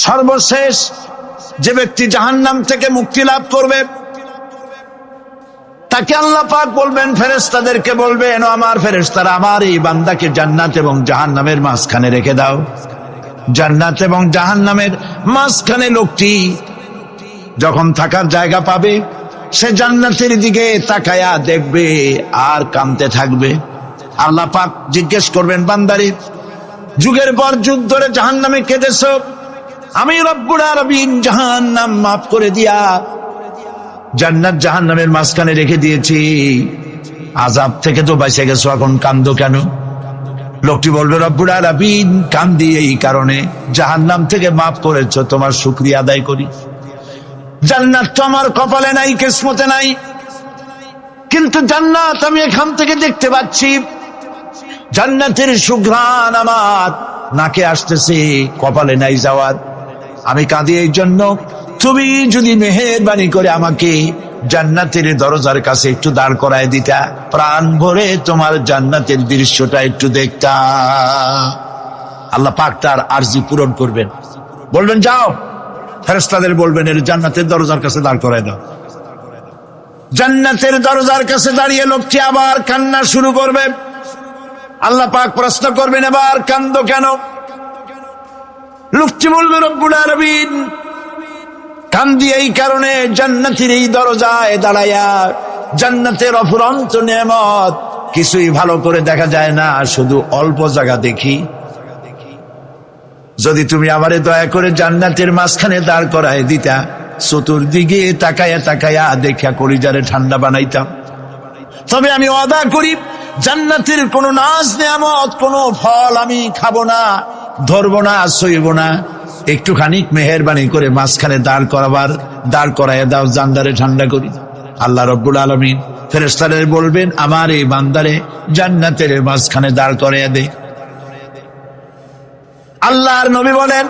সর্বশেষ যে ব্যক্তি জাহান্নাম থেকে মুক্তি লাভ করবে তাকে আল্লাহ পাক বলবেন, ফেরেশতাদেরকে বলবেন, ও আমার ফেরেশতারা, আমার এই বান্দাকে জান্নাত এবং জাহান্নামের মাঝখানে রেখে দাও। জান্নাত এবং জাহান্নামের মাঝখানে লোকটি যখন থাকার জায়গা পাবে, সে জান্নাতের দিকে তাকায়া দেখবে আর কাঁদতে থাকবে। আল্লাহ পাক জিজ্ঞেস করবেন, বান্দারে, যুগের পর যুগ ধরে জাহান্নামে কেঁদেছ, আমি রব্বুল আলামিন জাহান্নাম মাফ করে দিয়া জান্নাত জাহান্নামের মাঝখানে রেখে দিয়েছি, আযাব থেকে তো বেঁচে গেছো, এখন কান্দো কেন? লোকটি বলবে, রব্বুল আলামিন কান্দি এই কারণে, জাহান্নাম থেকে মাফ করেছো, তোমার শুকরিয়া আদায় করি। জান্নাত তো আমার কপালে নাই, কিসমতে নাই, কিন্তু জান্নাত আমি এখান থেকে দেখতে পাচ্ছি, জান্নাতের সুঘ্রাণ আমার নাকে আসতেছে, কপালে নাই যাওয়ার। আমি কাঁদি এই জন্য, তুমি যদি মেহেরবানি করে আমাকে জান্নাতের দরজার কাছে একটু দাঁড় করায় দিতা, প্রাণ ভরে তোমার জান্নাতের দৃশ্যটা একটু দেখতা। আল্লাহ পাক তার আরজি পূরণ করবেন, বলবেন যাও, ফেরেশতাদের বলবেন এর জান্নাতের দরজার কাছে দাঁড় করায় দাও। জান্নাতের দরজার কাছে দাঁড়িয়ে লোকটি আবার কান্না শুরু করবে। আল্লাহ পাক প্রশ্ন করবেন, এবার কান্দো কেন? লোকটি বলবে, রব্বুল আলামিন কান্দি এই কারণে, জান্নাতের এই দরজায় দাঁড়ায়া জান্নাতের অফুরন্ত নেয়ামত কিছুই ভালো করে দেখা যায় না, শুধু অল্প জায়গা দেখি। যদি তুমি আমারে দয়া করে জান্নাতের মাঝখানে দাঁড় করায় দিতা, চতুর্দিকে তাকায়া তাকায়া দেখা কলিজারে ঠান্ডা বানাইতাম। তবে আমি ওয়াদা করি, জান্নাতের কোন নাজ নেয়ামত, কোন ফল আমি খাবো না, ধরবো না, সইব না। একটুখানি মেহেরবানি করে মাঝখানে দাঁড় করাইয়া দাও, জান্নারে ঠান্ডা করি। আল্লাহ রব্বুল আলামিন ফেরেশতাদের বলবেন, আমার এই বান্দারে জান্নাতের মাঝখানে দাঁড় করাইয়া দে। আল্লাহর নবী বলেন,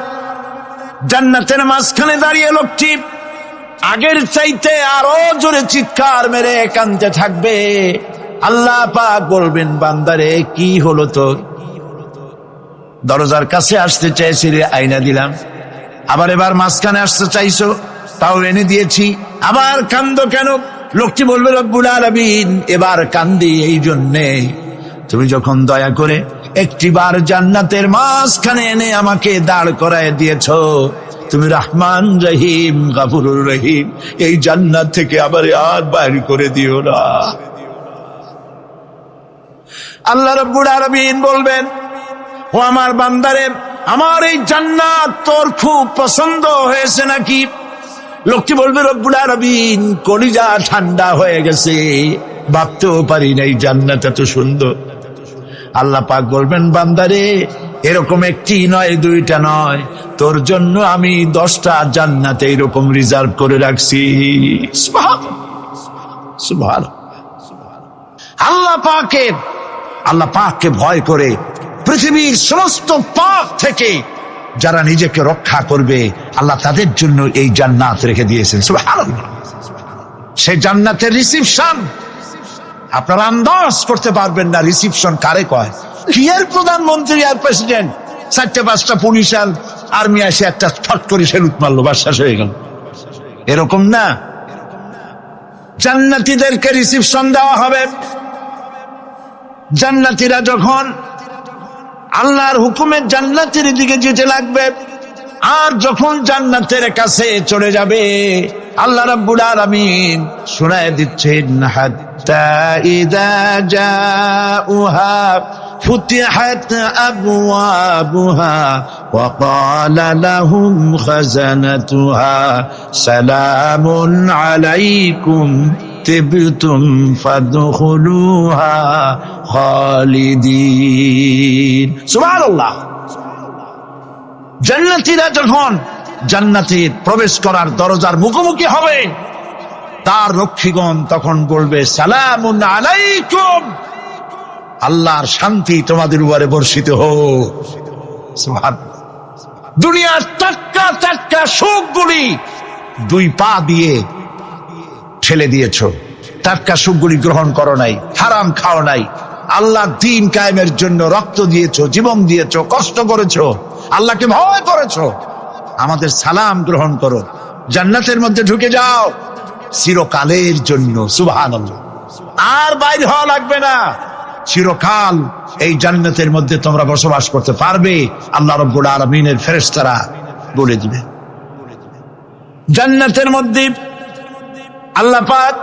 জান্নাতের মাঝখানে দাঁড়িয়ে লোকটি আগের চাইতে আরো জোরে চিৎকার মেরে কাঁদতে থাকবে। আল্লাহ পাক বলবেন, বান্দারে কি হলো তোর? দরজার কাছে আসতে চাইছিলে, আইনা দিলাম। আবার এবার মাঝখানে আসতে চাইছো, তাও এনে দিয়েছি, আবার কান্দো কেন? লোকটি বলবে, রব্বুল আলামিন এবার কান্দি এই জন্যে, তুমি যখন দয়া করে একটিবার জান্নাতের মাঝখানে এনে আমাকে দাঁড় করায় দিয়েছো, তুমি রহমান রহিম গফুরুর রহিম, এই জান্নাত থেকে আবার আর বাইর করে দিও না। আল্লাহ রাব্বুল আলামিন বলবেন, ও আমার বান্দারে, আমার এই জান্নাত তোর খুব পছন্দ হয়েছে নাকি? লোকটি বলবে, রব্বুল আলামিন কলিজা ঠান্ডা হয়ে গেছে, ভাবতেও পারি নাই জান্নাত এত সুন্দর। আল্লাহ পাক বলবেন, বান্দারে এরকম একটি নয়, দুইটা নয়, তোর জন্য আমি 10টা জান্নাত এইরকম রিজার্ভ করে রাখছি। সুবহানাল্লাহ। আল্লাহ পাককে ভয় করে পৃথিবীর সমস্ত পাপ থেকে যারা নিজেকে রক্ষা করবে, আল্লাহ তাদের জন্য এই জান্নাত রেখে দিয়েছেন। সুবহানাল্লাহ। সেই জান্নাতের রিসিপশন আপনারা আন্দাজ করতে পারবেন না, রিসিপশন কারে কয়। কি এর প্রধানমন্ত্রী আর প্রেসিডেন্ট, 4-5টা পুলিশ আর আর্মি এসে একটা ছট করে সেলুট মারলো, বাস হয়ে গেল, এরকম না। জান্নাতীদেরকে রিসিপশন দেওয়া হবে। জান্নাতীরা যখন আল্লাহর হুকুমে জান্নাতের দিকে যেতে লাগবে, আর যখন জান্নাতের কাছে চলে যাবে, আল্লাহ রাব্বুল আলামিন শোনায় দিচ্ছেন, হাত্তা ইযা জাউহা ফুতিহাত আবওয়াবুহা ওয়া ক্বালা লাহুম খাযানাতুহা সালামুন আলাইকুম তিবতুম ফাদখুলুহা খালিদিন। সুবহানাল্লাহ। জান্নাতীরা যখন জান্নাতে প্রবেশ করার দরজার মুখোমুখি হবে, তার রক্ষীগণ তখন বলবে, সালামুন আলাইকুম, আল্লাহর শান্তি তোমাদের উপরে বর্ষিত হোক। সুবহানাল্লাহ। দুনিয়ার টাটকা টাটকা সুখগুলি 2 পা দিয়ে ঠেলে দিয়েছো, টাটকা সুখগুলি গ্রহণ করো নাই, হারাম খাও নাই, আল্লাহর দ্বীন কায়েমের জন্য রক্ত দিয়েছো, জীবন দিয়েছো, কষ্ট করেছো, আল্লাহকে ভয় করেছো। আমাদের সালাম গ্রহণ করো, জান্নাতের মধ্যে ঢুকে যাও চিরকালের জন্য। সুবহানাল্লাহ। আর বাইরে হওয়া লাগবে না, চিরকাল এই জান্নাতের মধ্যে তোমরা বসবাস করতে পারবে। আল্লাহ রাব্বুল আলামিনের ফেরেশতারা বলে দিবে। জান্নাতের মধ্যে আল্লাহ পাক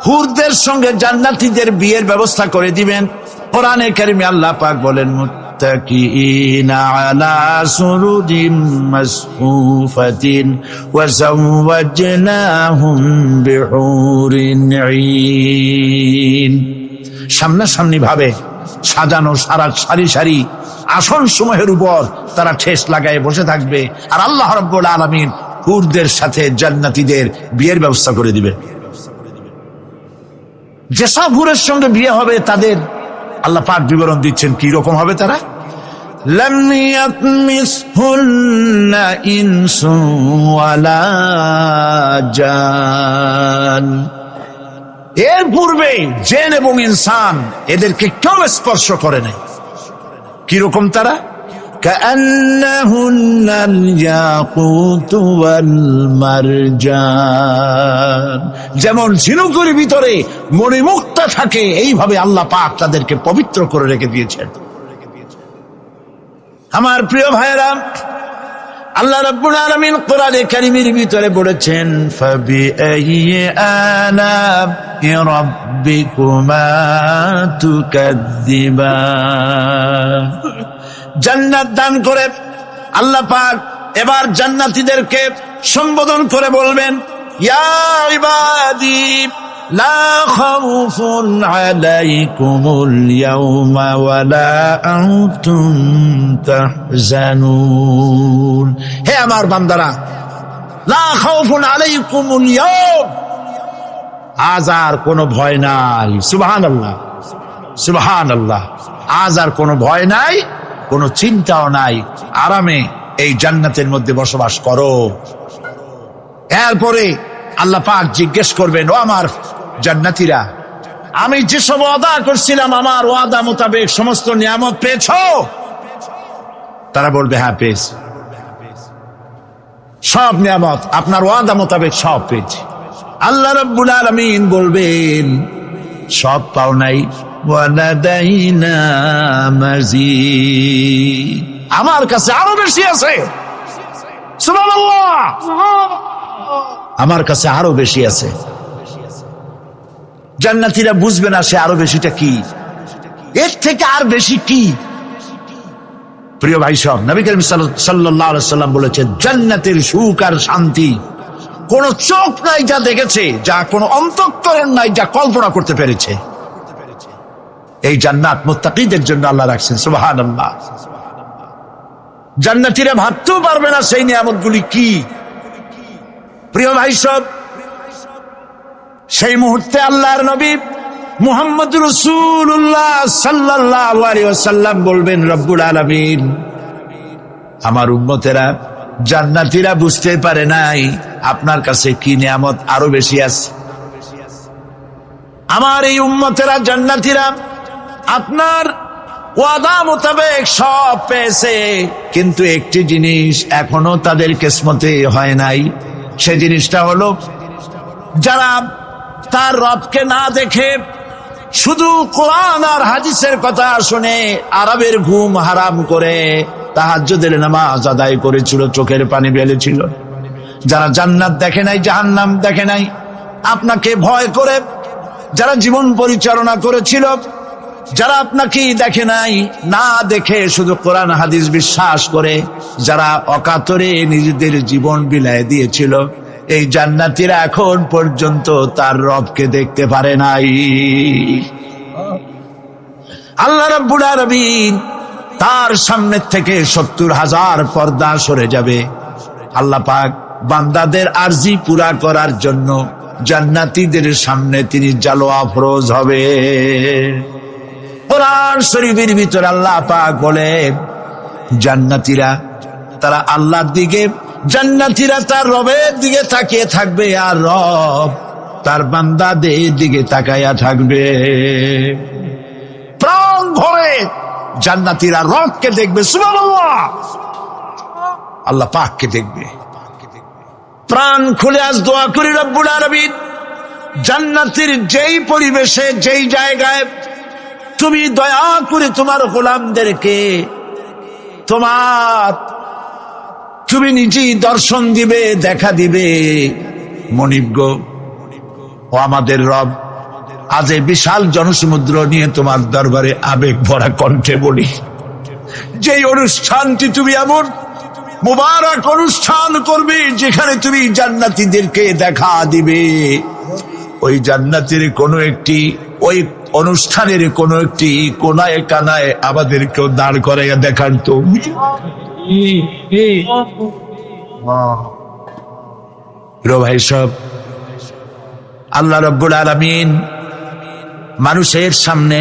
হুরদের সঙ্গে জান্নাতীদের বিয়ের ব্যবস্থা করে দিবেন। কোরআনে কারিমে আল্লাহ পাক বলেন, মুত্তাকিইনা আলা সুরুজিম মাসফুফাতিন ওয়া যাওয়াজনাহুম বিহুরিন ঈন। সামনাসামনি ভাবে সাজানো সারি সারি আসন সমূহের উপর তারা ঠেস লাগায় বসে থাকবে, আর আল্লাহ রাব্বুল আলামিন হুরদের সাথে জান্নাতীদের বিয়ের ব্যবস্থা করে দিবে। যেসব হুরের সঙ্গে বিয়ে হবে তাদের আল্লাহ পাক বিবরণ দিচ্ছেন কি রকম হবে তারা। লাম ইয়াতমিসহুন্না ইনসুন ওয়ালা জান। এর পূর্বে জিন এবং ইনসান এদেরকে কেউ স্পর্শ করে নাই। কি রকম তারা? কাআন্নাহুন্নাল ইয়াকুতু ওয়াল মারজান। যেমন ঝিনুকের ভিতরে মণিমুক্তা থাকে, এইভাবে আল্লাহ পাক তাদেরকে পবিত্র করে রেখে দিয়েছেন। আমার প্রিয় ভাইরা, আল্লাহ রাব্বুল আলামিন কোরআনে কারীমের ভিতরে বলেছেন, ফাবিআইয়ি আলা'i রাব্বিকুমা তুকাদ্দিবান। জান্নাত দান করে আল্লাহ পাক এবার জান্নাতীদেরকে সম্বোধন করে বলবেন, ইয়া ইবাদি লা খাউফুন আলাইকুমুল ইয়াওমা ওয়ালা আনতুম তাহজানুন। হে আমার বান্দারা, লা খাউফুন আলাইকুমুল ইয়াওম, আজ আর কোনো ভয় নাই। সুবহানাল্লাহ, সুবহানাল্লাহ। আজ আর কোনো ভয় নাই, কোনো চিন্তাও নাই, আরামে এই জান্নাতের মধ্যে বসবাস করো। এরপরে আল্লাহ পাক জিজ্ঞেস করবেন, ও আমার জান্নাতীরা, আমি যেসব ওয়াদা করছিলাম আমার ওয়াদা মোতাবেক সমস্ত নিয়ামত পেয়েছো? তারা বলবে, হ্যাঁ পেয়েছি, সব নিয়ামত আপনার ওয়াদা মোতাবেক সব পেয়েছি। আল্লাহ রাব্বুল আলামিন বলবেন, সব পাও নাই, ওয়ালাদাইনা মাজিদ, আমার কাছে আরো বেশি আছে। সুবহানাল্লাহ, আমার কাছে আরো বেশি আছে। জান্নাতীরা বুঝবে না সে আরো বেশিটা কি, এর থেকে আর বেশি কি। প্রিয় ভাই সব, নবী করিম সাল্লাল্লাহু আলাইহি ওয়াসাল্লাম বলেছেন, জান্নাতের সুখ আর শান্তি কোন চোখ নাই যা দেখেছে, যা কোন অন্তঃকরণ নাই যা কল্পনা করতে পেরেছে। এই জান্নাত মুত্তাকিদের জন্য আল্লাহ রাখছেন। সুবহানাল্লাহ। জান্নাতীরা ভাবতেও পারবে না সেই নিয়ামতগুলি কি। প্রিয় ভাই সব, সেই মুহূর্তে আল্লাহর নবী মুহাম্মদ রাসূলুল্লাহ সাল্লাল্লাহু আলাইহি ওয়াসাল্লাম বলবেন, রব্বুল আলামিন, আমার উম্মতেরা জান্নাতীরা বুঝতে পারে নাই আপনার কাছে কি নিয়ামত আরো বেশি আছে। আমার এই উম্মতেরা জান্নাতীরা আপনার ওয়াদা মোতাবেক সব পেয়েছে, কিন্তু একটি জিনিস এখনো তাদের কিসমতে হয় নাই। সে জিনিসটা হলো, যারা তার রবকে না দেখে শুধু কোরআন আর হাদিসের কথা শুনে আরবের ঘুম হারাম করে তাহাজ্জুদের নামাজ আদায় করেছিল, চোখের পানি ফেলেছিল, যারা জান্নাত দেখে নাই, জাহান্নাম দেখে নাই, আপনাকে ভয় করে যারা জীবন পরিচালনা করেছিল, যারা আপনাকে দেখে নাই, না দেখে শুধু কোরআন হাদিস বিশ্বাস করে যারা অকাতরে নিজেদের জীবন বিলায় দিয়েছিল, এই জান্নাতীরা এখন পর্যন্ত তার রবকে দেখতে পারে নাই। আল্লাহ রাব্বুল আলামিন তার সামনে থেকে ৭০,০০০ পর্দা সরে যাবে। আল্লাহ পাক বান্দাদের আরজি পুরা করার জন্য জান্নাতীদের সামনে তিনি জালোয়া ফরোজ হবে। কোরআন শরীফের ভিতরে আল্লাহ পাক বলে, জান্নাতীরা তারা আল্লাহর দিকে, জান্নাতীরা তার রবের দিকে তাকিয়ে থাকবে, আর রব তার বান্দাদের দিকে তাকাইয়া থাকবে। প্রাণ ভরে জান্নাতীরা রবকে দেখবে। সুবহানাল্লাহ। আল্লাহ পাককে দেখবে। প্রাণ খুলে আজ দোয়া করি রব্বুল আলামিন, জান্নাতের যেই পরিবেশে যেই জায়গায় তুমি দয়া করে তোমার গোলামদেরকে তুমি নিজেই দর্শন দিবে, দেখা দিবে। মনিব গো, ও আমাদের রব, আজ এই বিশাল জনসমুদ্র নিয়ে তোমার দরবারে আবেগ ভরা কণ্ঠে বলি, যেই অনুষ্ঠানটি তুমি এমন মুবারক অনুষ্ঠান করবে যেখানে তুমি জান্নাতীদেরকে দেখা দিবে, ওই জান্নাতের কোনো একটি, ওই অনুষ্ঠানের কোনো একটি কোনায় কানায় আমাদেরকেও দাঁড় করাইয়া দেখান তো। ভাই সব, আল্লাহ রাব্বুল আলামিন মানুষের সামনে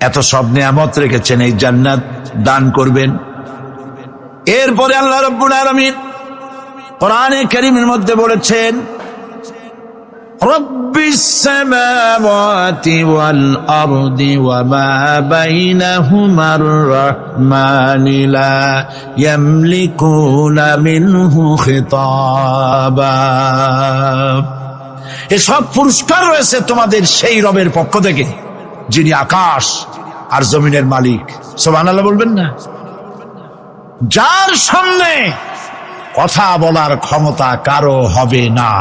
এত সব নিয়ামত রেখেছেন, এই জান্নাত দান করবেন। এরপরে আল্লাহ রাব্বুল আলামিন কোরআনে কারীমের মধ্যে বলেছেন, রব্বিস সামাওয়াতি ওয়াল আরদি ওয়া মা বাইনাহুমার রাহমানি লা ইয়ামলিকুনা মিনহু খিতাবা। এসব পুরস্কার রয়েছে তোমাদের সেই রবের পক্ষ থেকে যিনি আকাশ আর জমিনের মালিক। সুবহানাল্লাহ বলবেন না? যার সামনে কথা বলার ক্ষমতা কারো হবে না।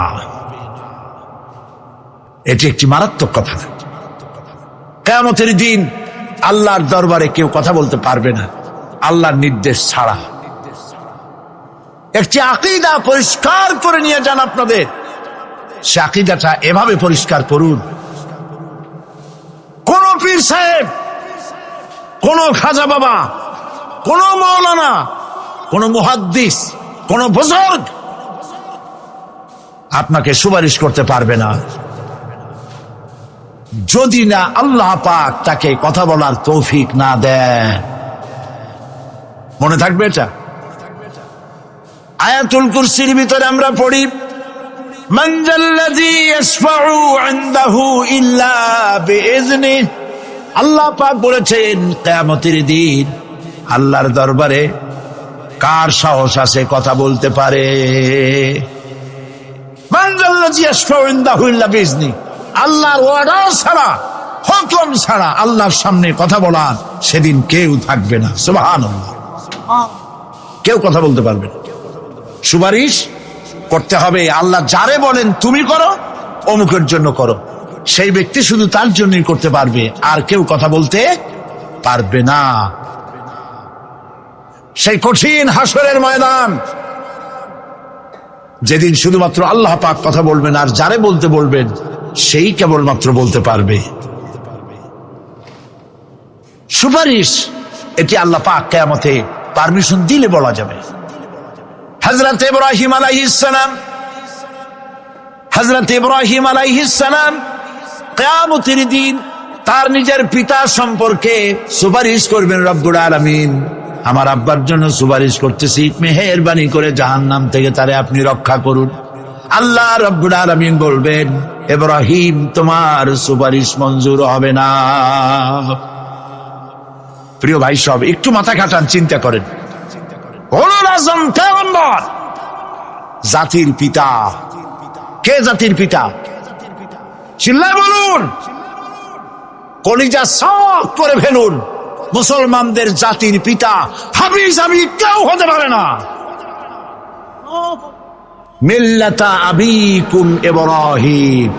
এটি একটি মারাত্মক কথা। কিয়ামতের দিন আল্লাহর দরবারে কেউ কথা বলতে পারবে না আল্লাহর নির্দেশ ছাড়া। একটি আকীদা পরিষ্কার করে নিয়ে যান আপনাদের, সে আকীদাটা এভাবে পরিষ্কার করুন, কোন পীর সাহেব, কোন খাজা বাবা, কোন মাওলানা, কোন মুহাদ্দিস, কোন বুজুর্গ আপনাকে সুপারিশ করতে পারবে না যদি না আল্লাহ পাক তাকে কথা বলার তৌফিক না দেন। মনে থাকবে এটা। আয়াতুল কুরসির ভিতরে আমরা পড়ি, মান যাল্লাযী ইয়াশফাউ ইনদাহু ইল্লা বিইজনিহি। আল্লাহ পাক বলেছেন কিয়ামতের দিন আল্লাহর দরবারে কার সাহস আছে কথা বলতে পারে? মান যাল্লাযী ইয়াশফাউ ইনদাহু ইল্লা বিইজনিহি। আল্লাহর অর্ডার ছাড়া, হুকুম ছাড়া আল্লাহর সামনে কথা বলার সেদিন কেউ থাকবে না। সুবহানাল্লাহ। কেউ কথা বলতে পারবে না। সুপারিশ করতে হবে আল্লাহ যারে বলেন তুমি করো, অমুকের জন্য করো, সেই ব্যক্তি শুধু তার জন্যই করতে পারবে, আর কেউ কথা বলতে পারবে না। সেই কঠিন হাসরের ময়দান, যেদিন শুধুমাত্র আল্লাহ পাক কথা বলবেন, আর যারে বলতে বলবেন সেই কেবলমাত্র বলতে পারবে। সুপারিশ এটি আল্লাহ পাক কিয়ামতে পারমিশন দিলে বলা যাবে। হযরত ইব্রাহিম আলাইহিস সালাম কিয়ামতের দিন তার নিজের পিতা সম্পর্কে সুপারিশ করবেন। রব্বুল আলামিন, আমার আব্বার জন্য সুপারিশ করতেছি, মেহেরবানি করে জাহান্নাম থেকে তারে আপনি রক্ষা করুন। আল্লাহ রব্বুল আলামিন বলবেন, ইব্রাহিম তোমার সুপারিশ মঞ্জুর হবে না। প্রিয় ভাই সব, একটু মাথা খাটান, চিন্তা করেন। উলুল আযম পয়গম্বর, জাতির পিতা। কে জাতির পিতা? চিল্লায় বলুন, কলিজা সাফ করে ফেলুন। মুসলমানদের জাতির পিতা হাবিজ আমি কেউ হতে পারে না। মিল্লাতা আবিকুম ইব্রাহিম।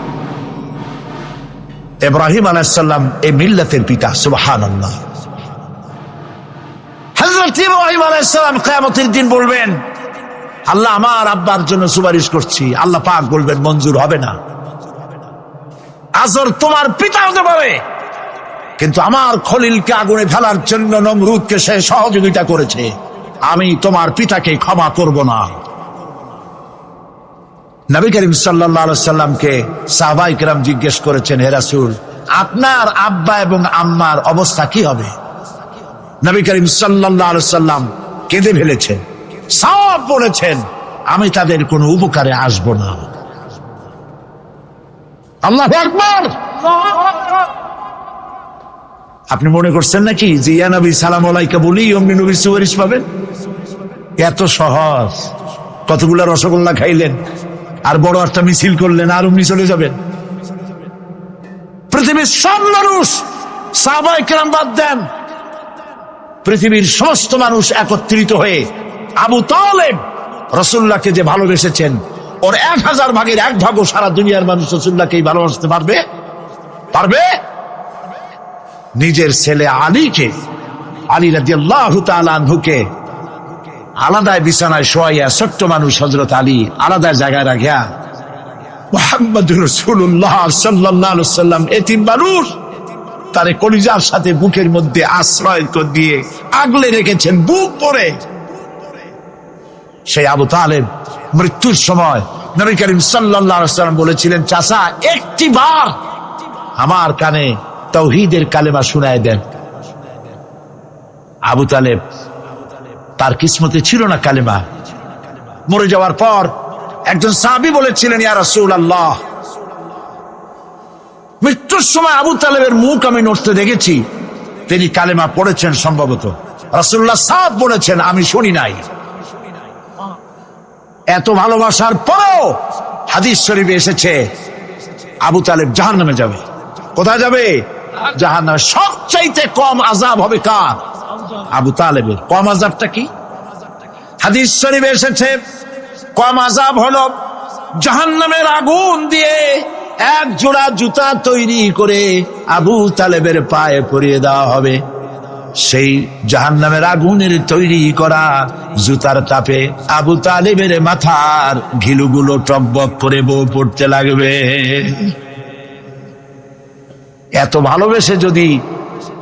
ইব্রাহিম আলাইহিস সালাম এই মিল্লাতের পিতা। সুবহানাল্লাহ। হযরত ইব্রাহিম আলাইহিস সালাম কিয়ামতের দিন বলবেন, আল্লাহ আমার আব্বার জন্য সুপারিশ করছি। আল্লাহ পাক বলবেন মঞ্জুর হবে না। আজর তোমার পিতা হতে পারে, কিন্তু আমার খলিলকে আগুনে ফেলার জন্য নমরুদকে সে সহযোগিতা করেছে, আমি তোমার পিতাকে ক্ষমা করব না। নবী করিম সাল্লাল্লাহু আলাইহি সাল্লামকে সাহাবায়ে কেরাম জিজ্ঞেস করেছেন, হে রাসূল, আপনার আব্বা এবং আম্মার অবস্থা কি হবে? নবী করিম সাল্লাল্লাহু আলাইহি সাল্লাম কেঁদে ফেলেছেন, সব বলেছেন, আমি তাদের কোনো উপকারে আসব না। আল্লাহু আকবার। আপনি মনে করছেন নাকি যে ইয়া নবী সালাম আলাইকা বলি অমনি নবীর সুপারিশ পাবেন? এত সহজ। কতগুলা রসগোল্লা খাইলেন আর বড় একটা মিছিল করলেন, আর অমনি চলে যাবেন। পৃথিবীর সব মানুষ, সাহাবায়ে কেরাম বাদ দেন, পৃথিবীর সমস্ত মানুষ একত্রিত হয়ে আবু তালেব রাসূলুল্লাহকে যে ভালোবেসেছেন, ওর 1000 ভাগের 1 ভাগও সারা দুনিয়ার মানুষ রাসূলুল্লাহকেই ভালোবাসতে পারবে? পারবে? নিজের ছেলে আলীকে, আলী রাদিয়াল্লাহু তাআলা আনহুকে আলাদায় বিছানায় শোয়াইয়া, ছোট্ট মানুষ হযরত আলী আলাদা জায়গায় রাখিয়া মুহাম্মদুর রাসূলুল্লাহ সাল্লাল্লাহু আলাইহি ওয়াসাল্লাম এতিম মানুষ, তারে কলিজার সাথে বুকের মধ্যে আশ্রয় দিয়ে আগলে রেখেছেন বুক পরে। সেই আবু তালেব মৃত্যুর সময় নবী করিম সাল্লাল্লাহু আলাইহি ওয়াসাল্লাম বলেছিলেন, চাচা একটিবার আমার কানে তাওহীদের কালেমা শুনায় দেন। আবু তালেব, তার কিসমতে ছিল না কালেমা। মরে যাওয়ার পর একজন সাহাবী বলেছিলেন, ইয়া রাসূলুল্লাহ, মৃত্যুর সময় আবু তালেবের মুখ আমি নড়তে দেখেছি, তিনি কালেমা পড়েছেন সম্ভবত। রাসূলুল্লাহ সাফ বলেছেন, আমি শুনি নাই। এত ভালোবাসার পরেও হাদিস শরীফে এসেছে আবু তালেব জাহান্নামে যাবে। কোথায় যাবে? জাহান্নামে। সবচাইতে কম আযাব হবে কার? আবু তালেবের। কম আযাবটা কি? হাদিস শরীফে এসেছে কম আযাব হলো জাহান্নামের আগুন দিয়ে 1 জোড়া জুতা তৈরি করে আবু তালেবের পায়ে পরিয়ে দেওয়া হবে। সেই জাহান্নামের আগুনের তৈরি করা জুতার তাপে আবু তালেবের মাথার ঘিলুগুলো টকবক করে বউ পড়তে লাগবে। এত ভালোবেসে যদি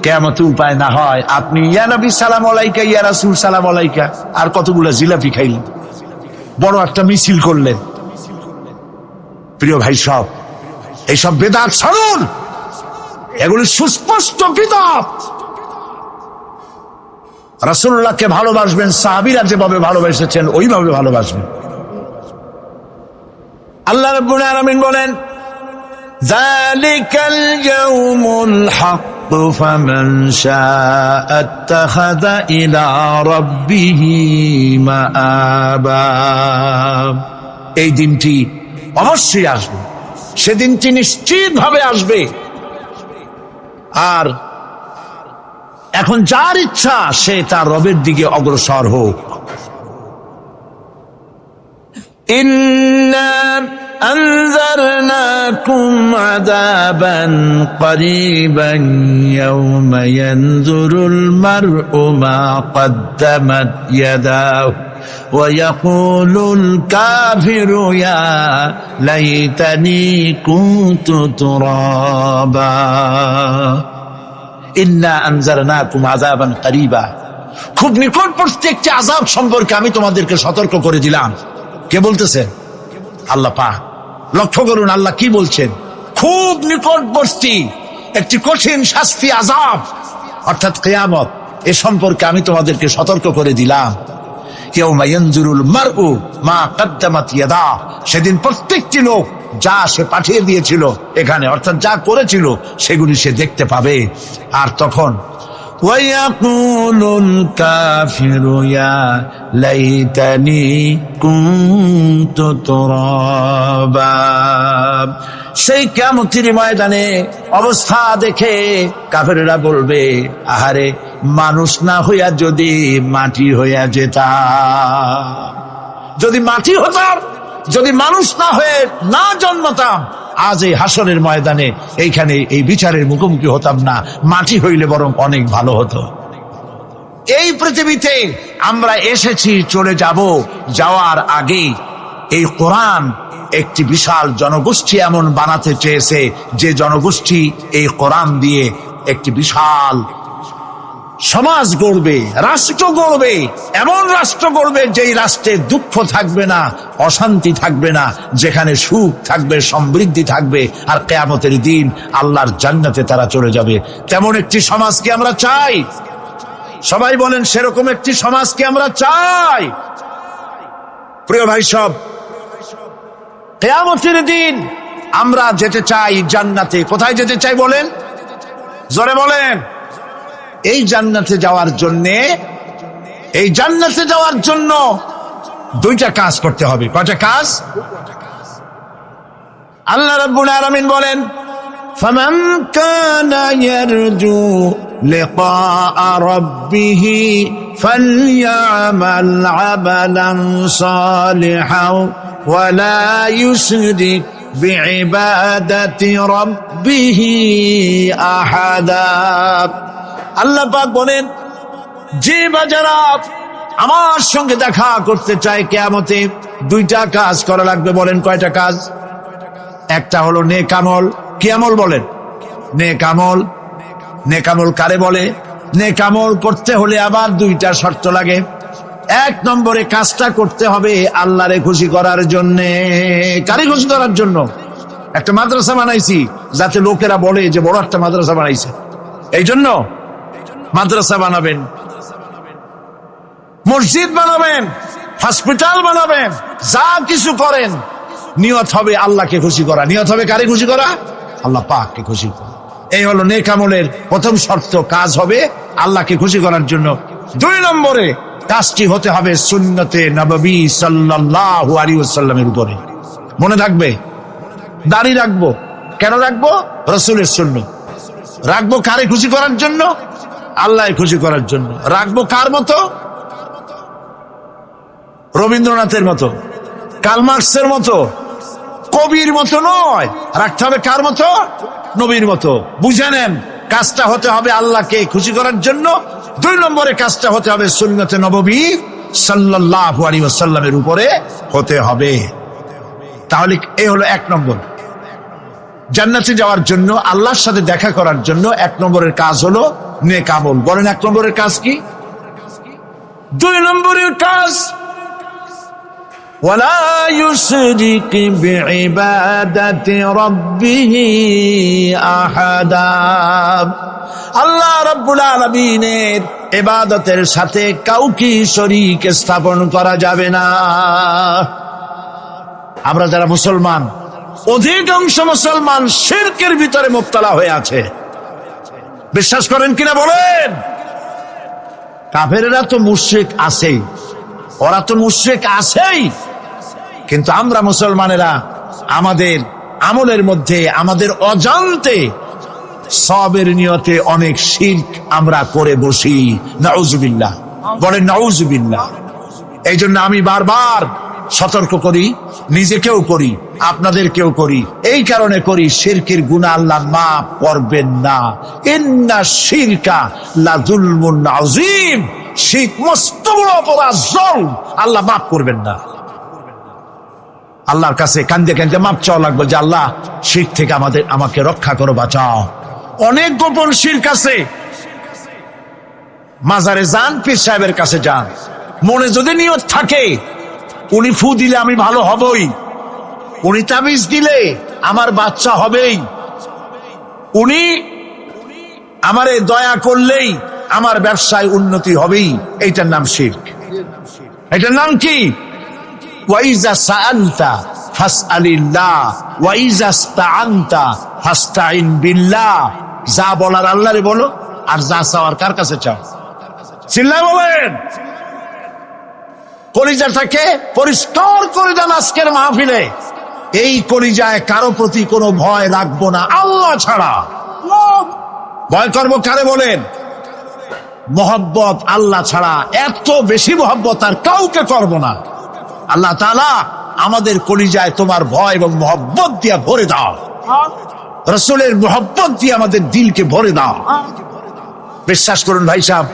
কিয়ামতে উপায় না হয়, আপনি ইয়া নবী সালাম আলাইকা, ইয়া রাসূল সালাম আলাইকা, আর কতগুলো জিলাপি খাইলেন, বড় একটা মিছিল করলেন। প্রিয় ভাই সব, এইসব বেদাত ছাড়ুন, এগুলি সুস্পষ্ট বিদআত। রাসূলুল্লাহকে ভালোবাসবেন, সাহাবীরা যেভাবে ভালোবেসেছেন ওইভাবে ভালোবাসবেন। আল্লাহ রাব্বুল আলামিন বলেন, যালিকাল ইয়াউমুল হক ফামান শাআ আত্তাখাযা ইলা রাব্বিহি মাআবা। এই দিনটি অবশ্যই আসবে, সেদিনটি নিশ্চিতভাবে আসবে। আর এখন যার ইচ্ছা সে তার রবের দিকে অগ্রসর হোক। ইন্না আনজারনাকুম আযাবান করিবান ইয়াওমা ইয়ানজুরুল মার'উ মা কদ্দামাত ইয়াদাহু ওয়া ইয়াকুলুল কাফিরু ইয়া লাইতানি কুনতু তুরাবা। ইন্না আনজারনাকুম আযাবান করিবা, খুব নিকটবর্তী একটি আযাব সম্পর্কে আমি তোমাদেরকে সতর্ক করে দিলাম। কে বলতেছে? আল্লাহ পাক। লক্ষ্য করুন আল্লাহ কি বলছেন, খুব নিকটবর্তী একটি কঠিন শাস্তি, আযাব, অর্থাৎ কিয়ামত, এ সম্পর্কে আমি তোমাদেরকে সতর্ক করে দিলাম। ইয়াউমা ইয়ানজুরুল মার'উ মা কদ্দামাত ইয়াদা, সেদিন প্রত্যেকটি লোক যা সে পাঠিয়ে দিয়েছিল এখানে, অর্থাৎ যা করেছিল সেগুলি সে দেখতে পাবে। আর তখন ওয়ায়াকুলুল কাফিরু ইয়া লাইতানি কুনতু তুরাবা। সেই কিয়ামতের ময়দানে অবস্থা দেখে কাফেররা বলবে, আহারে মানুষ না হইয়া যদি মাটি হইয়া যেতাম, যদি মাটি হতাম, যদি মানুষ না হয়ে না জন্মতাম, আজ এই হাসরের ময়দানে এইখানে এই বিচারের মুখোমুখি হতাম না, মাটি হইলে বরং অনেক ভালো হতো। এই পৃথিবীতে আমরা এসেছি, চলে যাব, যাওয়ার আগে এই কোরআন একটি বিশাল জনগোষ্ঠী এমন বানাতে চেয়েছে যে জনগোষ্ঠী এই কোরআন দিয়ে একটি বিশাল সমাজ গড়বে, রাষ্ট্র গড়বে, এমন রাষ্ট্র গড়বে যেই রাষ্ট্রে দুঃখ থাকবে না, অশান্তি থাকবে না, যেখানে সুখ থাকবে, সমৃদ্ধি থাকবে, আর কিয়ামতের দিন আল্লাহর জান্নাতে তারা চলে যাবে। তেমন একটি সমাজ কি আমরা চাই? সবাই বলেন, সেরকম একটি সমাজ কি আমরা চাই? প্রিয় ভাই সব, কিয়ামতের দিন আমরা যেতে চাই জান্নাতে। কোথায় যেতে চাই বলেন? জোরে বলেন। এই জান্নাতে যাওয়ার জন্যে এই জান্নাতে যাওয়ার জন্য দুইটা কাজ করতে হবে। কয়টা কাজ? আল্লাহ রাব্বুল আলামিন বলেন, ফামান কানা ইয়ারজু লিকা রাব্বিহি ফালইয়ামাল আমালান সালিহান ওয়া লা ইউশরিক বিইবাদাতি রাব্বিহি আহাদা। আল্লাহ পাক বলেন, যে বাজারা আমার সঙ্গে দেখা করতে চায় কিয়ামতে দুইটা কাজ করা লাগবে। বলেন কয়টা কাজ? একটা হলো নেক আমল। কি আমল বলেন? নেক আমল। নেক আমল কারে বলে? নেক আমল করতে হলে আবার দুইটা শর্ত লাগে। এক নম্বরে কাজটা করতে হবে আল্লাহরে খুশি করার জন্য। কারে খুশি করার জন্য? একটা মাদ্রাসা বানাইছি যাতে লোকেরা বলে যে বড় একটা মাদ্রাসা বানাইছে, এই জন্য মাদ্রাসা বানাবেন, মসজিদ বানাবেন, হসপিটাল বানাবেন, যা কিছু করেন নিয়ত হবে আল্লাহকে খুশি করা। নিয়ত হবে কারে খুশি করা? আল্লাহ পাককে খুশি করা। এই হলো নেক আমলের প্রথম শর্ত। কাজ হবে আল্লাহকে খুশি করার জন্য। দুই নম্বরে কাজটি হতে হবে সুন্নতে নববী সাল্লাল্লাহু আলাইহি ওয়াসাল্লামের উপরে। মনে থাকবে, দাড়ি রাখবো। কেন রাখবো? রাসূলের সুন্নাত। রাখবো কারে খুশি করার জন্য? আল্লাহ খুশি করার জন্য। রাখবো কার মতো? রবীন্দ্রনাথের মতো, কার্ল মার্কসের মতো, কবির মতো নয়। রাখতে হবে কার মতো? নবীর মতো। বুঝে নেন, কাজটা হতে হবে আল্লাহকে খুশি করার জন্য। দুই নম্বরে কাজটা হতে হবে সুন্নতে নববী সাল্লাল্লাহু আলাইহি ওয়াসাল্লামের উপরে হতে হবে। তাহলে এই হলো এক নম্বর। জান্নাতে যাওয়ার জন্য, আল্লাহর সাথে দেখা করার জন্য এক নম্বরের কাজ হলো নেক আমল। বলেন এক নম্বরের কাজ কি? দুই নম্বরের কাজ ওয়ালা ইউশরিক বিইবাদাতি রাব্বিহি আহাদা। আল্লাহ রাব্বুল আলামিনের ইবাদতের সাথে কাউকে শরীক স্থাপন করা যাবে না। আমরা যারা মুসলমান, অধিকাংশ মুসলমান শিরকের ভিতরে মুবতালা হয়ে আছে। বিশ্বাস করেন কিনা বলেন? কাফেরেরা তো মুশরিক আছেই, ওরা তো মুশরিক আছেই, কিন্তু আমরা মুসলমানেরা আমাদের আমলের মধ্যে আমাদের অজান্তে সবের নিয়তে অনেক শিরক আমরা করে বসি। নাউজুবিল্লাহ। বলেন নাউজুবিল্লাহ। এই জন্য আমি বারবার সতর্ক করি, নিজেকেও করি, আপনাদেরকেও করি। এই কারণে করি, শিরকের গুনাহ আল্লাহ মাফ করবেন না। ইন্না শিরকা লাযুলমুন আযীম। শিরক মস্ত বড় অপরাধ, জুলম, আল্লাহ মাফ করবেন না। আল্লাহর কাছে কান্দে কান্দে মাপ চাওয়া লাগবে যে আল্লাহ শিরক থেকে আমাকে রক্ষা করো, বাঁচাও। অনেক গোপন শিরক আছে। মাজারে যান, পীর সাহেবের কাছে যান, মনে যদি নিয়ত থাকে উনি ফু দিলে আমি ভালো হবই, উনি তাবিজ দিলে আমার বাচ্চা হবেই, উনি আমারে দয়া করলেই আমার ব্যবসায় উন্নতি হবেই, এইটার নাম শিরক। এটার নাম কি? ওয়াইজা সাআলতা ফাসআলিল্লাহ ওয়াইজা ইসতাআনতা ফাসতাইন বিল্লাহ। যা বলার আল্লাহরে বলো, আর যা চাওয়ার কার কাছে চাও? চিল্লায় বলেন। কলিজাটাকে পরিষ্কার করে দেন আজকের মাহফিলে। এই কলিজায় কারো প্রতি কোনো ভয় রাখবো না আল্লাহ ছাড়া। ভয় করবো কারে বলেন? মহব্বত আল্লাহ ছাড়া, এত বেশি মহব্বত আর কাউকে করব না। আল্লাহ তাআলা আমাদের কলিজায় তোমার ভয় এবং মহব্বত দিয়ে ভরে দাও। রাসূলের মহব্বত দিয়ে আমাদের দিলকে ভরে দাও। বিশ্বাস করুন ভাই সাহেব,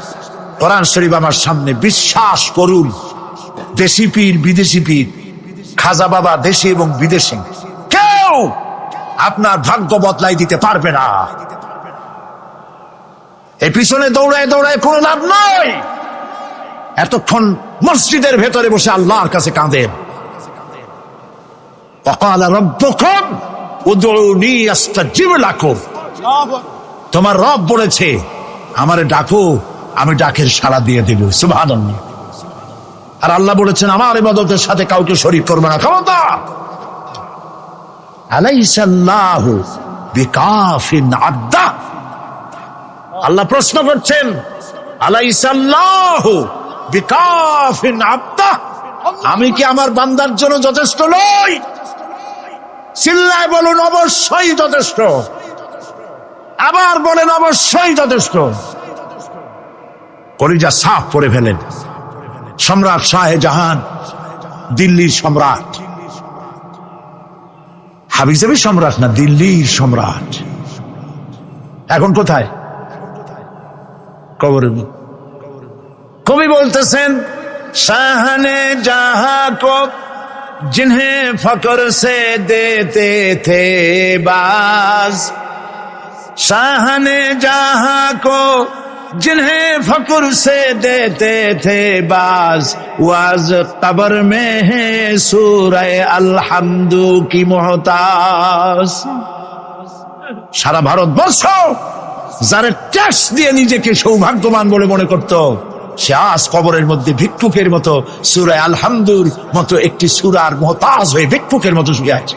কোরআন শরীফ আমার সামনে, বিশ্বাস করুন। দেশি পীর, বিদেশি পীর, খাজা বাবা দেশি এবং বিদেশি, কেউ আপনার ভাগ্য বদলাই দিতে পারবে না। এই পিছনে দৌড়ায় দৌড়ায় কোনো লাভ নাই। এতক্ষণ মসজিদের ভেতরে বসে আল্লাহর কাছে কাঁদেন। ওয়াকালা রাব্বুকুম উদউনি আস্তাজিব লাকুম। তোমার রব বলেছে আমারে ডাকো, আমি ডাকের সাড়া দিয়ে দেব। সুবহানাল্লাহ। আর আল্লাহ বলেছেন আমার ইবাদতের সাথে কাউকে শরীক করবে না। খবরদার। আলাইসাল্লাহু বিকাফিন আবদা। আল্লাহ প্রশ্ন করছেন, আলাইসাল্লাহু বিকাফিন আব্দা, আমি কি আমার বান্দার জন্য যথেষ্ট নই? চিল্লায় বলুন অবশ্যই যথেষ্ট। আবার বলেন অবশ্যই যথেষ্ট। কলিজা সাফ করে ফেলেন। সম্রাট শাহজাহান, দিল্লির সম্রাট, হাবিজাবি সম্রাট না, দিল্লির সম্রাট। এখন কোথায়? কবরে। কবি বলতেছেন, শাহনে জাহাं को जिन्हें फकर से देते थे बाज, शाहने जहां को जिन्हें फकर से देते थे बाज, वाज कब्र में है सूरह अलहम्दु की मोहताज। সারা ভারতবর্ষ যারা ট্যাক্স দিয়ে নিজেকে সৌভাগ্যবান বলে মনে করত, সে আজ কবরের মধ্যে ভিক্ষুকের মতো সূরা আলহামদুর মতো একটি সূরার মুহতাজ হয়ে ভিক্ষুকের মতো শুয়ে আছে।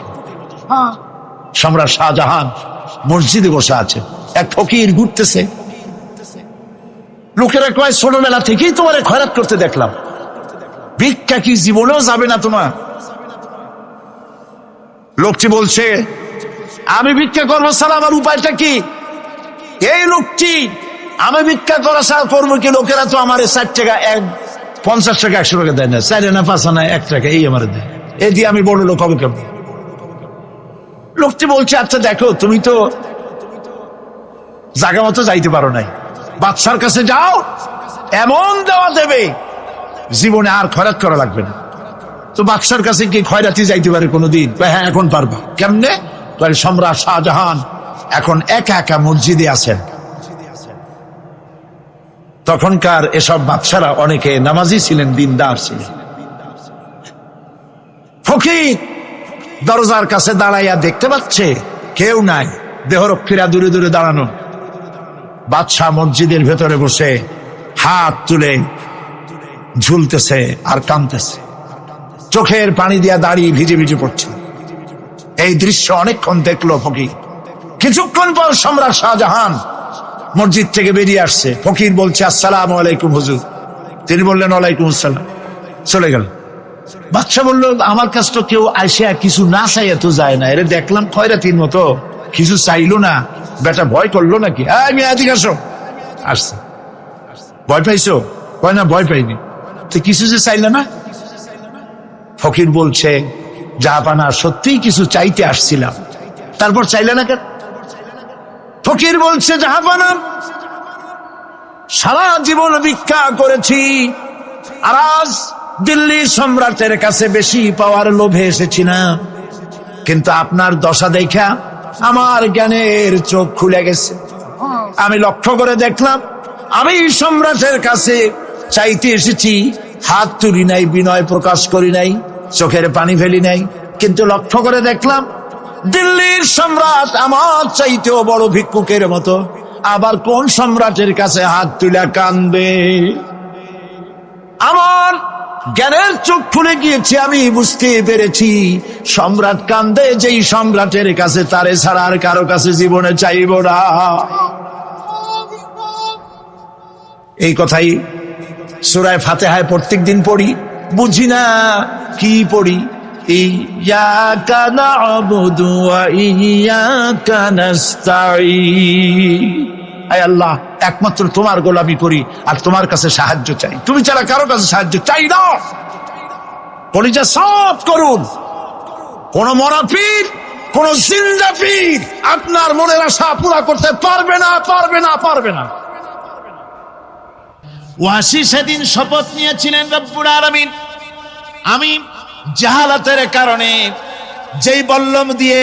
সম্রাট শাহজাহান মসজিদে বসে আছে, এক ফকির ঘুরতেছে। লোকেরা কয়, ছোটবেলা থেকেই তোমারে খয়রাত করতে দেখলাম, ভিক্ষা কি জীবনেও যাবে না তোমার? লোকটি বলছে, আমি ভিক্ষা করবো ছাড়া আমার উপায়টা কি? এই লোকটি, আমি ভিক্ষা করা ছাড়া করবো কি? লোকেরা তো আমার 60 টাকা, 50 টাকা, 100 টাকা দেয় না, 4 আনা 5 আনা 1 টাকা এই আমার দেয়, এই দিয়ে আমি বড় লোক হবে কেমন? লোকটি বলছে, আচ্ছা দেখো, তুমি তো জায়গা মতো যাইতে পারো নাই, বাদশার কাছে যাও, এমন দেওয়া দেবে জীবনে আর খয়রাত করা লাগবে না। তো বাদশার কাছে কি খয়রাতি যাইতে পারে কোনোদিন? হ্যাঁ, এখন পারবা। কেমনে? সম্রাট শাহজাহান এখন একা একা মসজিদে আছেন। তখনকার এসব বাদশারা অনেকে নামাজি ছিলেন, দিনদার ছিলেন। ফকির দরজার কাছে দাঁড়াইয়া দেখতে পাচ্ছে কেউ নাই, দেহরক্ষীরা দূরে দূরে দাঁড়ানো। বাদশাহ মসজিদের ভেতরে বসে হাত তুলে ঝুলতেছে আর কাঁদতেছে, চোখের পানি দিয়া দাঁড়িয়ে ভিজে ভিজে পড়ছে। এই দৃশ্য অনেকক্ষণ দেখলো ফকির। কিছুক্ষণ পর সম্রাট শাহজাহান মসজিদ থেকে বেরিয়ে আসছে। ফকির বলছে, আসসালামু আলাইকুম হুজুর। তিনি বললেন, ওয়ালাইকুম আসসালাম। চলে গেল। বাদশা বলল, আমার কাছে তো কেউ আইসা কিছু না চাইয়া তো যায় না, এর দেখলাম খয়রাতির মতো কিছু চাইলো না, বেটা ভয় করলো নাকি? আমি এদিকে আসো। আসছে। ভয় পাইছো? কয় না, ভয় পাইনি। তো কিছু যে চাইলে না? ফকির বলছে, জাহাপানা, সত্যিই কিছু চাইতে আসছিলাম। তারপর চাইলে না কেন? ফকির বলছে, জাহাপানা, সারা জীবন ভিক্ষা করেছি, আর আজ দিল্লি সম্রাটের কাছে বেশি পাওয়ার লোভে এসেছি না, কিন্তু আপনার দশা দেখা আমার জ্ঞানের চোখ খুলে গেছে। আমি লক্ষ্য করে দেখলাম, আমি সম্রাটের কাছে চাইতে এসেছি, হাত তুলি নাই, বিনয় প্রকাশ করি নাই, চোখের পানি ফেলি নাই, কিন্তু লক্ষ্য করে দেখলাম দিল্লির সম্রাট আমার চাইতেও বড় ভিক্ষুকের মতো। আবার কোন সম্রাটের কাছে হাত তুলে কাঁদবে? আমার জ্ঞানের চোখ খুলে গিয়েছে, আমি বুঝতে পেরেছি সম্রাট কান্দে যেই সম্রাটের কাছে, তারে ছাড়া আর কারো কাছে জীবনে চাইব না। এই কথাই সূরা ফাতিহায় প্রত্যেক দিন পড়ি, বুঝি না কি পড়ি। ইয়াকা না'বুদু ওয়া ইয়াকা নাস্তাঈন। আয় আল্লাহ, একমাত্র তোমার গোলামি করি আর তোমার কাছে সাহায্য চাই, তুমি ছাড়া কারো কাছে সাহায্য চাই না। কলিজা সাফ করুন। কোন মরা পীর, কোন জিন্দা পীর আপনার মনের আশা পুরা করতে পারবে না, পারবে না, পারবে না। ওয়াসি সেদিন শপথ নিয়েছিলেন, রব্বুল আলামিন, আমি জাহালাতের কারণে যেই বল্লম দিয়ে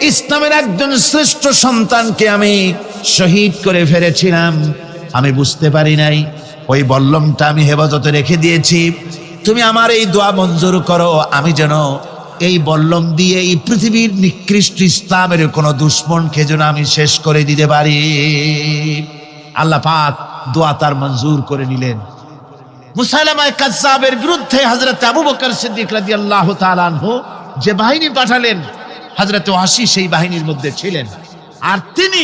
ইসলামের একজন শ্রেষ্ঠ সন্তানকে আমি শহীদ করে ফেলেছিলাম, আমি বুঝতে পারি নাই, ওই বল্লমটা আমি হেফাজতে রেখে দিয়েছি। তুমি আমার এই দোয়া মঞ্জুর করো, আমি যেন এই বল্লম দিয়ে এই পৃথিবীর নিকৃষ্ট ইসলামের কোনো দুশ্মনকে যেন আমি শেষ করে দিতে পারি। আল্লাহ পাক দোয়া তার মঞ্জুর করে নিলেন। মুসাইলামা কাযযাবের বিরুদ্ধে হযরত আবু বকর সিদ্দিক রাদিয়াল্লাহু তাআলা আনহু যে বাহিনী পাঠালেন, হযরত ওয়াসি সেই বাহিনীর মধ্যে ছিলেন। আর তিনি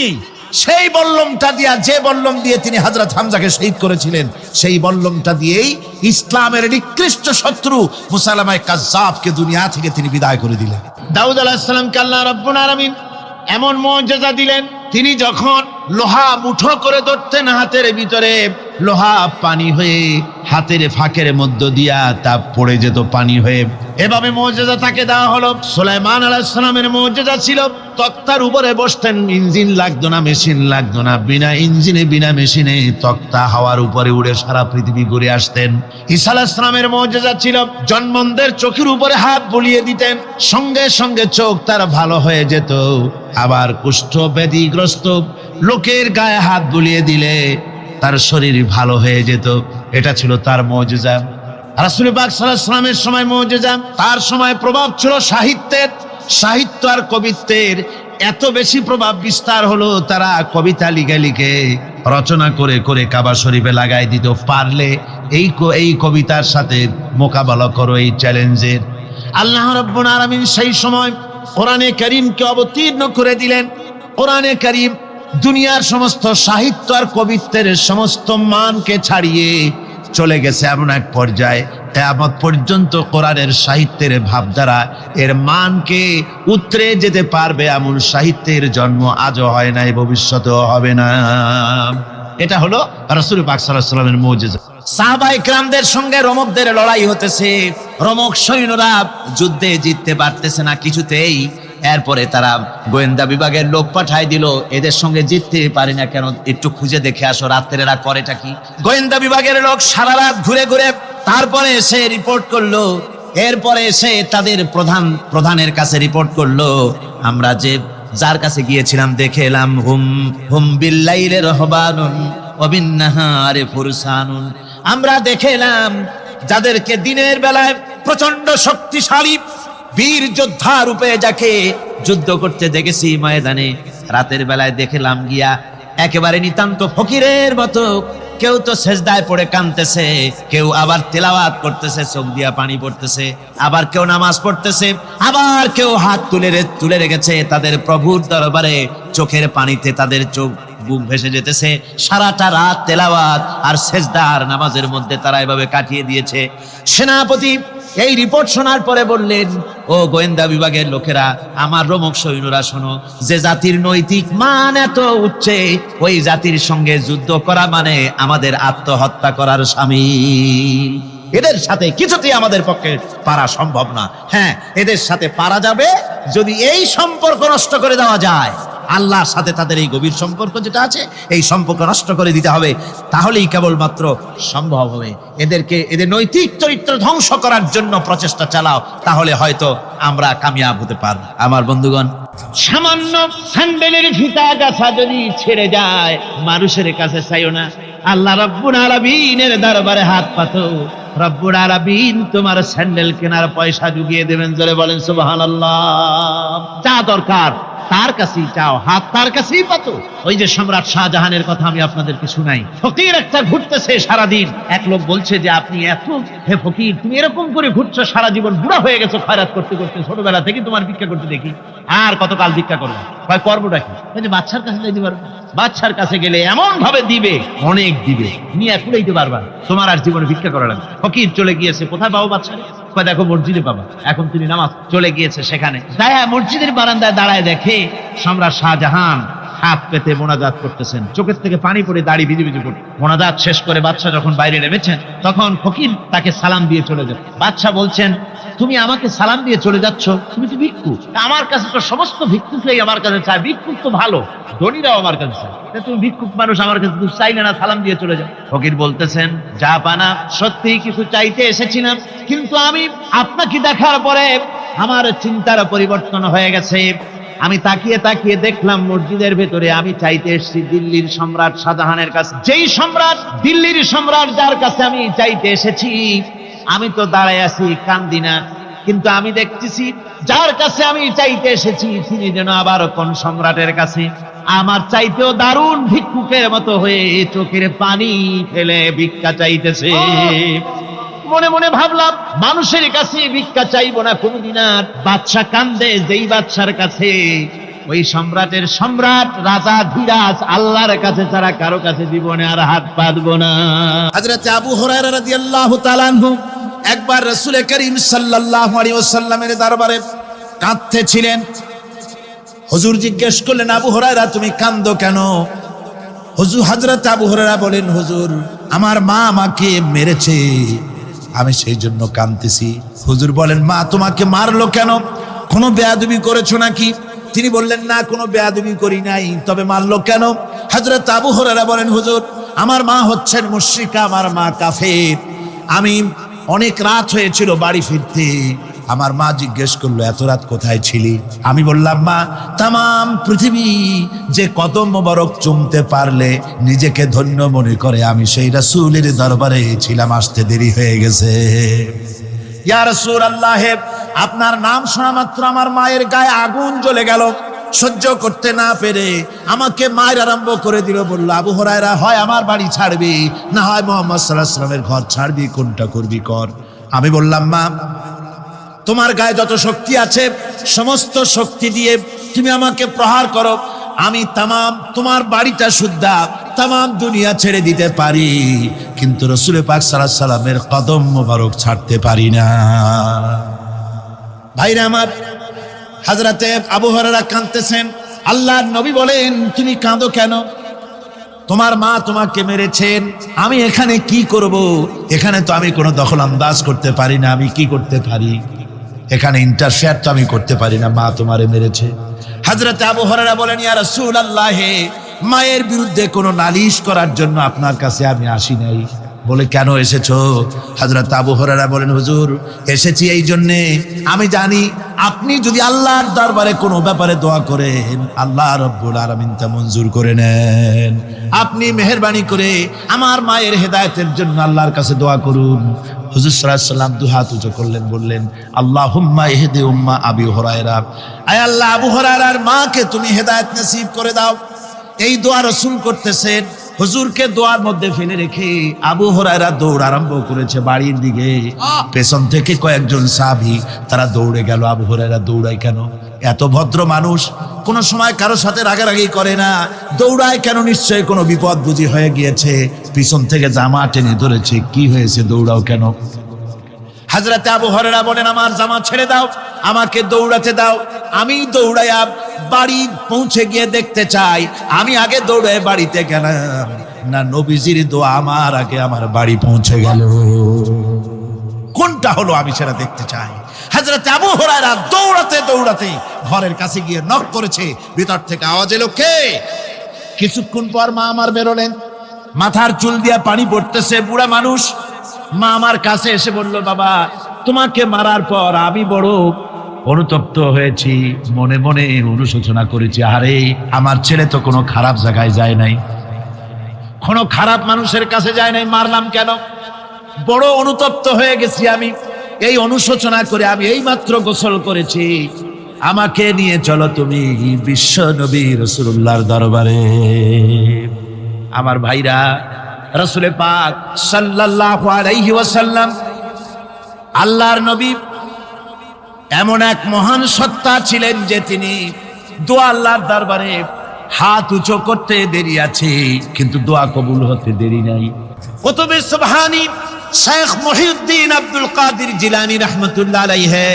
সেই বল্লমটা দিয়া, যে বল্লম দিয়ে তিনি হযরত হামজাকে শহীদ করেছিলেন, সেই বল্লমটা দিয়েই ইসলামের নিকৃষ্ট শত্রু মুসাইলামা কাজ্জাবকে দুনিয়া থেকে তিনি বিদায় করে দিলেন। দাউদ আলাইহিস সালামকে আল্লাহ রাব্বুল আলামিন এমন মুজিজা দিলেন, তিনি যখন লোহা মুঠো করে ধরতেন হাতের ভিতরে, লোহা পানি হয়ে হাতের ফাঁকের মধ্য দিয়া তা পড়ে যেত পানি হয়ে। এভাবে মুজিজা তাকে দেওয়া হলো। সুলাইমান আলাইহিস সালামের মুজিজা ছিল তক্তার উপরে বসতেন, ইঞ্জিন লাগতো না, মেশিন লাগতো না, বিনা ইঞ্জিনে বিনা মেশিনে তক্তা হাওয়ার উপরে উড়ে সারা পৃথিবী ঘুরে আসতেন। ঈসা আলাইহিস সালামের মুজিজা ছিল জন্মদের চোখের উপরে হাত বুলিয়ে দিতেন, সঙ্গে সঙ্গে চোখ তার ভালো হয়ে যেত। আবার কুষ্ঠ ব্যাধিগ্রস্ত লোকের গায়ে হাত বুলিয়ে দিলে তার শরীর ভালো হয়ে যেত। এটা ছিল তার মুজিজা। রাসূল পাক সাল্লাল্লাহু আলাইহি ওয়াসাল্লামের সময় মুজিজা, তার সময় প্রভাব ছিল সাহিত্যের। সাহিত্য আর কবিত্বের এত বেশি প্রভাব বিস্তার হলো, তারা কবিতা লিখে লিখে রচনা করে করে কাবা শরীফে লাগাই দিত। পারলে এই কবিতার সাথে মোকাবেলা করো এই চ্যালেঞ্জের। আল্লাহ রাব্বুল আলামিন সেই সময় কোরআনে কারীমকে অবতীর্ণ করে দিলেন। কোরআনে কারীম দুনিয়ার সমস্ত সাহিত্য আর কবিত্বের সমস্ত মানকে ছাড়িয়ে চলে গেছে এমন এক পর্যায়ে, কিয়ামত পর্যন্ত কোরআনের সাহিত্যের ভাবধারা এর মানকে উতরে যেতে পারবে এমন সাহিত্যের জন্ম আজও হয় নাই, ভবিষ্যতেও হবে না। এটা হলো রাসূল পাক সাল্লাল্লাহু আলাইহি ওয়াসাল্লামের মুজিজা। সাহাবায়ে কেরামদের সঙ্গে রোমকদের লড়াই হতেছে, রোমক সৈন্যরা যুদ্ধে জিততে পারতেছে না কিছুতেই। এরপরে তারা গোয়েন্দা বিভাগের লোক পাঠায় দিল, এদের সঙ্গে জিততে পারি না কেন, একটু খুঁজে দেখে আসো রাত্রে এরা করেটা কি। গোয়েন্দা বিভাগের লোক সারা রাত ঘুরে ঘুরে তারপরে এসে রিপোর্ট করলো। এরপরে এসে তাদের প্রধানের কাছে রিপোর্ট করলো, আমরা যার কাছে গিয়েছিলাম দেখে এলাম হুম বিল্লাইলি রাহবানুন ওয়া বিন্নাহারি ফুরসানুন। আমরা দেখে এলাম যাদেরকে দিনের বেলায় প্রচন্ড শক্তিশালী বীর যোদ্ধা রূপে যাকে যুদ্ধ করতে দেখেছি ময়দানে, রাতের বেলায় দেখলাম গিয়া একেবারে নিতান্ত ফকিরের মতো কেউ তো সেজদায় পড়ে কাঁদতেছে, কেউ আবার তেলাওয়াত করতেছে, চোখ দিয়া পানি পড়তেছে, আবার কেউ নামাজ পড়তেছে, আবার কেউ হাত তুলে রেখেছে তাদের প্রভুর দরবারে, চোখের পানিতে তাদের চোখ বুক ভেসে যেতেছে। সারাটা রাত তেলাওয়াত আর সেজদা আর নামাজের মধ্যে তারা এভাবে কাটিয়ে দিয়েছে। সেনাপতি এই রিপোর্ট শোনার পরে বললেন, ও গোয়েন্দা বিভাগের লোকেরা, আমার রোমক সৈন্যরা শোনো, যে জাতির নৈতিক মান এত উচ্চে, ওই জাতির সঙ্গে যুদ্ধ করা মানে আমাদের আত্মহত্যা করার শামিল। এদের সাথে কিছুতেই আমাদের পক্ষে পারা সম্ভব না। হ্যাঁ, এদের সাথে পারা যাবে যদি এই সম্পর্ক নষ্ট করে দেওয়া যায়। আল্লাহর সাথে তাদের এই গভীর সম্পর্ক যেটা আছে, এই সম্পর্ক নষ্ট করে দিতে হবে, তাহলেই কেবলমাত্র সম্ভব হবে। এদের নৈতিক চরিত্র ধ্বংস করার জন্য প্রচেষ্টা চালাও, তাহলে হয়তো আমরা কামিয়াব হতে পারব। আমার বন্ধুগণ, সামান্য স্যান্ডেলের ফিতা গাছা যদি ছেড়ে যায়, মানুষের কাছে চাইও না, আল্লাহ রাব্বুল আলামিনের দরবারে হাত পাতো। রব্বুল আলামিন তোমার স্যান্ডেল কেনার পয়সা জুগিয়ে দেবেন। জোরে বলেন সুবহানাল্লাহ। যা দরকার তার কাছেই চাও, হাত তার কাছেই পাতো। ওই যে সম্রাট শাহজাহানের কথা আমি আপনাদেরকে শুনাই, ফকির একটা ঘুরতেছে সারাদিন। এক লোক বলছে যে আপনি হে ফকির, তুমি এরকম করে ঘুরছো সারা জীবন, বুড়া হয়ে গেছো খয়রাত করতে করতে, ছোটবেলা থেকে তোমার ভিক্ষা করতে দেখি, আর কতকাল ভিক্ষা করবে? করবোটা কি? বাচ্চার কাছে দিতে পারবো, বাচ্চার কাছে গেলে এমন ভাবে দিবে, অনেক দিবে, নিয়ে কুড়াইতে পারবা, তোমার আর জীবনে ভিক্ষা করা লাগবে। ফকির চলে গিয়েছে, কোথায় পাবো বাচ্চা? দেখো মসজিদে পাবা। এখন তিনি নামাজ চলে গিয়েছে সেখানে, মসজিদের বারান্দায় দাঁড়ায় দেখে সম্রাট শাহজাহান হাত পেতে মোনাজাত করতেছেন, চোখের থেকে পানি পড়ে দাড়ি ভিজে ভিজে পড়ে। মোনাজাত শেষ করে বাদশা যখন বাইরে নেমেছেন, তখন ফকির তাকে সালাম দিয়ে চলে যায়। বাদশা বলছেন, তুমি আমাকে সালাম দিয়ে চলে যাচ্ছ, তুমি তো ভিক্ষুক, আমার কাছে তো সমস্ত ভিক্ষুকই আমার কাছে চায়, ভিক্ষুক তো ভালো, ধনীরাও আমার কাছে চায়, তুমি ভিক্ষুক মানুষ আমার কাছে কিছু চাইলে না, সালাম দিয়ে চলে যাও। ফকির বলতেছেন, যা পানা সত্যি কিছু চাইতে এসেছিলাম, কিন্তু আমি আপনাকে দেখার পরে আমার চিন্তার পরিবর্তন হয়ে গেছে। আমি তাকিয়ে তাকিয়ে দেখলাম মসজিদের ভেতরে আমি চাইতে এসেছি দিল্লির সম্রাট শাহজাহানের কাছে। যেই সম্রাট, দিল্লির সম্রাট যার কাছে আমি চাইতে এসেছি, আমি তো দাঁড়ায় আছি, কান্দি না, কিন্তু আমি দেখতেছি যার কাছে আমি চাইতে এসেছি তিনি যেন আবার কোন সম্রাটের কাছে আমার চাইতেও দারুণ ভিক্ষুকের মতো হয়ে চোখের পানি ফেলে ভিক্ষা চাইতেছে। মনে মনে ভাবলাম, মানুষের কাছে ভিক্ষা চাইবো না কোনদিন আর। বাদশা কান্দে, যেই বাদশার কাছে ওই সম্রাটের সম্রাট রাজা ধীরাজ আল্লাহর কাছে ছাড়া কারো কাছে জীবনে আর হাত পাতব না। হযরত আবু হুরায়রা রাদিয়াল্লাহু তাআলা আনহু একবার রাসূল করিম সাল্লাল্লাহু আলাইহি ওয়াসাল্লামের দরবারে কাঁদতেছিলেন। হুজুর জিজ্ঞেস করলেন, আবু হুরায়রা তুমি কাঁদো কেন? হযরত আবু হুরায়রা বলেন, হুজুর আমার মা আমাকে মেরেছে, আমি সেই জন্য কাঁদতেছি। হুজুর বলেন, মা তোমাকে মারলো কেন? কোনো বেয়াদবি করেছো নাকি? তিনি বললেন, না কোনো বেয়াদবি করি নাই, তবে মারলো কেন? হযরত আবু হুরায়রা বলেন, হুজুর আমার মা হচ্ছেন মুশরিকা, আমার মা কাফের। আমি অনেক রাত হয়েছিল বাড়ি ফিরতে, আমার মা জিজ্ঞেস করলো এত রাত কোথায় ছিলি? আমি বললাম, মা তাম পৃথিবী যে কদম মোবারক চুমতে পারলে নিজেকে ধন্য মনে করে, আমি সেই রাসূলের দরবারে ছিলাম, আসতে দেরি হয়ে গেছে। ইয়া রাসূলুল্লাহ, আপনার নাম শোনা মাত্র আমার মায়ের গায়ে আগুন জ্বলে গেল। সহ্য করতে না পেরে আমাকে মায়ের আরম্ভ করে দিল। বলল, আবু হুরায়রা হয় আমার বাড়ি ছাড়বি, না হয় মুহাম্মদ সাল্লাল্লাহু আলাইহি ওয়াসাল্লামের ঘর ছাড়বি, কোনটা করবি কর। আমি বললাম, মা তোমার গায়ে যত শক্তি আছে সমস্ত শক্তি দিয়ে তুমি আমাকে প্রহার করো, আমি তোমার বাড়িটা শুদ্ধা তাম দুনিয়া ছেড়ে দিতে পারি, কিন্তু রাসূল পাক সাল্লাল্লাহু আলাইহি ওয়াসাল্লামের কদম মোবারক ছাড়তে পারি না। ভাইরা আমার, হযরতে আবু হুরায়রা কাঁদতেছেন। আল্লাহর নবী বলেন, তুমি কাঁদো কেন? তোমার মা তোমাকে মেরেছেন, আমি এখানে কি করব? এখানে তো আমি কোনো দখল আন্দাজ করতে পারি না, আমি কি করতে পারি? এখানে ইন্টারফেয়ার তো আমি করতে পারি না, মা তোমারে মেরেছে। হযরত আবু হুরায়রা বলেন, ইয়া রাসূলুল্লাহ, মায়ের বিরুদ্ধে কোনো নালিশ করার জন্য আপনার কাছে আমি আসি নাই। বলে, কেন এসেছো? হযরত আবু হুরায়রা বলেন, হুজুর এসেছি এই জন্যে, আমি জানি আপনি যদি আল্লাহর দরবারে কোনো ব্যাপারে দোয়া করেন, আল্লাহ রাব্বুল আলামিন তা মঞ্জুর করে নেন। আপনি মেহেরবানি করে আমার মায়ের হেদায়েতের জন্য আল্লাহর কাছে দোয়া করুন। হুজুর সাল্লাল্লাহু আলাইহি ওয়াসাল্লাম দুই হাত উঁচু করলেন, বললেন, আল্লাহুম্মা ইহদি উম্মা আবি হুরায়রা, আয় আল্লাহ আবু হুরায়রার মাকে তুমি হেদায়েত নসিব করে দাও। এই দোয়া রাসূল করতেছেন। হুজুরকে দোয়ার মধ্যে ফেলে রেখে আবু হুরায়রা দৌড় আরম্ভ করেছে বাড়ির দিকে। পেছন থেকে কয়েকজন সাহাবী তারা দৌড়ে গেল। আবু হুরায়রা দৌড়ায় কেন? এত ভদ্র মানুষ, কোনো সময় কারোর সাথে রাগারাগি করে না, দৌড়ায় কেন? নিশ্চয়ই কোনো বিপদ বুঝি হয়ে গিয়েছে, পিছন থেকে জামা টেনে ধরেছে। কি হয়েছে, দৌড়াও কেন? হযরত আবু হুরায়রা বলেন, আমার জামা ছেড়ে দাও, আমাকে দৌড়াতে দাও, আমি দৌড়াইয়া বাড়ি পৌঁছে গিয়ে দেখতে চাই আমি আগে দৌড়ে বাড়িতে গেলাম না নবীজির দোয়া আমার আগে আমার বাড়ি পৌঁছে গেল, কোনটা হলো আমি সেটা দেখতে চাই। হযরত আবু হুরায়রা দৌড়াতে দৌড়াতে ঘরের কাছে গিয়ে নক করেছে। ভিতর থেকে আওয়াজ এলো, কে? কিছুক্ষণ পর মা আমার বেরোলেন, মাথার চুল দিয়ে পানি পড়তেছে, বুড়া মানুষ। মা আমার কাছে এসে বলল, বাবা তোমাকে মারার পর আমি বড় অনুতপ্ত হয়েছি, মনে মনে অনুশোচনা করেছি, আরে আমার ছেলে তো কোনো খারাপ জায়গায় যায় নাই, কোনো খারাপ মানুষের কাছে যায় নাই, মারলাম কেন? বড় অনুতপ্ত হয়ে গেছি আমি। এই অনুশোচনা করে আমি এই মাত্র গোসল করেছি, আমাকে নিয়ে চলো তুমি বিশ্ব নবী রাসূলুল্লাহর দরবারে। আমার ভাইরা, রাসূল পাক সাল্লাল্লাহু আলাইহি ওয়াসাল্লাম আল্লাহর নবী এমন এক মহান সত্তা ছিলেন যে তিনি দোয়া আল্লাহর দরবারে হাত উঁচু করতে দেরি আছে, কিন্তু দোয়া কবুল হতে দেরি নাই। কুতুবে সুবহানী শেখ মহিউদ্দিন আব্দুল কাদের জিলানী রাহমাতুল্লাহ আলাইহি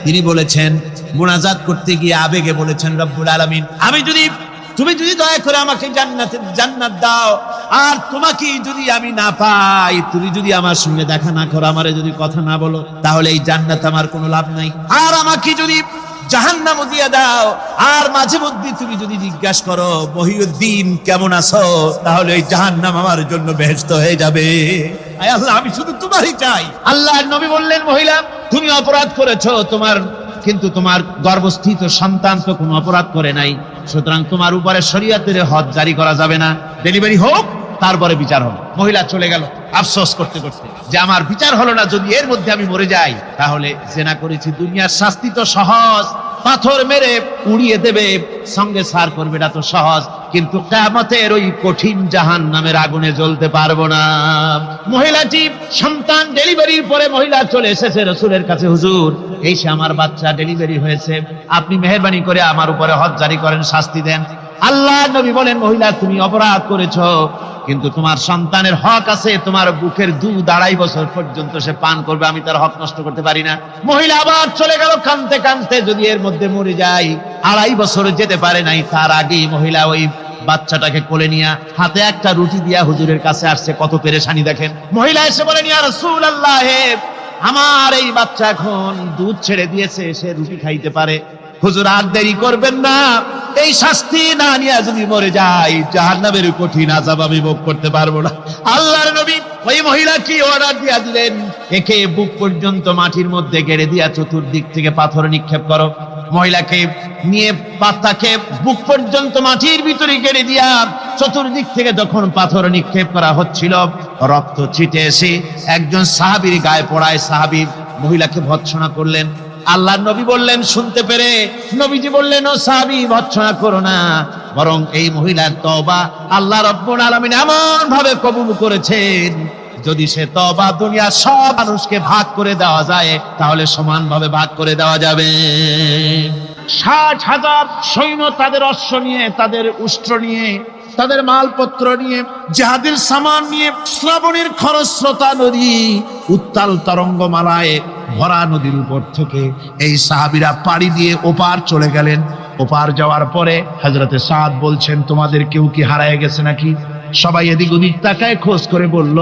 তিনি বলেছেন, মুনাজাত করতে গিয়ে আবেগে বলেছেন, রব্বুল আলামিন তুমি যদি দয়া করে আমাকে জান্নাত দাও, আর তোমাকে যদি আমি না পাই, তুমি যদি আমার সঙ্গে দেখা না করো, আমারে যদি কথা না বলো, তাহলে এই জান্নাত আমার কোনো লাভ নাই। আর আমাকে যদি জাহান্নাম দিয়ে দাও, আর মাঝে মধ্যে তুমি যদি জিজ্ঞাসা করো মহিউদ্দিন কেমন আছো, তাহলে এই জাহান্নাম আমার জন্য বেহেশত হয়ে যাবে। আয় আল্লাহ, আমি শুধু তোমারই চাই। আল্লাহর নবী বললেন, মহিলা তুমি অপরাধ করেছো, কিন্তু তোমার গর্ভস্থিত সন্তান তো কোনো অপরাধ করে নাই, সুতরাং তোমার উপরে শরীয়তের হদ জারি করা যাবে না, ডেলিভারি হোক, তারপরে বিচার হবে। মহিলা চলে গেল আফসোস করতে করতে যে আমার বিচার হলো না, যদি এর মধ্যে আমি মরে যাই তাহলে জেনা করেছি, দুনিয়ার শাস্তি তো সহজ, পাথর মেরে উড়িয়ে দেবে, সঙ্গে সার করবে, এটা তো সহজ, কিন্তু কিয়ামতের ওই কঠিন জাহান্নামের আগুনে জ্বলতে পারবো না। মহিলাটি সন্তান ডেলিভারির পরে মহিলা চলে এসেছে রাসূলের কাছে, হুজুর এই সে আমার বাচ্চা ডেলিভারি হয়েছে, আপনি মেহেরবানি করে আমার উপরে হদ জারি করেন, শাস্তি দেন। আল্লাহ নবী বলেন, মহিলা তুমি অপরাধ করেছো, কিন্তু তোমার সন্তানের হক আছে, তোমার বুকের দুধ 2.5 বছর পর্যন্ত সে পান করবে, আমি তার হক নষ্ট করতে পারি না। মহিলা আবার চলে গেল কাঁদতে কাঁদতে, যদি এর মধ্যে মরে যায়, 2.5 বছর যেতে পারে নাই, তার আগেই মহিলা ওই বাচ্চাটাকে কোলে নিয়ে হাতে একটা রুটি দিয়া হুজুরের কাছে আসছে। কত পেরেশানি দেখেন। মহিলা এসে বলেন, ইয়া রাসূলুল্লাহ, আমার এই বাচ্চা এখন দুধ ছেড়ে দিয়েছে, সে রুটি খাইতে পারে, হুজুর আর দেরি করবেন না, এই শাস্তি না নিয়ে যদি মরে যায় জাহান্নামের কঠিন আযাব আমি ভোগ করতে পারবো না। আল্লাহর নবী ওই মহিলাকে অর্ডার দিয়া দিলেন, একে বুক পর্যন্ত মাটির মধ্যে গেড়ে দিয়া চতুর্দিক থেকে পাথর নিক্ষেপ করো। মহিলাকে নিয়ে বাচ্চাকে বুক পর্যন্ত মাটির ভিতরে গেড়ে দিয়া চতুর্দিক থেকে যখন পাথর নিক্ষেপ করা হচ্ছিল, রক্ত ছিটে এসে একজন সাহাবীর গায়ে পড়ায়, সাহাবী মহিলাকে ভৎসনা করলেন। আল্লাহর নবী বললেন, শুনতে পেরে নবীজি বললেন, ও সাহাবী ভৎসনা করো না, বরং এই মহিলার তওবা আল্লাহ রাব্বুল আলামিন এমন ভাবে কবুল করেছেন, যদি সে তওবা দুনিয়ার সব মানুষকে ভাগ করে দেওয়া যায় তাহলে সমানভাবে ভাগ করে দেওয়া যাবে। 60,000 সৈন্য তাদের অশ্ব নিয়ে, তাদের উষ্ট্র নিয়ে, তাদের মালপত্র নিয়ে, জিহাদের সামান নিয়ে শ্রাবণের খরস্রোতা নদী, উত্তাল তরঙ্গমালায় ভরা নদীর উপর থেকে এই সাহাবীরা পাড়ি দিয়ে ওপার চলে গেলেন। ওপার যাওয়ার পরে হযরতে সাদ বলছেন, তোমাদের কেউ কি হারায় গেছে নাকি? সবাই এদিক ওদিক তাকায় খোঁজ করে বলল,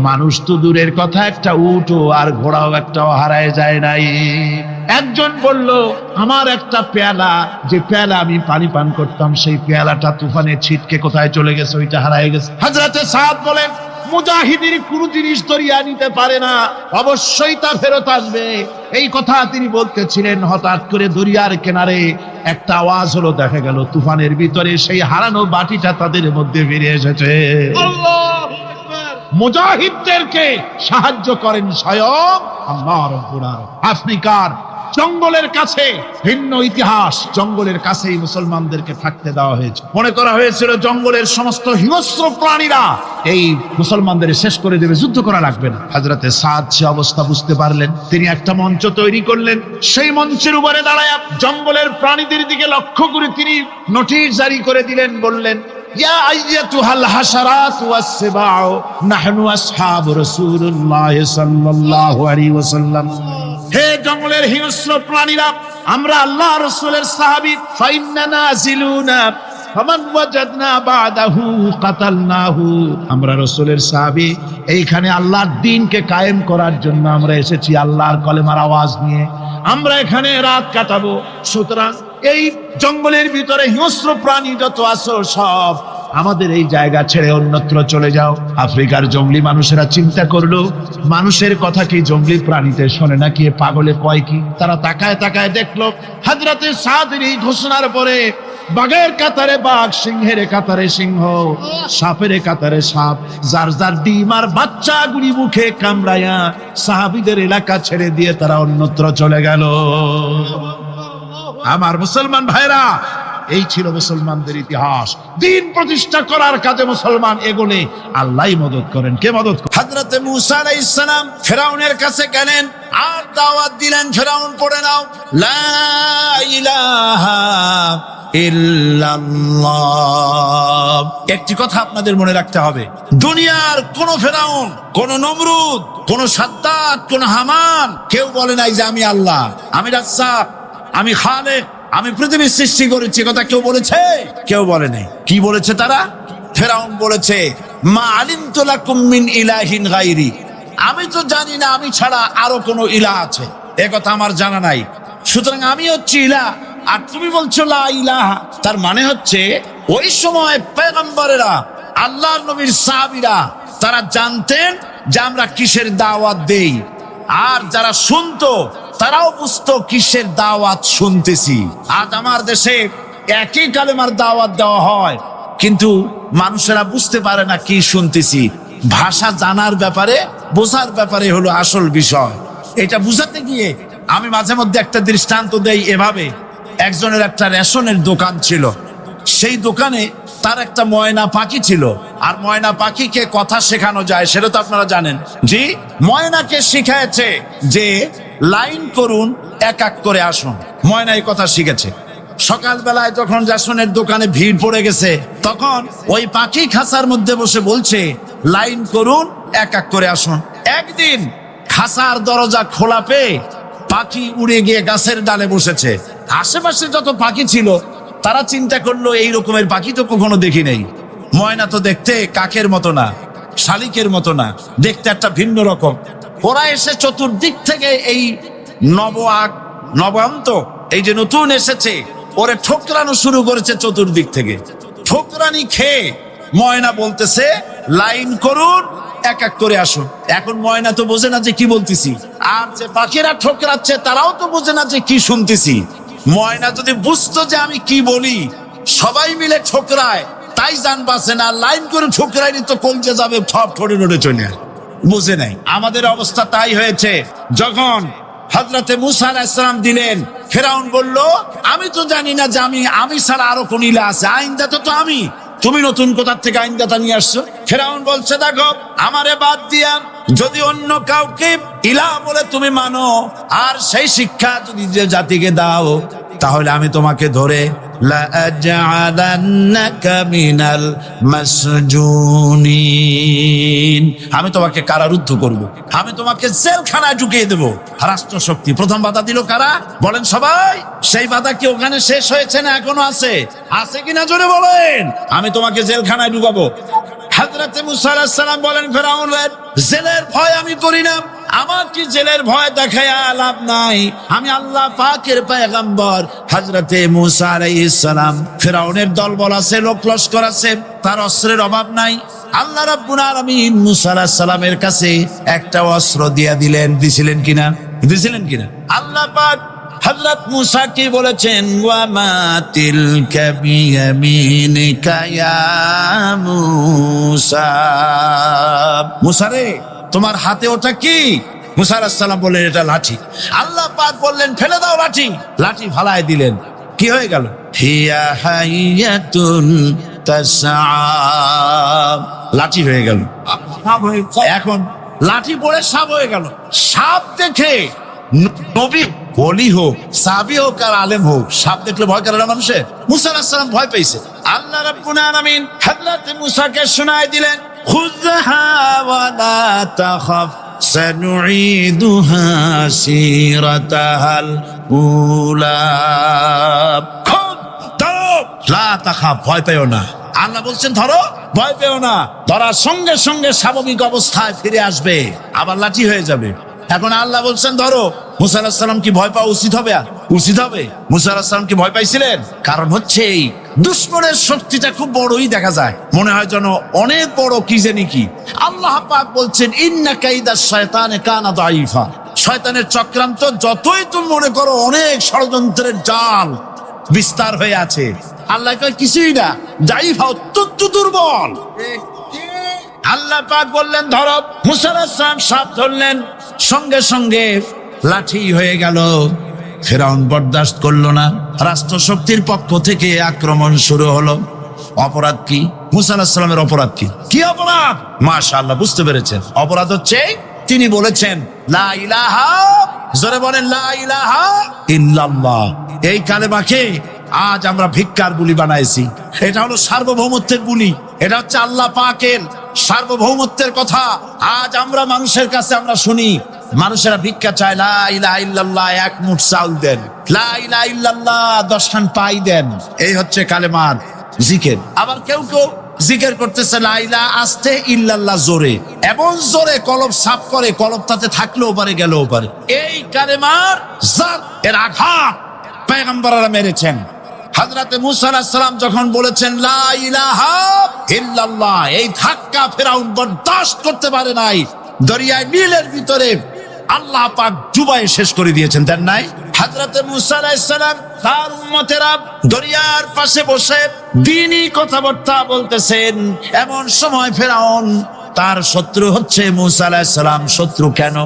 মানুষ তো দূরের কথা, একটা উটও আর ঘোড়াও একটাও হারায় যায় নাই। একজন বলল, আমার একটা পেয়ালা, যে পেয়ালা আমি পানি পান করতাম, সেই পেয়ালাটা তুফানে ছিটকে কোথায় চলে গেছে, ওইটা হারায় গেছে। হযরতে সাদ বলেন, মুজাহিদের কোন জিনিস দরিয়া নিতে পারে না, অবশ্যই তা ফেরত আসবে। এই কথা তিনি বলতেছিলেন, হঠাৎ করে দরিয়ার কিনারে একটা আওয়াজ হলো, দেখা গেল তুফানের ভিতরে সেই হারানো বাটিটা তাদের মধ্যে ফিরে এসেছে। মুজাহিদদেরকে সাহায্য করেন স্বয়ং আল্লাহ রাব্বুল আলামিন। আফ্রিকার জঙ্গলের কাছে ভিন্ন ইতিহাস, জঙ্গলের কাছেই মুসলমানদেরকে থাকতে দেওয়া হয়েছে। মনে করা হয়েছিল জঙ্গলের সমস্ত হিংস্র প্রাণীরা এই মুসলমানদের শেষ করে দেবে, যুদ্ধ করা লাগবে না। হযরতে সাদ সে অবস্থা বুঝতে পারলেন, তিনি একটা মঞ্চ তৈরি করলেন। সেই মঞ্চের উপরে দাঁড়ায় জঙ্গলের প্রাণীদের দিকে লক্ষ্য করে তিনি নোটিশ জারি করে দিলেন, বললেন, ইয়া আইয়াতুহাল হাশারাত ওয়াস সিবাউ নাহনু আসহাবু রাসূলুল্লাহ সাল্লাল্লাহু আলাইহি ওয়াসাল্লাম। হে জঙ্গলের হিংস্র প্রাণীরা, আমরা আল্লাহ রাসূলের সাহাবী, ফাইন্না নাজিলুনা ফামান ওয়াজাদনা বাদাহু কাতালনাহু। আমরা রাসূলের সাহাবী, এইখানে আল্লাহর দ্বীনকে কায়েম করার জন্য আমরা এসেছি, আল্লাহর কলেমার আওয়াজ নিয়ে আমরা এখানে রাত কাটাবো। সুতরাং এই জঙ্গলের ভিতরে হিংস্র প্রাণী যত আছো সব আমাদের এই জায়গা ছেড়ে অন্যত্র চলে যাও। আফ্রিকার জঙ্গলি মানুষেরা চিন্তা করলো, মানুষের কথা কি জঙ্গলি প্রাণীতে শোনে নাকি, পাগলে কয় কি? তারা তাকায় তাকায় দেখলো হযরতে সাদের এই ঘোষণার পরে বাঘের কাতারে বাঘ, সিংহের কাতারে সিংহ, সাপের কাতারে সাপ, যার যার ডিম আর বাচ্চাগুলি মুখে কামড়ায়া সাহাবীদের এলাকা ছেড়ে দিয়ে তারা অন্যত্র চলে গেল। আমার মুসলমান ভাইরা, এই ছিল মুসলমানদের ইতিহাস। দ্বীন প্রতিষ্ঠা করার কাজে মুসলমান এগোলে আল্লাহই মদদ করেন। কে মদদ করেন? হযরতে মূসা আলাইহিস সালাম ফেরাউনের কাছে গেলেন আর দাওয়াত দিলেন, ফেরাউন পড়ে নাও, লা ইলাহা ইল্লাল্লাহ। একটি কথা আপনাদের মনে রাখতে হবে, দুনিয়ার কোন ফেরাউন, কোন নমরুদ, কোন সাদ্দাত, কোন হামান কেউ বলে নাই যে আমি আল্লাহ, আমি রাজ্জাক, আমি খালেক, আমি পৃথিবীর সৃষ্টি করেছি। কথা কেউ বলেছে? কেউ বলে নাই। কি বলেছে তারা? ফেরাউন বলেছে, মা আলিমতু লাকুম মিন ইলাহিন গায়রি, আমি তো জানি না আমি ছাড়া আরো কোনো ইলাহ আছে, এ কথা আমার জানা নাই, সুতরাং আমি হচ্ছি ইলাহ, আর তুমি বলছো লা ইলাহা। তার মানে হচ্ছে ওই সময় পয়গম্বরেরা, আল্লাহর নবীর সাহাবীরা, তারা জানতেন যে আমরা কিসের দাওয়াত দেই, আর যারা শুনতো তারাও বুঝতো কিসের দাওয়াত শুনতেছি। আজ আমার দেশে একই কালেমার দাওয়াত দেওয়া হয়, কিন্তু মানুষেরা বুঝতে পারে না কি শুনতেছি। ভাষা জানার ব্যাপারে, বোঝার ব্যাপারে হলো আসল বিষয়। এটা বুঝাতে গিয়ে আমি মাঝে মধ্যে একটা দৃষ্টান্ত দেই এভাবে। একজনের একটা রেশনের দোকান ছিল, সেই দোকানে তার একটা ময়না পাখি ছিল, আর ময়না পাখিকে কথা শেখানো যায় সেটা তো আপনারা জানেন। জি, ময়নাকে শিখায়েছে যে লাইন করুন, এক এক করে আসুন। ময়না এই কথা শিখেছে। সকালবেলায় যখন জাসনের দোকানে ভিড় পড়ে গেছে, তখন ওই পাখি খাঁচার মধ্যে বসে বলছে লাইন করুন, এক এক করে আসুন। একদিন খাঁচার দরজা খোলা পেয়ে পাখি উড়ে গিয়ে গাছের ডালে বসেছে। আশেপাশে যত পাখি ছিল তারা চিন্তা করলো এই রকমের পাখি তো কখনো দেখি নেই। ময়না তো দেখতে কাকের মতো না, শালিকের মতো না, দেখতে একটা ভিন্ন রকম। ওরা এসে চতুর্দিক থেকে এই নবান্ত এই যে নতুন এসেছে ওরে ঠোকরানো শুরু করেছে চতুর্দিক থেকে। ঠোকরানি খেয়ে ময়না বলতেছে লাইন করুন, এক এক করে আসুন। এখন ময়না তো বোঝে না যে কি বলতেছি, আর যে পাখিরা ঠোকরাচ্ছে তারাও তো বোঝে না যে কি শুনতেছি। ময়না যদি বুঝতো যে আমি কি বলি, সবাই মিলে ঠোকরায়, তাই জান বাঁচে না। লাইন করে ঠোকরাইনি তো কলজে যাবে, সব ঠোঁটে নড়ে চলে। বুঝে নাই। আমাদের অবস্থা তাই হয়েছে। যখন হযরতে মূসা আলাইহিস সালাম দিলেন, ফেরাউন বলল আমি তো জানি না যে আমি ছাড়া আরো কোন ইলা আছে, আইনদাতা তো আমি, তুমি নতুন কোথা থেকে আইনদাতা নিয়ে আসছো? ফেরাউন বলছে দেখো, আমারে বাদ দিয়া যদি অন্য কাউকে ইলা বলে তুমি মানো, আর সেই শিক্ষা যদি যে জাতিকে দাও, তাহলে আমি তোমাকে ধরে লাআজআলান্নাকা মিনাল মাসজুনিন, আমি তোমাকে কারারুদ্ধ করব, আমি তোমাকে জেলখানায় ঢুকিয়ে দেব। রাষ্ট্রশক্তি প্রথম বাধা দিল কারা? বলেন সবাই। সেই বাধা কি ওখানে শেষ হয়েছে না এখনো আছে? আছে কিনা জোরে বলেন। আমি তোমাকে জেলখানায় ঢুকাবো। হযরতে মূসা আলাইহিস সালাম বলেন ফেরাউনের, জেলের ভয় আমি করি না, আমার কি জেলের ভয় দেখায়া লাভ নাই, আমি আল্লাহ পাকের পয়গম্বর। হযরতে মূসা আলাইহিস সালাম, ফেরাউনের দলবল আছে, লোক লস্কর আছে, তার অস্ত্রের অভাব নাই। আল্লাহ রাব্বুল আলামিন মূসা আলাইহিস সালামের কাছে একটা অস্ত্র দিছিলেন কিনা? আল্লাহ পাক হযরত মূসা কি বলেছেন? ওয়া মা তিলকা বিয়ামিনিকা ইয়া মূসা, মূসা রে তোমার হাতে ওটা কি? মূসা আলাইহিস সালাম বললেন এটা লাঠি। আল্লাহ পাক বললেন ফেলে দাও লাঠি। লাঠি ফালায় দিলেন। কি হয়ে গেল? হিয়া হাইয়াতুন তাসআ, লাঠি হয়ে গেল। এখন লাঠি পড়ে সাপ হয়ে গেল। সাপ দেখে নবী, ওলি হোক, সাহাবী হোক আর আলেম হোক, সাপ দেখলে ভয় করে না মানুষের? মূসা আলাইহিস সালাম ভয় পেয়েছে। আল্লাহ রাব্বুল আলামিন হযরত মূসাকে শোনায় দিলেন, খুযহা ওয়া লা তাখাফ সানুঈদুহা সিরাতাহাল উলা, ধরো, লা তাখাফ, ভয় পেও না। আল্লাহ বলছেন ধরো, ভয় পেও না। ধরার সঙ্গে সঙ্গে স্বাভাবিক অবস্থায় ফিরে আসবে, আবার লাঠি হয়ে যাবে। এখন আল্লাহ বলছেন ধরো। মূসা আলাইহিস সালাম কি ভয় পাওয়া উচিত হবে? উচিত হবে। মূসা আলাইহিস সালাম কি ভয় পাইছিলেন? কারণ হচ্ছে এই দুশমনের শক্তিটা খুব বড়ই দেখা যায়, মনে হয় যেন অনেক বড় কি জানি কি। আল্লাহ পাক বলছেন ইন্না কাইদাশ শায়তানে কানা দাঈফা, শয়তানের চক্রান্ত যতই তুমি মনে করো অনেক ষড়যন্ত্রের জাল বিস্তার হয়ে আছে, আল্লাহ কয় কিছুই না, দাঈফা অত্যন্ত দুর্বল। আল্লাহ পাক বললেন ধরো। মূসা আলাইহিস সালাম সাপ ধরলেন, সঙ্গে সঙ্গে লাঠি হয়ে গেল। ফেরাউন বরদাস্ত করলো না, রাষ্ট্রশক্তির পক্ষ থেকে আক্রমণ শুরু হলো। অপরাধ কি? মূসা আলাইহিস সালামের অপরাধ কি? কি অপরাধ? মাশাআল্লাহ, বুঝতে পেরেছেন। অপরাধ হচ্ছে তিনি বলেছেন লা ইলাহা, জোরে বলেন লা ইলাহা ইল্লাল্লাহ। এই কালেমাকে আজ আমরা ভিক্ষার বুলি বানাইছি। এটা হলো সার্বভৌমত্বের বুলি, এটা হচ্ছে আল্লাহ পাকের সার্বভৌমত্বের কথা। আজ আমরা মানুষের কাছে আমরা শুনি, মানুষেরা ভিক্ষা চায়, লা ইলাহা ইল্লাল্লাহ, এক মুঠ চাউল দেন, লা ইলাহা ইল্লাল্লাহ 10 খান পাই দেন। এই হচ্ছে কালেমার জিকির। আবার কেউ কেউ জিকির করতেছে লা ইলাহা আস্তে, ইল্লাল্লাহ জোরে, এমন জোরে কলব সাফ করে, কলব তাতে থাকলেও পারে গেলেও পারে। এই কালেমার জাত, এর আঘাত পয়গম্বররা মেরেছেন। হযরতে মূসা আলাইহিস সালাম যখন বলেছেন লা ইলাহা ইল্লাল্লাহ, এই ধাক্কা ফেরাউন বরদাস্ত করতে পারে নাই। দরিয়ায় নীলের ভিতরে আল্লাহ পাক ডুবাই শেষ করে দিয়েছেন, দেন নাই? হযরতে মূসা আলাইহিস সালাম তার উম্মতেরা দরিয়ার পাশে বসে দ্বীনি কথাবার্তা বলতেছেন। এমন সময় ফেরাউন, তার শত্রু হচ্ছে মূসা আলাইহিস সালাম। শত্রু কেন?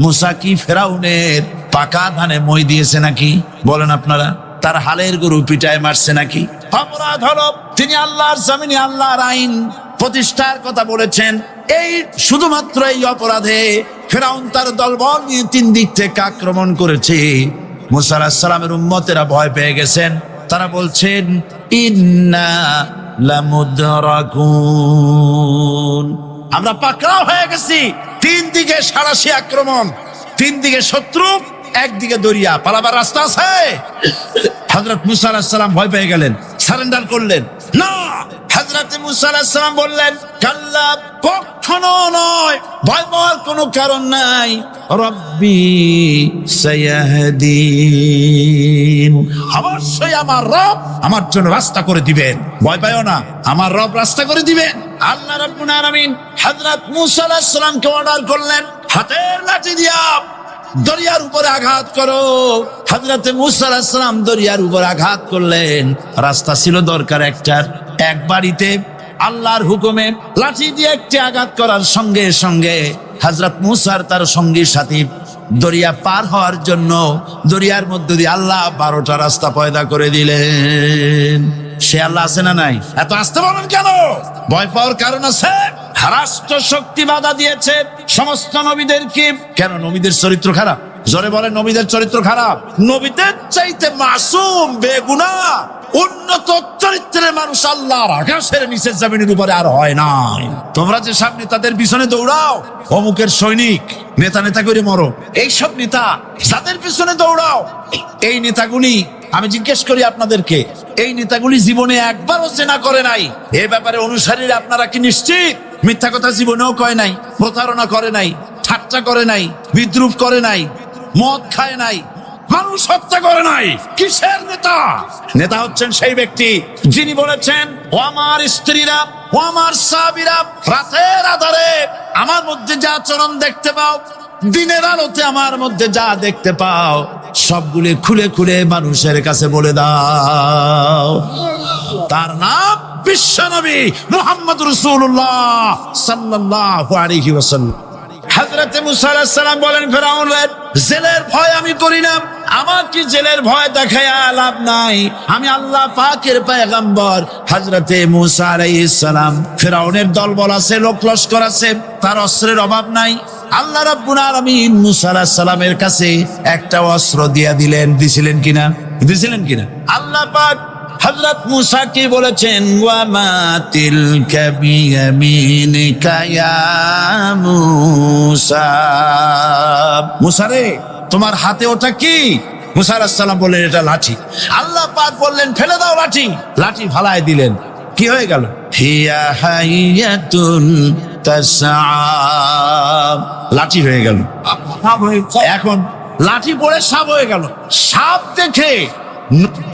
মূসা কি ফেরাউনের পাকা ধানে মই দিয়েছে নাকি? বলেন আপনারা। তার হালের গরু পিটায় মারছে নাকি? অপরাধ হলো তিনি আল্লাহর জমিনে আল্লাহর আইন প্রতিষ্ঠার কথা বলেছেন। এই শুধুমাত্র এই অপরাধে ফেরাউন তার দলবল নিয়ে 3 দিক থেকে আক্রমণ করেছে। মুসা আলাইহিস সালামের উম্মতেরা ভয় পেয়ে গেছেন। তারা বলছেন ইন্না লামুদরাকুন, আমরা পাকড়াও হয়ে গেছি। 3 দিকে সারাশি আক্রমণ, 3 দিকে শত্রু, একদিকে দরিয়া, পালাবার রাস্তা আছে? হযরত মুসা আলাইহিস সালাম ভয় পেয়ে গেলেন, সারেন্ডার করলেন না। হযরত মুসা আলাইহিস সালাম বললেন কাল্লা, কখনো নয়, ভয় পাওয়ার কোনো কারণ নাই। রব্বি সায়াহদিন, অবশ্যই আমার রব আমার জন্য রাস্তা করে দিবেন, ভয় পাইও না, আমার রব রাস্তা করে দিবেন। আল্লাহ রাব্বুল আলামিন হযরত মুসা আলাইহিস সালামকে অর্ডার করলেন, হাতের লাঠি দিয়া দরিয়ার উপরে আঘাত করো। হযরত মুসা আলাইহিস সালাম দরিয়ার উপর আঘাত করলেন। রাস্তা ছিল দরকার একটার, এক বাড়িতে আল্লাহর হুকুমে লাঠি দিয়ে একটি আঘাত করার সঙ্গে সঙ্গে হযরত মুসার তার সঙ্গী সাথী দরিয়া পার হওয়ার জন্য দরিয়ার মধ্যে দিয়ে আল্লাহ 12টা রাস্তা পয়দা করে দিলেন। সে আল্লাহ আছে না নাই? এত আসতে বলেন কেন? ভয় পাওয়ার কারণ আছে। রাষ্ট্র শক্তি বাধা দিয়েছে সমস্ত নবীদেরকে। কেন? নবীদের চরিত্র খারাপ? জোরে বলেন, নবীদের চরিত্র খারাপ? নবীদের চাইতে মাসুম বেগুনাহ উন্নত চরিত্রের মানুষ আল্লাহর আকাশের নিচের জমিনের উপরে আর হয় না। তোমরা যে সামনে তাদের পিছনে দৌড়াও, অমুকের সৈনিক, নেতা নেতা করে মরো, এইসব নেতা যাদের পিছনে দৌড়াও, এই নেতাগুলি, আমি জিজ্ঞেস করি আপনাদেরকে, এই নেতাগুলি জীবনে একবারও জেনা করে নাই? এ ব্যাপারে অনুসারীরা আপনারা কি নিশ্চিত? মিথ্যা কথা জীবনেও কয় নাই, প্রতারণা করে নাই, ঠাট্টা করে নাই, বিদ্রুপ করে নাই, মদ খায় নাই, মানুষ হত্যা করে নাই। কিসের নেতা? নেতা হচ্ছেন সেই ব্যক্তি যিনি বলেছেন, ও আমার স্ত্রীরা, ও আমার সাহাবীরা, রাতের আধারে আমার মধ্যে যা আচরণ দেখতে পাও, দিনের আলোতে আমার মধ্যে যা দেখতে পাও, সবগুলি খুলে খুলে মানুষের কাছে বলে দাও। তার নাম বিশ্বনবী মুহাম্মদ রাসূলুল্লাহ সাল্লাল্লাহু আলাইহি ওয়াসাল্লাম। হযরত মুসা আলাইহিস সালাম বলেন, ফেরাউন, জেলের ভয় আমি করি না, আমার কি জেলের ভয় দেখায় লাভ নাই, আমি আল্লাহ পাকের পয়গম্বর। হযরত মুসা আলাইহিস সালাম, ফেরাউনের দলবল আছে, লোক লস্কর আছে, তার অস্ত্রের অভাব নাই। আল্লাহ রাব্বুল আলামিন মুসা আলাইহিস সালামের কাছে একটা অস্ত্র দিয়া দিলেন। দিছিলেন কিনা? দিছিলেন কিনা? আল্লাহ পাক হযরত মুসা কি বলেছেন, ওয়া মা তিলকা বিয়ামিনিকা ইয়া মুসা, মুসা রে, তোমার হাতে ওটা কি? মুসা আলাইহিস সালাম বললেন, এটা লাঠি। আল্লাহ পাক বললেন, ফেলে দাও লাঠি। লাঠি ফালায় দিলেন। কি হয়ে গেল? হিয়া হাইয়াতুন তাসআ, লাঠি হয়ে গেল। এখন লাঠি পড়ে সাপ হয়ে গেল। সাপ দেখে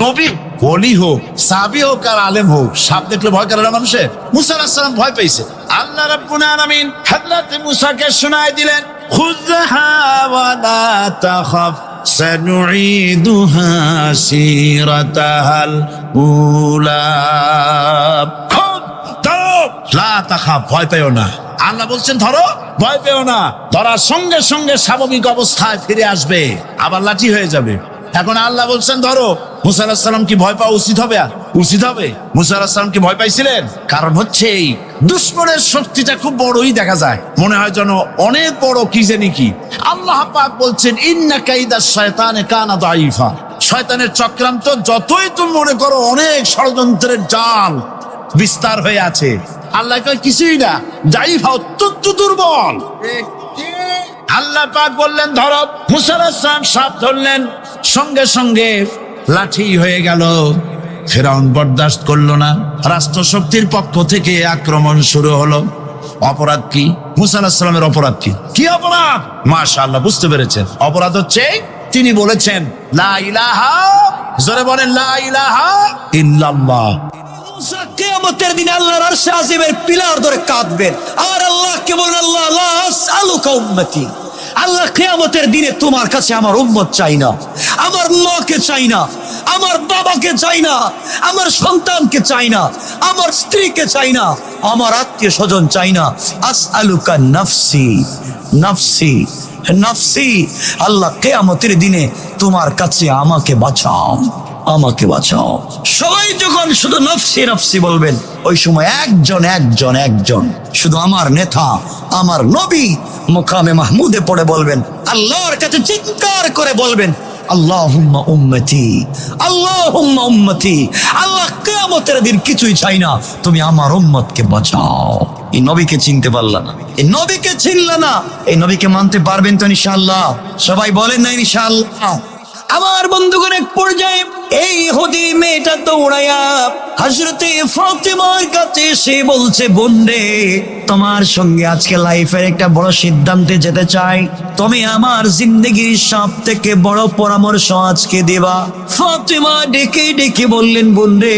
নবী, ওলি হোক, সাহাবী হোক আর আলেম হোক, সাপ দেখলে ভয় করে না মানুষের? মুসা আলাইহিস সালাম ভয় পেয়েছে। আল্লাহ রাব্বুল আলামিন হযরত মুসাকে শোনায় দিলেন, খুযহা ওয়া লা তাখাফ সানুঈদুহা সিরাতাহাল উলা, লা তাখাফ, ভয় পেও না। আল্লাহ বলছেন ধরো, ভয় পেও না। ধরার সঙ্গে সঙ্গে স্বাভাবিক অবস্থায় ফিরে আসবে, আবার লাঠি হয়ে যাবে। এখন আল্লাহ বলছেন ধরো। মুসা আলাইহিস সালাম কি ভয় পাওয়া উচিত হবে? উচিত হবে। মুসা আলাইহিস সালাম কি ভয় পাইছিলেন? কারণ হচ্ছে এই দুশমনের শক্তিটা খুব বড়ই দেখা যায়, মনে হয় যেন অনেক বড় কি জানি কি। আল্লাহ পাক বলছেন, ইন্না কাইদাশ শয়তানে কানা দাঈফা, শয়তানের চক্রান্ত যতই তুমি মনে করো অনেক ষড়যন্ত্রের জাল বিস্তার হয়ে আছে, আল্লাহ কয় কিছুই না, দাঈফা, অত্যন্ত দুর্বল। আল্লাহ পাক বললেন ধরো। মুসা আলাইহিস সালাম সাপ ধরলেন, সঙ্গে সঙ্গে লাঠি হয়ে গেল। ফেরাউন বরদাস্ত করলো না, রাষ্ট্র শক্তির পক্ষ থেকে আক্রমণ শুরু হলো। অপরাধ কি? মুসা আলাইহিস সালামের অপরাধ কি? কি অপরাধ? মাশাআল্লাহ, বুঝতে পেরেছেন। অপরাধ হচ্ছে তিনি বলেছেন লা ইলাহা, জোরে বলেন লা ইলাহা ইল্লাল্লাহ। মুসা কিয়ামতের দিন আল্লাহর আরশে আজিমের পিলার ধরে কাঁদবেন আর আল্লাহকে বলেন, আল্লাহ লা আসআলুকা উম্মতি, আল্লাহ কিয়ামতের দিনে তোমার কাছে আমার উম্মত চাই না, আমার মাকে চাই না, আমার বাবাকে চাই না, আমার সন্তানকে চাই না, আমার স্ত্রীকে চাই না, আমার আত্মীয় স্বজন চাই না। আসআলুকা নাফসি নাফসি নাফসি, আল্লাহ কিয়ামতের দিনে তোমার কাছে আমাকে বাঁচাও, আমাকে বাঁচাও। সবাই যখন শুধু নফসি নফসি বলবেন, ওই সময় একজন একজন একজন শুধু আমার নেতা, আমার নবী মুকামে মাহমুদে পড়ে বলবেন, আল্লাহর কাছে চিৎকার করে বলবেন, আল্লাহুম্মা উম্মতি, আল্লাহুম্মা উম্মতি। আল্লাহ কিয়ামতের দিন কিছুই চাই না, তুমি আমার উম্মতকে বাঁচাও। এই নবীকে চিনতে পারলা না, এই নবীকে চিনলা না, এই নবীকে মানতে পারবেন তো ইনশাআল্লাহ? সবাই বলেন না ইনশাআল্লাহ? আমার বন্ধুগণ, এক পর্যায়ে এই ইহুদি মেয়েটা দৌড়াইয়া হযরতে ফাতিমার কাছে এসে বলছে, বোন রে, তোমার সঙ্গে আজকে লাইফের একটা বড় সিদ্ধান্তে যেতে চাই, তুমি আমার জিন্দগির সব থেকে বড় পরামর্শ আজকে দিবা। ফাতিমা ডেকে ডেকে বললেন, বোন রে,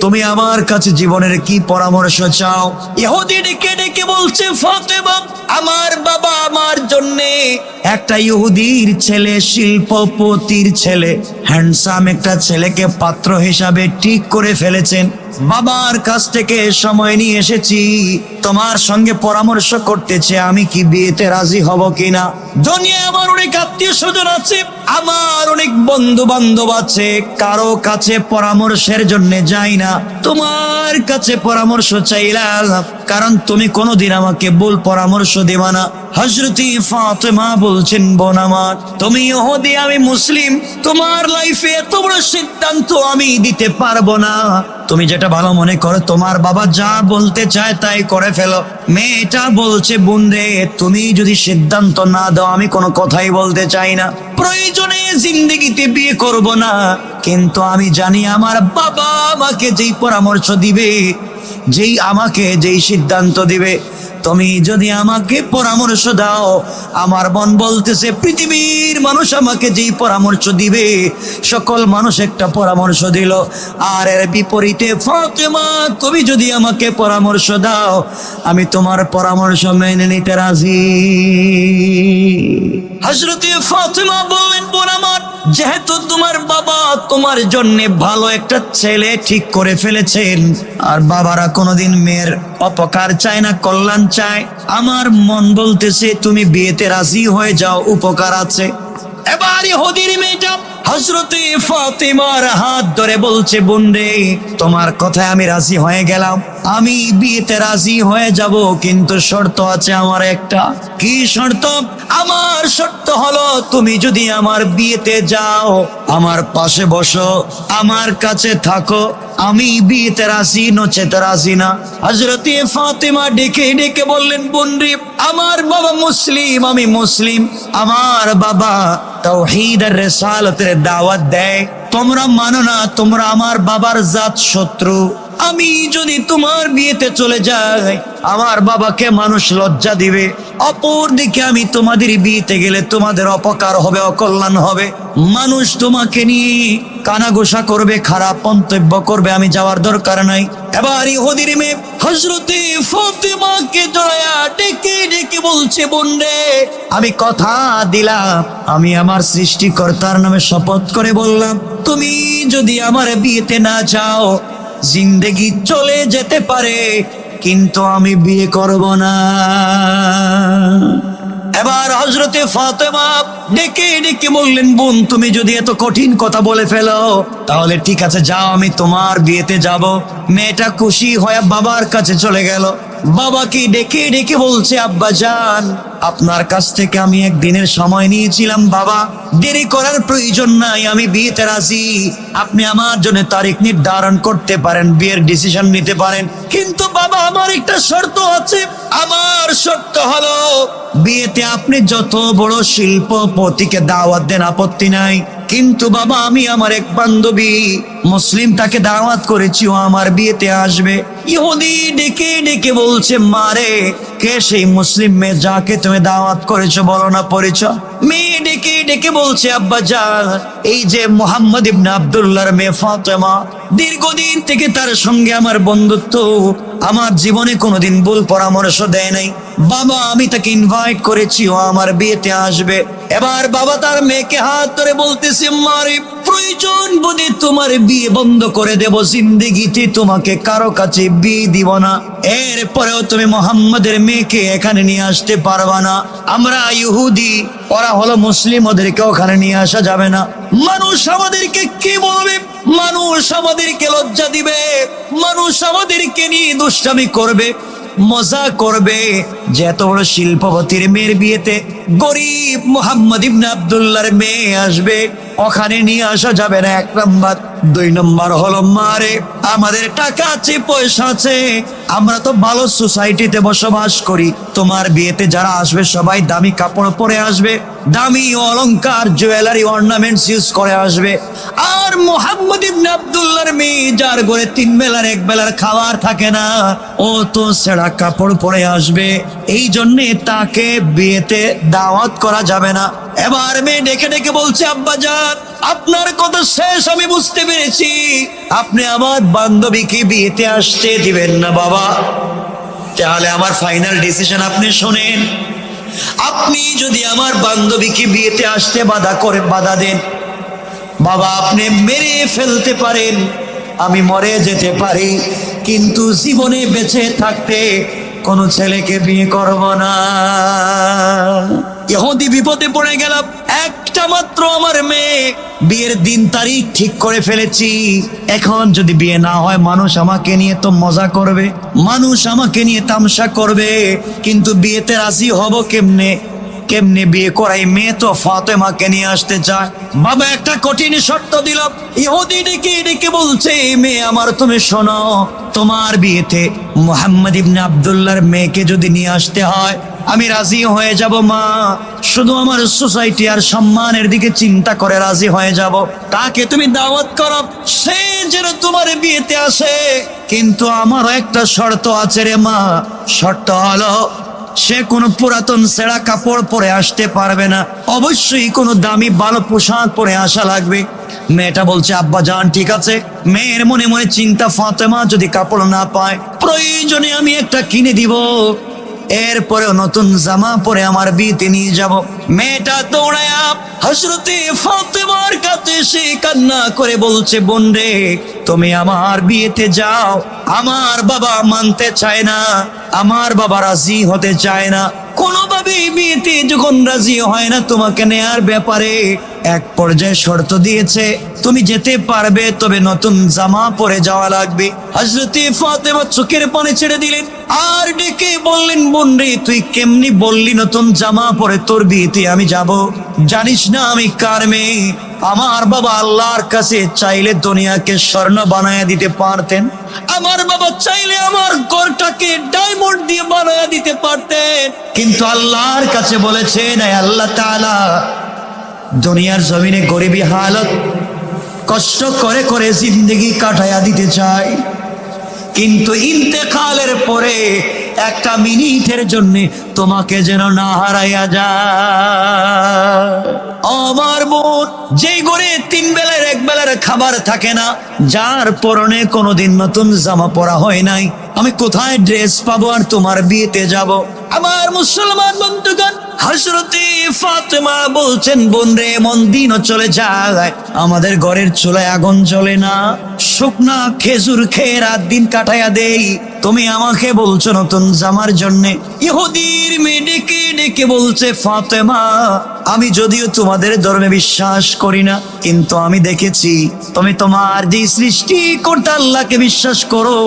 তুমি আমার কাছে জীবনের কি পরামর্শ চাও? ইহুদি ডেকে ডেকে বলছে, ফাতিমা, আমার বাবা আমার জন্যে একটা ইহুদির ছেলে, শিল্পপতির ছেলে, হ্যান্ডসাম একটা ছেলেকে পাত্র হিসাবে ঠিক করে ফেলেছেন। বাবার কাছ থেকে সময় নিয়ে এসেছি, তোমার সঙ্গে পরামর্শ করতেছে আমি কি বিয়েতে রাজি হব কিনা। দুনিয়ায় আমার অনেক আত্মীয় স্বজন আছে, আমার অনেক বন্ধু বান্ধব আছে, কারো কাছে পরামর্শের জন্য যাই না, তোমার কাছে পরামর্শ চাইলাম, কারণ তুমি কোনোদিন আমাকে ভুল পরামর্শ দেবা না। হযরতে ফাতিমা বলছেন, বোন আমার, তুমি ইহুদি, আমি মুসলিম, তোমার লাইফে এত বড় সিদ্ধান্ত আমি দিতে পারবো না, তুমি যেটা ভালো মনে করো, তোমার বাবা যা বলতে চায় তাই করে ফেলো। মেয়েটা বলছে, বোন রে, তুমি যদি সিদ্ধান্ত না দাও আমি কোনো কথাই বলতে চাই না, প্রয়োজনে জিন্দেগিতে বিয়ে করব না, কিন্তু আমি জানি আমার বাবা আমাকে যেই পরামর্শ দিবে, আমাকে যেই সিদ্ধান্ত দিবে, তুমি যদি আমাকে পরামর্শ দাও, আমার মন বলতেছে পৃথিবীর মানুষ আমাকে যেই পরামর্শ দিবে, সকল মানুষ একটা পরামর্শ দিল, আর এর বিপরীতে ফাতিমা তুমি যদি আমাকে পরামর্শ দাও, আমি তোমার পরামর্শ মেনে নিতে রাজি। হযরতে ফাতিমা বললেন, বোন আমার, যেহেতু তোমার বাবা তোমার জন্য ভালো একটা ছেলে ঠিক করে ফেলেছেন, আর বাবারা কোনোদিন মেয়ের অপকার চায় না, কল্যাণ চায়, আমার মন বলতেছে তুমি বিয়েতে রাজি হয়ে যাও, উপকার আছে। এবার ইহুদির মেয়েটা হযরতে ফাতিমার হাত ধরে বলছে, বোন রে, তোমার কথায় আমি রাজি হয়ে গেলাম, আমি বিয়েতে রাজি হয়ে যাব, কিন্তু শর্ত আছে আমার একটা। কি শর্ত? আমার শর্ত হলো, তুমি যদি আমার বিয়েতে যাও, আমার পাশে বসো, আমার কাছে থাকো, আমি বিয়েতে রাজি, নচেত রাজি না। হযরতে ফাতিমা ডেকে ডেকে বললেন, বোন রে, আমার বাবা মুসলিম, আমি মুসলিম, আমার বাবা তাওহীদ আর রিসালাতের দাওয়াত দেয়, তোমরা মানো না, তোমরা আমার বাবার জাত শত্রু, আমি যদি তোমার বিয়েতে চলে যাই আমার বাবাকে মানুষ লজ্জা দিবে, অপর দিকে আমি তোমাদের বিয়েতে গেলে তোমাদের অপকার হবে, অকল্যাণ হবে, মানুষ তোমাকে নিয়ে কানাঘোষা করবে, খারাপ মন্তব্য করবে, আমি যাওয়ার দরকার নাই। এবার ইহুদির মেয়ে হযরতে ফাতিমাকে জড়ায়া ডেকে ডেকে বলছে, বোন রে, আমি কথা দিলাম, আমি আমার সৃষ্টিকর্তার নামে শপথ করে বললাম, তুমি যদি আমার বিয়েতে না যাও জিন্দেগি চলে যেতে পারে, কিন্তু আমি বিয়ে করব না। এবার হযরতে ফাতিমা ডেকে ডেকে বললেন, বোন, তুমি যদি এত কঠিন কথা বলে ফেলো, তাহলে ঠিক আছে, যাও, আমি তোমার বিয়েতে যাব। মেয়েটা খুশি হয়ে বাবার কাছে চলে গেল। বাবাকে ডেকে ডেকে বলছে, আব্বা জান, আপনার কাছ থেকে আমি একদিনের সময় নিয়েছিলাম, বাবা দেরি করার প্রয়োজন নাই, আমি বিয়েতে রাজি, আপনি আমার জন্য তারিখ নির্ধারণ করতে পারেন, বিয়ের ডিসিশন নিতে পারেন, কিন্তু বাবা আমার একটা শর্ত আছে, আমার শর্ত হলো বিয়েতে আপনি যত বড় শিল্পপতিকে দাওয়াত দেন আপত্তি নাই, কিন্তু বাবা আমি আমার এক বান্ধবী মুসলিম, তাকে দাওয়াত করেছি, ও আমার বিয়েতে আসবে। ইহুদি ডেকে ডেকে বলছে, মারে, কে সেই মুসলিম মেয়ে যাকে তুমি দাওয়াত করেছো, বলো না পরিচয়। মেয়ে ডেকে ডেকে বলছে, আব্বা জান, এই যে মুহাম্মদ ইবনে আব্দুল্লাহর মেয়ে ফাতিমা, দীর্ঘদিন থেকে তার সঙ্গে আমার বন্ধুত্ব, আমার জীবনে কোনোদিন ভুল পরামর্শ দেয় নাই, বাবা আমি তাকে ইনভাইট করেছি, ও আমার বিয়েতে আসবে। এবার বাবা তার মেয়েকে হাত ধরে বলতেছে, মারে প্রয়োজন বোধে তোমার বিয়ে বন্ধ করে দেব, জিন্দেগিতে তোমাকে কারো কাছে বিয়ে দিব না, এরপরেও তুমি মোহাম্মদের মেয়েকে এখানে নিয়ে আসতে পারবা না। আমরা ইহুদি, ওরা হলো মুসলিম, ওদেরকে ওখানে নিয়ে আসা যাবে না। মানুষ আমাদেরকে কি বলবে? মানুষ আমাদেরকে লজ্জা দিবে, মানুষ আমাদেরকে নিয়ে দুষ্টামি করবে, মজা করবে যে এত বড় শিল্পপতির মেয়ের বিয়েতে গরিব মুহাম্মদ ইবনে আব্দুল্লাহর মেয়ে আসবে, ওখানে নিয়ে আসা যাবে না, 1 নাম্বার। 2 নাম্বার হলো, মারে আমাদের টাকা আছে, পয়সা আছে, আমরা তো ভালো সোসাইটিতে বসবাস করি, তোমার বিয়েতে যারা আসবে সবাই দামি কাপড় পরে আসবে, দামি অলংকার জুয়েলারি অর্নামেন্টস ইউজ করে আসবে। আর মুহাম্মদ ইবনে আব্দুল্লাহর মেয়ে যার ঘরে 3 বেলার 1 বেলার খাবার থাকে না, ও তো ছেঁড়া কাপড় পরে আসবে, এই জন্যে তাকে বিয়েতে দাওয়াত করা যাবে না। এবার মেয়ে ডেকে ডেকে বলছে, আব্বাজান আপনার কথা শেষ আমি বুঝতে পেরেছি, আপনি আমার বান্ধবীকে বিয়েতে আসতে দিবেন না বাবা। তাহলে আমার ফাইনাল ডিসিশন আপনি শোনেন, আপনি যদি আমার বান্ধবীকে বিয়েতে আসতে বাধা দেন বাবা, আপনি মেরে ফেলতে পারেন, আমি মরে যেতে পারি, কিন্তু জীবনে বেঁচে থাকতে কোন ছেলেকে বিয়ে করব না। ইহুদি বিপদে পড়ে গেলাম, একটা মাত্র আমার মেয়ে, বিয়ের দিন তারিখ ঠিক করে ফেলেছি, এখন যদি বিয়ে না হয় মানুষ আমাকে নিয়ে তো মজা করবে, মানুষ আমাকে নিয়ে তামসা করবে, কিন্তু বিয়েতে রাজি হব কেমনে? কেমনে বিয়ে করাই? মেয়ে তো ফাতেমাকে নিয়ে আসতে চায়। বাবা একটা কঠিন শর্ত দিল, ইহুদি ডেকে ডেকে বলছে, মেয়ে আমার তুমি শোনো, তোমার বিয়েতে মুহাম্মদ ইবনে আব্দুল্লাহর মেয়েকে যদি নিয়ে আসতে হয় আমি রাজি হয়ে যাব মা, শুধু আমার সোসাইটি আর সম্মানের দিকে চিন্তা করে রাজি হয়ে যাব, তাকে তুমি দাওয়াত করো, সে যেন তোমার বিয়েতে আসে, কিন্তু আমারও একটা শর্ত আছে রে মা, শর্ত হলো সে কোনো পুরাতন ছেঁড়া কাপড় পরে আসতে পারবে না, অবশ্যই কোনো দামি ভালো পোশাক পরে আসা লাগবে। মেয়েটা বলছে, আব্বা জান ঠিক আছে। মেয়ের মনে মনে চিন্তা, ফাতেমা যদি কাপড় না পায় প্রয়োজনে আমি একটা কিনে দিব, এরপরেও নতুন জামা পরে আমার বিয়েতে নিয়ে যাব। মেয়েটা দৌড়ায়া হযরতে ফাতেমার কাছে সে কান্না করে বলছে, বোন রে তুমি আমার বিয়েতে যাও, আমার বাবা মানতে চায় না, আমার বাবা রাজি হতে চায় না, কোনোভাবে বিয়েতে যখন রাজি হয় না তোমাকে নেয়ার ব্যাপারে, এক পর্যায়ে শর্ত দিয়েছে তুমি যেতে পারবে, তবে নতুন জামা পরে যাওয়া লাগবে। হযরতে ফাতেমা চোখের পানি ছেড়ে দিলেন আর ডেকে বললেন, বোন রে তুই কেমনি বললি নতুন জামা পরে তোর বিয়েতে আমি যাব? জানিস না আমি কার মেয়ে? আমার বাবা আল্লাহর কাছে চাইলে দুনিয়াকে স্বর্ণ বানায়া দিতে পারতেন, আমার বাবা চাইলে আমার ঘরটাকে ডায়মন্ড দিয়ে বানায়া দিতে পারতেন, কিন্তু আল্লাহর কাছে বলেছেন, আল্লাহ তাআলা দুনিয়ার জমিনে গরিবী হালত কষ্ট করে করে জিন্দেগি কাটায়া দিতে চাই, কিন্তু ইন্তেকালের পরে একটা মিনিটের জন্য তোমাকে যেন না হারাইয়া যায়। আমার বোন, যেই ঘরে 3 বেলার 1 বেলার খাবার থাকে না, যার পরনে কোনোদিন নতুন জামা পরা হয় নাই, আমি কোথায় ড্রেস পাবো আর তোমার বিয়েতে যাব? আমার মুসলমান বন্ধুগণ, হযরতে ফাতেমা বলছেন, বোন রে এমন দিনও চলে যায় আমাদের ঘরের চুলায় আগুন জ্বলে না, শুকনা খেজুর খেয়ে রাত দিন কাটাইয়া দেই, তুমি আমাকে বলছো নতুন জামার জন্যে? ইহুদির মেয়ে ডেকে ডেকে বলছে, ফাতেমা আমি যদিও তোমাদের ধর্মে বিশ্বাস করি না, কিন্তু আমি দেখেছি তুমি তোমার যে সৃষ্টিকর্তা আল্লাহকে বিশ্বাস করো,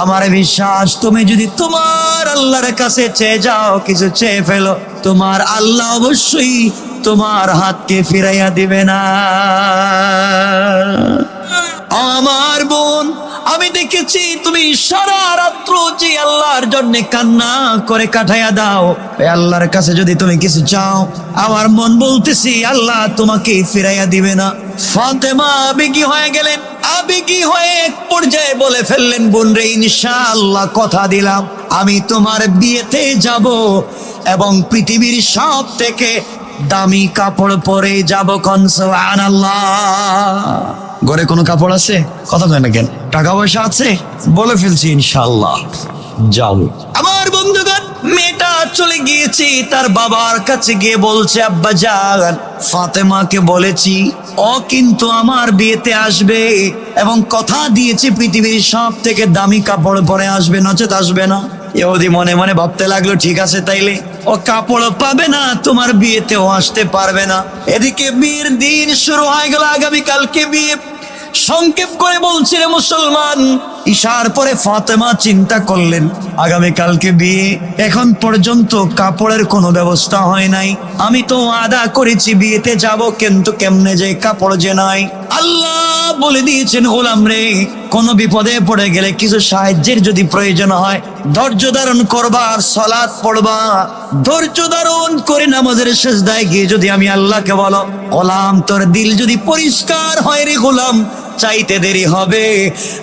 আমার বিশ্বাস তুমি যদি তোমার আল্লাহর কাছে চেয়ে যাও, কিছু চেয়ে ফেলো, তোমার আল্লাহ অবশ্যই তোমার হাতকে ফিরাইয়া দিবে না। আমার বোন, আমি দেখেছি তুমি সারা রাত্র যে আল্লাহর জন্য কান্না করে কাটাইয়া দাও, আল্লাহর কাছে যদি তুমি কিছু চাও, আমার মন বলতেছি আল্লাহ তোমাকে ফিরাইয়া দিবে না। ফাতেমা আবেগী হয়ে গেলেন, আবেগী হয়ে এক পর্যায়ে বলে ফেললেন, বোন রে ইনশাআল্লাহ কথা দিলাম আমি তোমার বিয়েতে যাব এবং পৃথিবীর সব থেকে দামি কাপড় পরে যাব। সুবহানাল্লাহ। ঘরে কোনো কাপড় আছে? কথা কয় না কেন? টাকা পয়সা আছে? বলে ফেলছি ইনশাআল্লাহ যাব। আমার বন্ধুগণ, মেয়েটা চলে গিয়েছে তার বাবার কাছে গিয়ে বলছে, আব্বা জান, ফাতেমাকে বলেছি ও কিন্তু আমার বিয়েতে আসবে এবং কথা দিয়েছে পৃথিবীর সব থেকে দামি কাপড় পরে আসবে, নচেত আসবে না। ইহুদি মনে মনে ভাবতে লাগলো, ঠিক আছে তাইলে ও কাপড় পাবে না, তোমার বিয়েতেও আসতে পারবে না। এদিকে বিয়ের দিন শুরু হয়ে গেল, আগামীকালকে বিয়ে। সংক্ষেপ করে বলছে রে মুসলমান, ইশার পরে ফাতেমা চিন্তা করলেন আগামীকালকে বিয়ে, এখন পর্যন্ত কাপড়ের কোনো ব্যবস্থা হয় নাই। আমি তো আদা করেছি বিয়েতে যাব, কিন্তু কেমনে যে কাপড় যে নাই। আল্লাহ বলে দিয়েছেন, গোলাম রে, কোনো বিপদে পড়ে গেলে কিছু সাহায্যের যদি প্রয়োজন হয় ধৈর্য ধারণ করবা আর সালাত পড়বা। ধৈর্য ধারণ করে নামাজের সিজদায় গিয়ে যদি আমি আল্লাহকে বলো, গোলাম তোর দিল যদি পরিষ্কার হয় রে গোলাম, চাইতে দেরি হবে,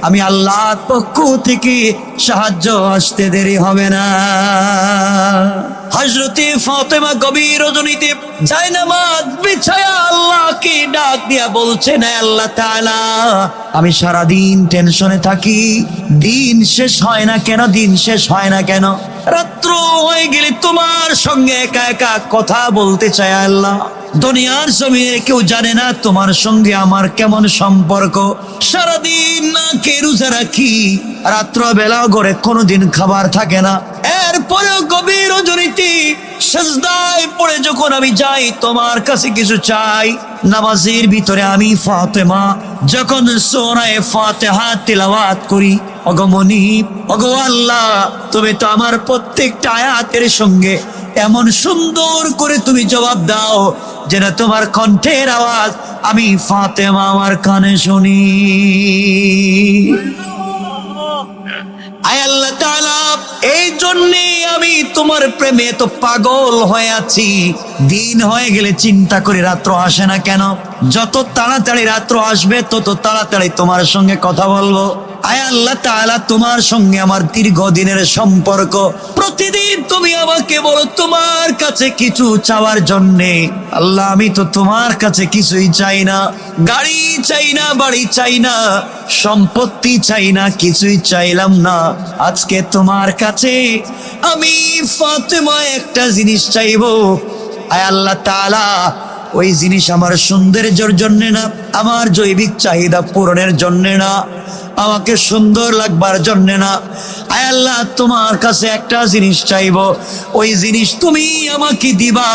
আমি আল্লাহর পক্ষ থেকে সাহায্য আসতে দেরি হবে না। হযরতে ফাতেমা গভীর রজনীতে জায়নামাজ বিছায়া আল্লাহকে ডাক দিয়া বলছেন, আল্লাহ তাআলা, আমি সারাদিন টেনশনে থাকি, দিন শেষ হয় না কেন, দিন শেষ হয় না কেন, রাত্র হয়ে গেলে তোমার সঙ্গে একা একা কথা বলতে চাই আল্লাহ। দুনিয়ার জমিনে কেউ জানে না তোমার সঙ্গে আমার কেমন সম্পর্ক। সারাদিন না খেয়ে রোজা রাখি, রাত্র বেলাও ঘরে কোনোদিন খাবার থাকে না, এরপরেও গভীর রজনীতে সিজদায় পড়ে যখন আমি যাই তোমার কাছে কিছু চাই, নামাজের ভিতরে আমি ফাতেমা যখন সূরা ফাতিহা তিলাওয়াত করি, ওগো মুনিব, ওগো আল্লাহ, তুমি তো আমার প্রত্যেকটা আয়াতের সঙ্গে এমন সুন্দর করে তুমি জবাব দাও যেন তোমার কণ্ঠের আওয়াজ আমি ফাতেমা আমার কানে শুনি। আয় আল্লাহ তাআলা, এই জন্যে আমি তোমার প্রেমে তো পাগল হয়ে আছি। দিন হয়ে গেলে চিন্তা করি রাত্র আসে না কেন, যত তাড়াতাড়ি রাত্র আসবে তত তাড়াতাড়ি তোমার সঙ্গে কথা বলবো। আয় আল্লাহ তাআলা, তোমার সঙ্গে আমার দীর্ঘদিনের সম্পর্ক, প্রতিদিন তুমি আমাকে বলো তোমার কাছে কিছু চাওয়ার জন্যে। আল্লাহ, আমি তো তোমার কাছে কিছুই চাই না, গাড়ি চাই না, বাড়ি চাই না, সম্পত্তি চাই না, কিছুই চাইলাম না। আজকে তোমার কাছে আমি ফাতেমা একটা জিনিস চাইবো। আয় আল্লাহ তাআলা, ওই জিনিস আমার সৌন্দর্যের জন্য না, আমার জৈবিক চাহিদা পূরণের জন্য না, আমাকে সুন্দর লাগবার জন্য না। আয় আল্লাহ, তোমার কাছে একটা জিনিস চাইবো, ওই জিনিস তুমি আমাকে দিবা।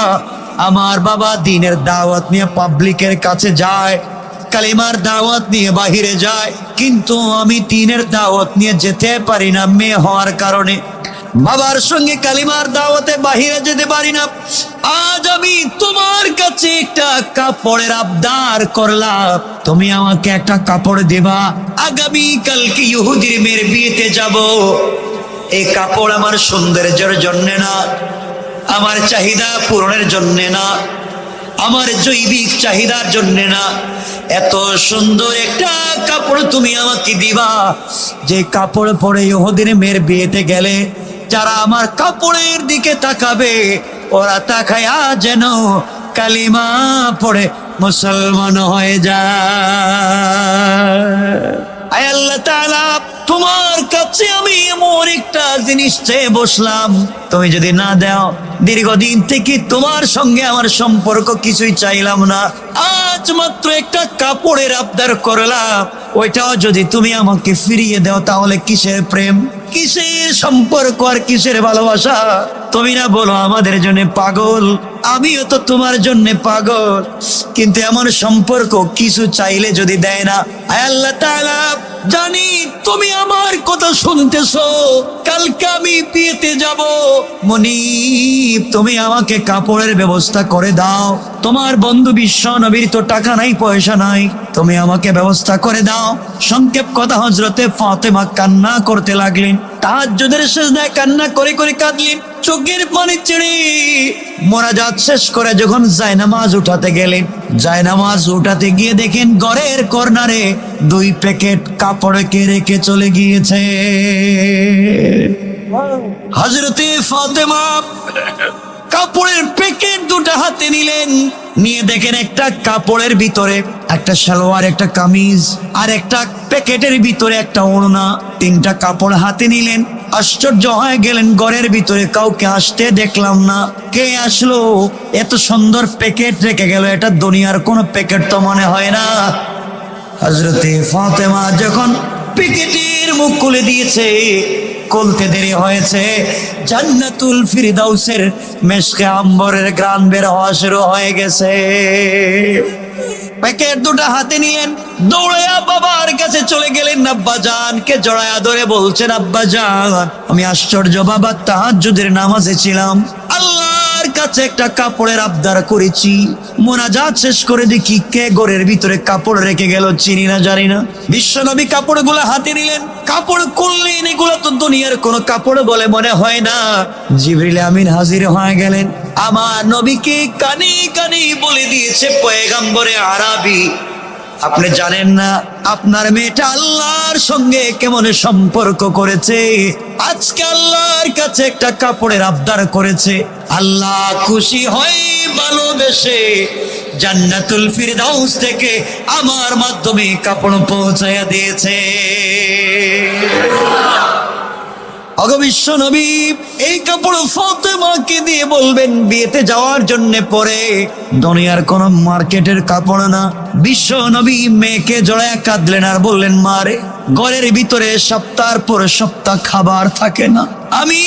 আমার বাবা দ্বীনের দাওয়াত নিয়ে পাবলিকের কাছে যায়, কালিমার দাওয়াত নিয়ে বাহিরে যায়, কিন্তু আমি দ্বীনের দাওয়াত নিয়ে যেতে পারি না মেয়ে হওয়ার কারণে। বাবার সঙ্গে কালিমার দাওয়াতে বাহিরে যেতে পারি না। আজ আমি তোমার কাছে একটা কাপড়ের আবদার করলাম, তুমি আমাকে একটা কাপড় দেবা। আগামী কালকে ইহুদির মেয়ের বিয়েতে যাব। এই কাপড় আমার সৌন্দর্যের জন্য না, আমার চাহিদা পূরণের জন্য না, আমার জৈবিক চাহিদার জন্য না। এত সুন্দর একটা কাপড় তুমি আমাকে দিবা, যে কাপড় পরে ইহুদির মেয়ের বিয়েতে গেলে যারা আমার কাপড়ের দিকে তাকাবে, ওরা তাকায়া যেন কালিমা পড়ে মুসলমান হয়ে যায়। আয় আল্লাহ তাআলা, তোমার কাছে আমি এমন একটা জিনিস চেয়ে বসলাম, তুমি যদি না দাও, দীর্ঘদিন থেকে তোমার সঙ্গে আমার সম্পর্ক কিছুই চাইলাম না, আজ মাত্র একটা কাপড়ের আবদার করলাম, ওইটাও যদি তুমি আমাকে ফিরিয়ে দাও, তাহলে কিসের প্রেম, কিসের সম্পর্ক আর কিসের ভালোবাসা? তুমি না বলো আমাদের জন্য পাগল, আমিও তো তোমার জন্য পাগল, কিন্তু এমন সম্পর্ক কিছু চাইলে যদি দেয় না। আয় আল্লাহ তাআলা, জানি তুমি আমার কথা শুনতেছো, কালকে আমি বিয়েতে যাব। মুনিব, তুমি আমাকে কাপড়ের ব্যবস্থা করে দাও। তোমার বন্ধু বিশ্ব নবীর তো টাকা নাই, পয়সা নাই, তুমি আমাকে ব্যবস্থা করে দাও। সংক্ষেপ কথা, হযরতে ফাতেমা কান্না করতে লাগলেন, তাহাজ্জুদের সিজদায় কান্না করে করে কাঁদলেন, চোখের পানি ছেড়ে মোনাজাত শেষ করে যখন জায়নামাজ উঠাতে গেলেন, জায়নামাজ উঠাতে গিয়ে দেখেন ঘরের কর্নারে 2 প্যাকেট কাপড়কে রেখে চলে গিয়েছে। হযরতে ফাতেমা কাপড়ের প্যাকেট 2টা হাতে নিলেন, নিয়ে দেখেন একটা কাপড়ের ভিতরে একটা সালোয়ার, একটা কামিজ, আর একটা প্যাকেটের ভিতরে একটা ওড়না। 3টা কাপড় হাতে নিলেন, আশ্চর্য হয়ে গেলেন, ঘরের ভিতরে কাউকে আসতে দেখলাম না। কে আসলো? এত সুন্দর প্যাকেট রেখে গেল, এটা দুনিয়ার কোনো প্যাকেট তো মনে হয় না। হযরতে ফাতেমা যখন প্যাকেটের মুখ খুলে দিয়েছে, খুলতে দেরি হয়েছে, জান্নাতুল ফিরদাউসের মেশকে আম্বরের ঘ্রাণ বের হওয়া শুরু হয়ে গেছে। প্যাকেট দুটা হাতে নিলেন, দৌড়ায়া বাবার কাছে চলে গেলেন। আব্বাজানকে জড়ায়া ধরে বলছেন, আব্বাজান আমি আশ্চর্য বাবা, তাহাজ্জুদের নামাজে ছিলাম, আল্লাহর কাছে একটা কাপড়ের আবদার করেছি, মোনাজাত শেষ করে দেখি কে ঘরের ভিতরে কাপড় রেখে গেল, চিনি না জানি না। বিশ্বনবী কাপড়গুলো হাতে নিলেন, কাপড় খুললেন, এগুলো তো দুনিয়ার কোনো কাপড় বলে মনে হয় না। জিবরিল আমিন হাজির হয়ে গেলেন, আমার নবীকে কানে কানে বলে দিয়েছে, পয়গম্বরে আরবি আপনি জানেন না আপনার মেয়েটা আল্লাহর সঙ্গে কেমন সম্পর্ক করেছে, আজকে আল্লাহর কাছে একটা কাপড়ের আবদার করেছে, আল্লাহ খুশি হয়ে ভালোবেসে জান্নাতুল ফিরদাউস থেকে আমার মাধ্যমে কাপড় পৌঁছায়া দিয়েছে। ওগো বিশ্ব নবী, এই কাপড় ফাতেমাকে দিয়ে বলবেন বিয়েতে যাওয়ার জন্য পরে, দুনিয়ার কোন মার্কেটের কাপড় না। বিশ্ব নবী মেয়েকে জড়ায় কাঁদলেন আর বললেন, মারে ঘরের ভিতরে সপ্তাহের পর সপ্তাহ খাবার থাকে না, আমি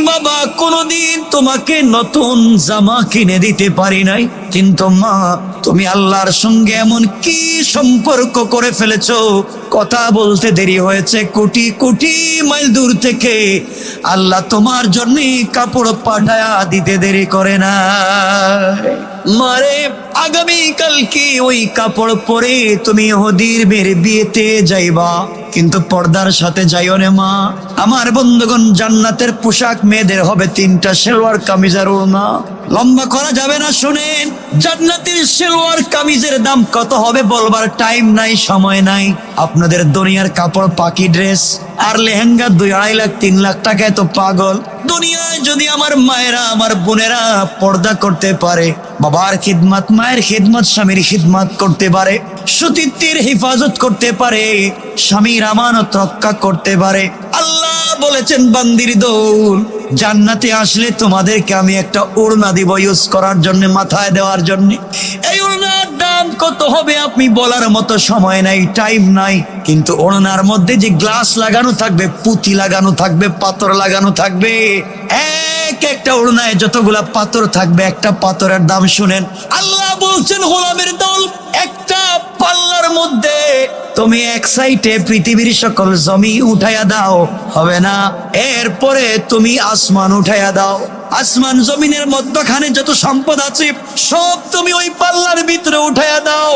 বাবা কোনদিন তোমাকে নতুন জামা কিনে দিতে পারি নাই, কিন্তু মা তুমি আল্লাহর সঙ্গে এমন কি সম্পর্ক করে ফেলেছো, কথা বলতে দেরি হয়েছে, কোটি কোটি মাইল দূর থেকে আল্লাহ তোমার জন্য কাপড় পাঠায়া দিতে দেরি করে না। মারে আগামী কালকে ওই কাপড় পরে তুমি ইহুদির মেয়ের বিয়েতে যাইবা, কিন্তু পর্দার সাথে যাইও না মা। আমার বন্ধুগণ, জান্নাতের পোশাক মেয়েদের হবে 3টা সালোয়ার কামিজ আর ওড়না, লম্বা করা যাবে না। শুনেন, জান্নাতের সালোয়ার কামিজের দাম কত হবে বলবার টাইম নাই, সময় নাই। আপনাদের দুনিয়ার কাপড় পাকি ড্রেস আর লেহেঙ্গা 2-2.5 লাখ 3 লাখ টাকায় তো পাগল। দুনিয়ায় যদি আমার মায়েরা আমার বোনেরা পর্দা করতে পারে, বাবার খিদমত মায়ের খিদমত স্বামীর খিদমত করতে পারে, সতীত্বের হেফাজত করতে পারে, স্বামীর আমানত রক্ষা করতে পারে, আল্লাহ বলেছেন বান্দির দৌল জান্নাতে আসলে তোমাদেরকে আমি একটা ওড়না দিব ইউজ করার জন্য, মাথায় দেওয়ার জন্য। এই ওড়নার দাম কত হবে আপনি বলার মতো সময় নাই, টাইম নাই, কিন্তু ওড়নার মধ্যে যে গ্লাস লাগানো থাকবে, পুঁতি লাগানো থাকবে, পাথর লাগানো থাকবে, এক একটা ওড়নায় যতগুলা পাথর থাকবে, একটা পাথরের দাম শুনেন, আল্লাহ বলছেন গোলামের দল একটা পাল্লার মধ্যে তুমি এক সাইডে পৃথিবীর সকল জমি উঠাইয়া দাও, হবে না, এরপরে তুমি আসমান উঠাইয়া দাও, আসমান জমিনের মধ্যখানে যত সম্পদ আছে সব তুমি ওই পাল্লার ভিতরে উঠাইয়া দাও,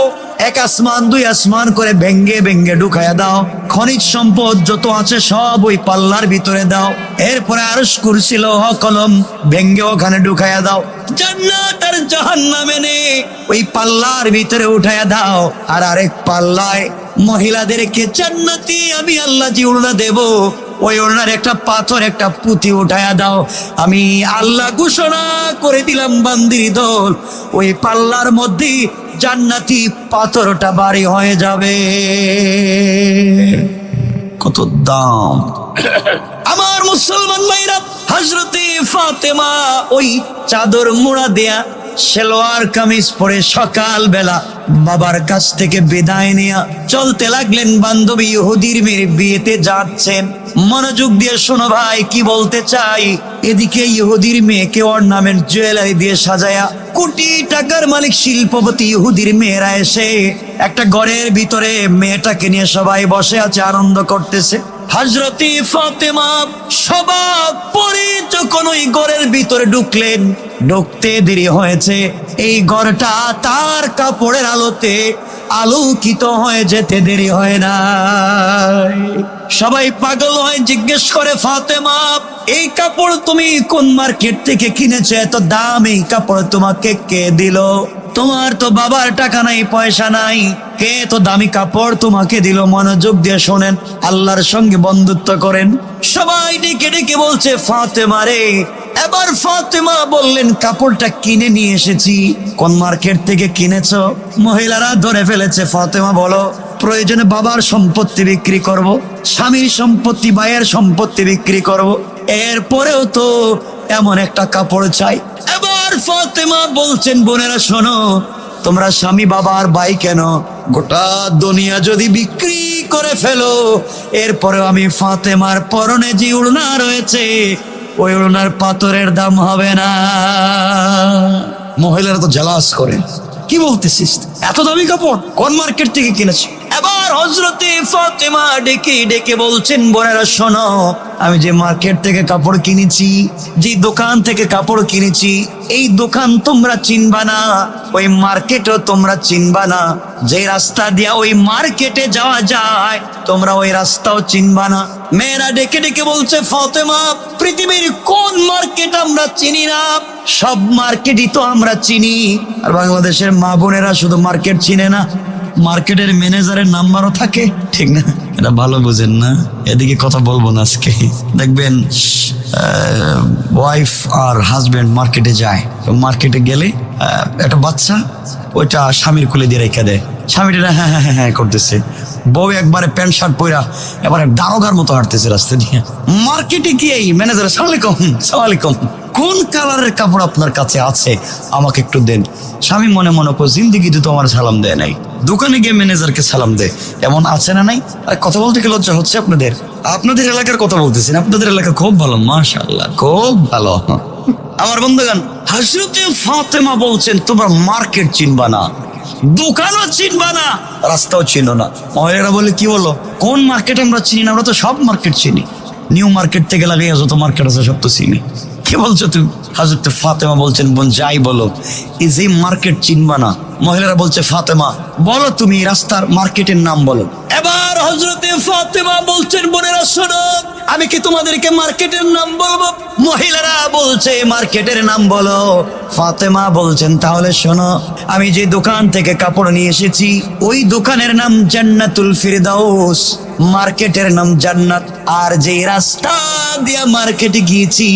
1 আসমান 2 আসমান করে ভেঙ্গে ভেঙ্গে ঢুকাইয়া দাও, খনিজ সম্পদ যত আছে সব ওই পাল্লার ভিতরে দাও, এরপরে আরশ কুরসি লৌহ কলম ভেঙ্গে ওখানে ঢুকাইয়া দাও, জান্নাত আর জাহান্নাম এনে ওই পাল্লার ভিতরে উঠাইয়া দাও, আর আরেক পাল্লায় মহিলাদেরকে জান্নাতি আমি আল্লাহ যে ওড়না দেব, ওই ওড়নার একটা পাথর একটা পুঁতি উঠায়া দাও, আমি আল্লাহ ঘোষণা করে দিলাম বান্দির দল ওই পাল্লার মধ্যে জান্নাতি পাথরটা বাড়ি হয়ে যাবে। কত দাম! আমার মুসলমান ভাইরা, হযরতে ফাতেমা ওই চাদর মোড়া দেয়া সালোয়ার কামিজ পরে সকাল বেলা বাবার কাছ থেকে বিদায় নিয়ে চলতে লাগলেন। বান্ধবী ইহুদির মেয়ের বিয়েতে যাচ্ছেন। মনোযোগ দিয়ে শোনো ভাই, কি বলতে চাই। এদিকে ইহুদির মেয়েকে অর্নামেন্ট জুয়েলারি দিয়ে সাজায়া কোটি টাকার মালিক শিল্পপতি ইহুদির মেয়েরা এসে একটা ঘরের ভিতরে মেয়েটাকে নিয়ে সবাই বসে আছে, আনন্দ করতেছে। হযরতে ফাতেমা সবার পরে যখন ওই ঘরের ভিতরে ঢুকলেন, ঢুকতে দেরি হয়েছে, এই ঘরটা তার কাপড়ের আলোতে আলোকিত হয়ে যেতে দেরি হয় না। সবাই পাগল হয়ে জিজ্ঞেস করে, ফাতেমা এই কাপড় তুমি কোন মার্কেট থেকে কিনেছো, এত দাম এই কাপড় তোমাকে কে দিল? তোমার তো বাবার টাকা নাই, পয়সা নাই, কে তো দামি কাপড় তোমাকে দিল? মনোযোগ দিয়ে শোনেন, আল্লাহর সঙ্গে বন্ধুত্ব করেন। সবাই ডেকে ডেকে বলছে, ফাতেমা রে এবার ফাতেমা বললেন, কাপড়টা কিনে নিয়ে এসেছি। কোন মার্কেট থেকে কিনেছো? মহিলারা ধরে ফেলেছে। ফাতেমা বলো, প্রয়োজনে বাবার সম্পত্তি বিক্রি করব, স্বামীর সম্পত্তি, ভাইয়ের সম্পত্তি বিক্রি করব, এরপরেও তো এমন একটা কাপড় চাই। এবার ফাতেমা বলছেন, বোনেরা শোনো, তোমরা স্বামী, বাবা আর ভাই কেন, গোটা দুনিয়া যদি বিক্রি করে ফেলো, এরপরেও আমি ফাতেমার পরনে যে ওড়না রয়েছে ওই ওড়নার পাথরের দাম হবে না। মহিলারা তো জেলাস করে, কি বলতেছিস, এত দামি কাপড় কোন মার্কেট থেকে কিনেছি? এবার হযরতে ফাতেমা ডেকে ডেকে বলছেন, বোনেরা শোনো, আমি যে মার্কেট থেকে কাপড় কিনেছি, যে দোকান থেকে কাপড় কিনেছি, এই দোকান তোমরা চিনবা না, ওই মার্কেটও তোমরা চিনবা না, যে রাস্তা দিয়া ওই মার্কেটে যাওয়া যায় তোমরা ওই রাস্তাও চিনবা না। মেয়েরা ডেকে ডেকে বলছে, ফাতেমা, পৃথিবীর কোন মার্কেট আমরা চিনি না? সব মার্কেটই তো আমরা চিনি। আর বাংলাদেশের মা বোনেরা শুধু মার্কেট চিনে না, মার্কেটের ম্যানেজারের নাম্বারও থাকে, ঠিক না? এটা ভালো বুঝেন না, এদিকে কথা বলবো না আজকে। দেখবেন ওয়াইফ আর হাজবেন্ড মার্কেটে যায়, মার্কেটে গেলে একটা বাচ্চা ওইটা স্বামীর কোলে দিয়ে রেখে দেয়, স্বামীটা হ্যাঁ হ্যাঁ হ্যাঁ হ্যাঁ করতেছে, বউ একবারে প্যান্ট শার্ট পরা এবারে দারোগার মতো হাঁটতেছে রাস্তা দিয়ে। মার্কেটে গিয়ে ম্যানেজার, সালাম আলাইকুম, সালাম আলাইকুম, কোন কালারের কাপড় আপনার কাছে আছে আমাকে একটু দেন। স্বামী মনে মনে করে, জিন্দিগিতে তো আমার সালাম দেয় নাই, দোকানে গিয়ে ম্যানেজারকে সালাম দেয়, এমন আছে না নাই? আর কথা বলতে কি লজ্জা হচ্ছে আপনাদের? আপনাদের এলাকার কথা বলতেছেন, আপনাদের এলাকা খুব ভালো, মাশাআল্লাহ, খুব ভালো। আমার বন্ধুগণ, হযরতে ফাতেমা বলছেন, তোমরা মার্কেট চিনবা না, দোকানও চিনবা না, রাস্তাও চিনো না। মহিলারা বলে, কি বলো, কোন মার্কেট আমরা চিনি না? আমরা তো সব মার্কেট চিনি, নিউ মার্কেট থেকে লাগিয়ে যত মার্কেট আছে সব তো চিনি। কি বলছো তুমি? হযরত ফাতেমা বলছেন, বোন যাই বলো, এই যে মার্কেট চিনবা না। মহিলারা বলছে, ফাতেমা বলো তুমি রাস্তার মার্কেটের নাম বলো। এবার হযরতে ফাতেমা বলছেন, বোনেরা শোনো, আমি কি তোমাদেরকে মার্কেটের নাম বলবো? মহিলারা বলছে, মার্কেটের নাম বলো। ফাতেমা বলছেন, তাহলে শোনো, আমি যে দোকান থেকে কাপড় নিয়ে এসেছি ওই দোকানের নাম জান্নাতুল ফিরদাউস, মার্কেটের নাম জান্নাত। আর যে রাস্তা দিয়া মার্কেটে গিয়েছি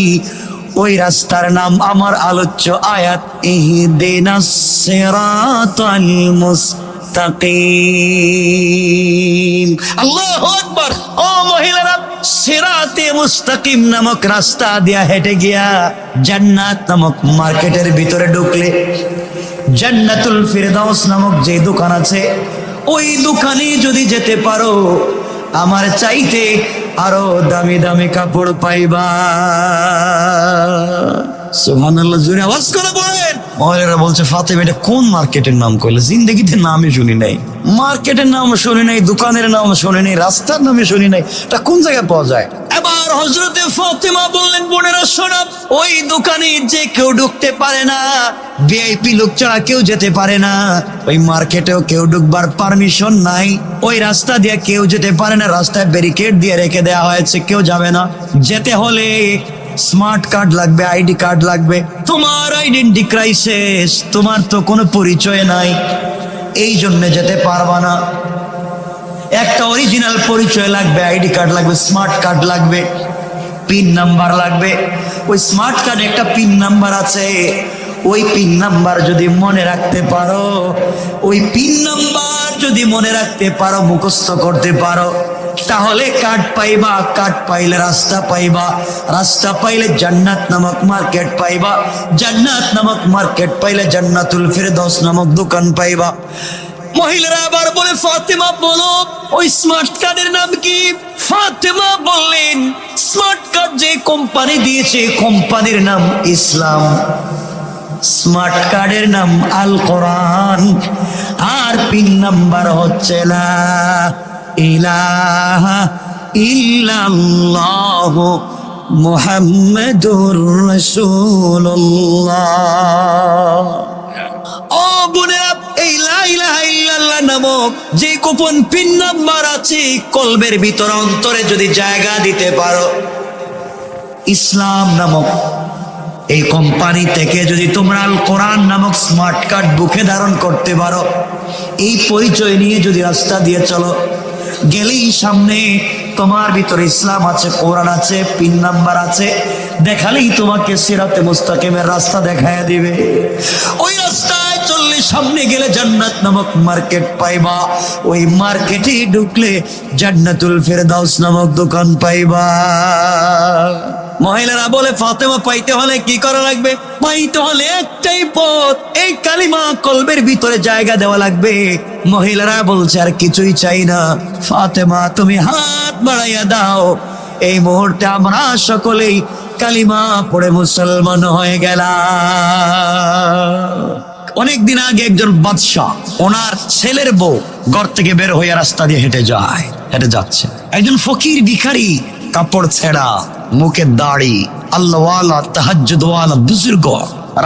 ওই রাস্তার নাম আমার আলোচ্য আয়াত, ইহদিনাস সিরাতাল মুস্তাকিম। আল্লাহু আকবার। ও মহিলারা, সিরাতে মুস্তাকিম নামক রাস্তা দিয়া হেঁটে গিয়া জান্নাত নামক মার্কেটের ভিতরে ঢুকলে জান্নাতুল ফিরদাউস নামক যে দোকান আছে ওই দোকানে যদি যেতে পারো, আমার চাইতে আরো দামি দামি কাপড় পাইবা। সুবহানাল্লাহ, জোরে আওয়াজ করে বলেন। মহিলারা বলছে, ফাতেমা এটা কোন মার্কেটের নাম কইলে? জিন্দেগিতে নামই শুনি নাই, মার্কেটের নাম শুনি নাই, দোকানের নাম শুনি নাই, রাস্তার নামে শুনি নাই, এটা কোন জায়গায় পাওয়া যায়? এবার হযরতে ফাতেমা বললেন, বোনেরা শোনো, ওই দোকানে যে কেউ ঢুকতে পারে না, ভিআইপি লোক ছাড়া কেউ যেতে পারে না, ওই মার্কেটেও কেউ ঢুকবার পারমিশন নাই, ওই রাস্তা দিয়ে কেউ যেতে পারে না, রাস্তায় ব্যারিকেড দিয়ে রেখে দেওয়া হয়েছে, কেউ যাবে না। যেতে হলে স্মার্ট কার্ড লাগবে, আইডি কার্ড লাগবে। তোমার আইডেন্টি ক্রাইসিস, তোমার তো কোনো পরিচয় নাই, এই জন্য যেতে পারবা না। একটা অরিজিনাল পরিচয় লাগবে, আইডি কার্ড লাগবে, স্মার্ট কার্ড লাগবে, পিন নাম্বার লাগবে। ওই স্মার্ট কার্ডে একটা পিন নাম্বার আছে, ওই পিন নাম্বার যদি মনে রাখতে পারো, ওই পিন নাম্বার যদি মনে রাখতে পারো, মুখস্থ করতে পারো, তাহলে কার্ড পাইবা, কার্ড পাইলে রাস্তা পাইবা, রাস্তা পাইলে জান্নাত নামক মার্কেট পাইবা, জান্নাত নামক মার্কেট পাইলে জান্নাতুল ফিরদাউস নামক দোকান পাইবা। মহিলারা আবার বলে, ফাতেমা বলো ওই স্মার্ট কার্ডের নাম কি? ফাতেমা বললেন, স্মার্ট কার্ড যে কোম্পানি দিয়েছে কোম্পানির নাম ইসলাম, স্মার্ট কার্ডের নাম আল কোরআন, আর পিন নাম্বার হচ্ছে লা ইলাহা ইল্লাল্লাহু মুহাম্মাদুর রাসূলুল্লাহ। ও বোনেরা, এই লা ইলাহা ইল্লাল্লাহ নামক যে গোপন পিন নাম্বার আছে, কলবের ভিতর অন্তরে যদি জায়গা দিতে পারো, ইসলাম নামক এই কোম্পানি থেকে যদি তোমরা আল কোরআন নামক স্মার্ট কার্ড বুকে ধারণ করতে পারো, এই পরিচয় নিয়ে যদি রাস্তা দিয়ে চলো, গেলেই সামনে তোমার ভিতরে ইসলাম আছে, কোরআন আছে, পিন নাম্বার আছে, দেখালেই তোমাকে সিরাতে মুস্তাকিমের রাস্তা দেখায় দিবে। ওই রাস্তায় চললে সামনে গেলে জান্নাত নামক মার্কেট পাইবা, ওই মার্কেটে ঢুকলে জান্নাতুল ফেরদাউস নামক দোকান পাইবা। মহিলারা বলে ফাতেমা পাইতে হলে কি করা লাগবে? পাইতে হলে একটাই পথ, এই কালিমা কলবের ভিতরে জায়গা দেওয়া লাগবে। মহিলারা বলছে আর কিছুই চাই না। ফাতেমা তুমি হাত বাড়াইয়া দাও, এই মুহূর্তে আমরা সকলেই কালিমা পড়ে মুসলমান হয়ে গেলাম। অনেকদিন আগে একজন বাদশাহ, ওনার ছেলের বউ ঘর থেকে বের হয়ে রাস্তা দিয়ে হেঁটে যাচ্ছে। একজন ফকির ভিখারি, কাপড় ছেঁড়া, মুখে দাড়ি, আল্লাহওয়ালা তাহাজ্জুদওয়ালা বুজুর্গ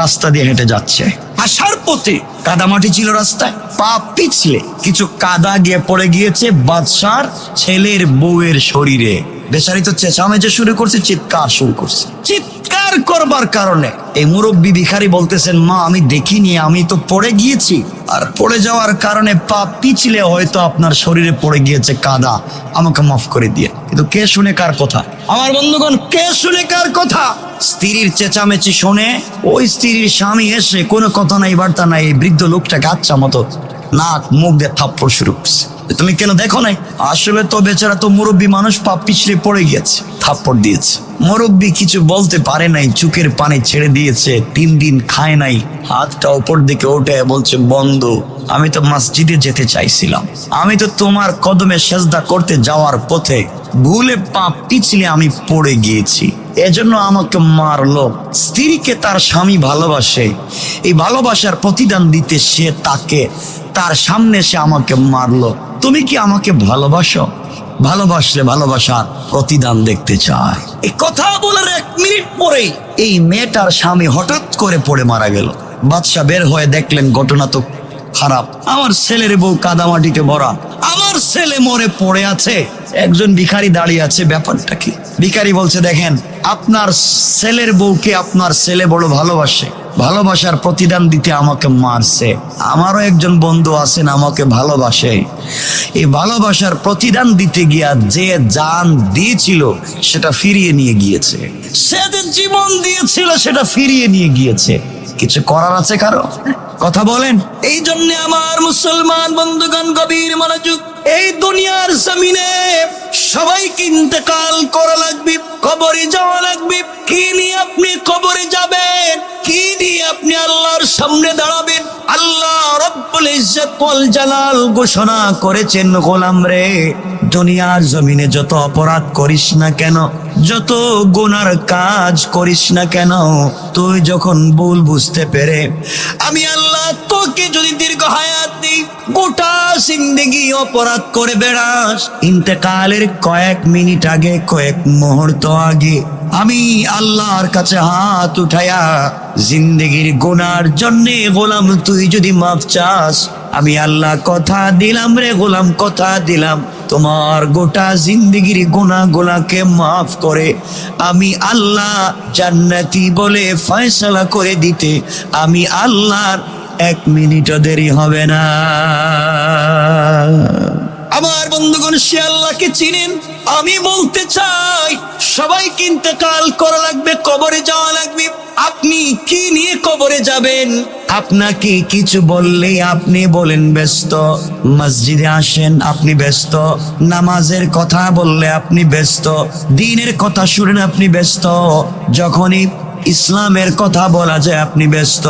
রাস্তা দিয়ে হেঁটে যাচ্ছে। আসার পথে কাদামাটি ছিল রাস্তায়, পা পিছলে কিছু কাদা গিয়ে পড়ে গিয়েছে বাদশার ছেলের বউয়ের শরীরে। বেচারি তো চেঁচামেচে শুরু করছে, চিৎকার শুরু করছে। চিৎকার করবার কারণে এই মুরব্বী ভিখারি বলতেছেন, মা আমি দেখিনি, আমি তো পড়ে গিয়েছি, আর পড়ে যাওয়ার কারণে পা পিছলে হয়তো আপনার শরীরে পড়ে গিয়েছে কাদা, আমাকে মাফ করে দিয়ে। কিন্তু কে শুনে কার কথা? আমার বন্ধুগণ, কে শুনে কার কথা? স্ত্রীর চেঁচামেচি শুনে ওই স্ত্রীর স্বামী এসে কোনো কথা নাই বার্তা নাই, এই বৃদ্ধ লোকটাকে আচ্ছা মতো নাক মুখ দিয়ে থাপ্পড় শুরু করছে। তুমি কেন দেখো নাই? আসলে তো বেচারা তো মুরব্বী মানুষ, পা পিছলে পড়ে গিয়েছে, থাপ্পড় দিয়েছে। মুরব্বী কিছু বলতে পারে নাই, চোখের পানি ছেড়ে দিয়েছে। 3 দিন খায় নাই, হাতটা উপর দিকে ওঠে বলছে, বন্ধু আমি তো মসজিদে যেতে চাইছিলাম, আমি তো তোমার কদমে সেজদা করতে যাওয়ার পথে ভুলে পা পিছলে আমি পড়ে গিয়েছি, এজন্য আমাকে মারলো। স্ত্রীকে তার স্বামী ভালোবাসে, এই ভালোবাসার প্রতিদান দিতে সে তাকে তার সামনে সে আমাকে মারলো। তুমি কি আমাকে ভালোবাসো? ভালোবাসলে ভালোবাসার প্রতিদান দেখতে চায়। এই কথা বলার 1 মিনিট পরেই এই মেয়েটার স্বামী হঠাৎ করে পড়ে মারা গেল। বাদশা বের হয়ে দেখলেন ঘটনা তো খারাপ, আমার ছেলের বউ কাদামাটিতে ভরা, আমার ছেলে মরে পড়ে আছে, একজন ভিখারি দাঁড়িয়ে আছে, ব্যাপারটা কি? ভিখারি বলছে, দেখেন আপনার ছেলের বউকে আপনার ছেলে বড় ভালোবাসে, ভালোবাসার প্রতিদান দিতে আমাকে মারছে। আমারও একজন বন্ধু আছেন আমাকে ভালোবাসে, এই ভালোবাসার প্রতিদান দিতে গিয়া যে জান দিয়েছিল সেটা ফিরিয়ে নিয়ে গিয়েছে, সে যে জীবন দিয়েছিল সেটা ফিরিয়ে নিয়ে গিয়েছে। কিছু করার আছে কারো? কথা বলেন। এই জন্য আমার মুসলমান বন্ধুগণ গভীর মনোযোগ, এই দুনিয়ার জমিনে সবাইকে ইন্তেকাল করা লাগবে, কবরে যাওয়া লাগবে। কি নিয়ে আপনি কবরে যাবেন? কি নিয়ে আপনি আল্লাহর সামনে দাঁড়াবেন? আল্লাহ রব্বুল ইজ্জত ওয়াল জালাল ঘোষণা করেছেন, গোলাম রে দুনিয়ার জমিনে যত অপরাধ করিস না কেন, যত গুনার কাজ করিস না কেন, তুই যখন ভুল বুঝতে পেরে আমি আল্লাহ তোকে যদি দীর্ঘ হায়াত দিই, গোটা জিন্দেগি অপরাধ করে বেড়াস, ইন্তেকালের কয়েক মিনিট আগে, কয়েক মুহূর্ত আগে আমি আল্লাহর কাছে হাত উঠায়া জিন্দেগির গুনার জন্যে গোলাম তুই যদি মাফ চাস, আমি আল্লাহ কথা দিলাম রে গোলাম, কথা দিলাম তোমার গোটা জিন্দেগির গুনাহগুলোকে মাফ করে আমি আল্লাহ জান্নাতি বলে ফয়সালা করে দিতে আমি আল্লাহর 1 মিনিটও দেরি হবে না। আমার বন্ধুগণ, সে আল্লাহকে চিনেন? আমি বলতে চাই সবাইকে ইন্তেকাল করা লাগবে, কবরে যাওয়া লাগবে। আপনি কি নিয়ে কবরে যাবেন? আপনাকে কিছু বললেই আপনি বলেন ব্যস্ত, মসজিদে আসেন আপনি ব্যস্ত, নামাজের কথা বললে আপনি ব্যস্ত, দ্বীনের কথা শুনেন আপনি ব্যস্ত, যখনই ইসলামের কথা বলা যায় আপনি ব্যস্ত।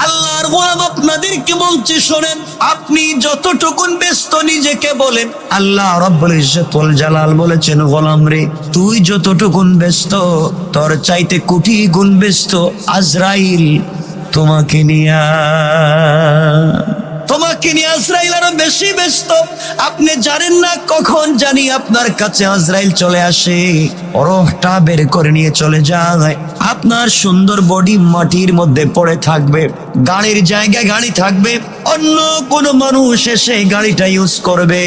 আল্লাহর গোলাম আপনাদেরকে বলছে শোনেন, আপনি যতটুকুন ব্যস্ত নিজেকে বলেন, আল্লাহ রব্বুল ইজ্জত ওয়াল জালাল বলেছেন, গোলাম রে তুই যতটুকুন ব্যস্ত তোর চাইতে কোটি গুণ ব্যস্ত আজরাইল তোমাকে নিয়ে আজরাইল আরো বেশি ব্যস্ত। আপনি জানেন না কখন জানি আপনার কাছে আজরাইল চলে আসে, রূহটা বের করে নিয়ে চলে যায়। আপনার সুন্দর বডি মাটির মধ্যে পড়ে থাকবে, গাড়ির জায়গায় গাড়ি থাকবে, অন্য কোনো মানুষ এসে গাড়িটা ইউজ করবে,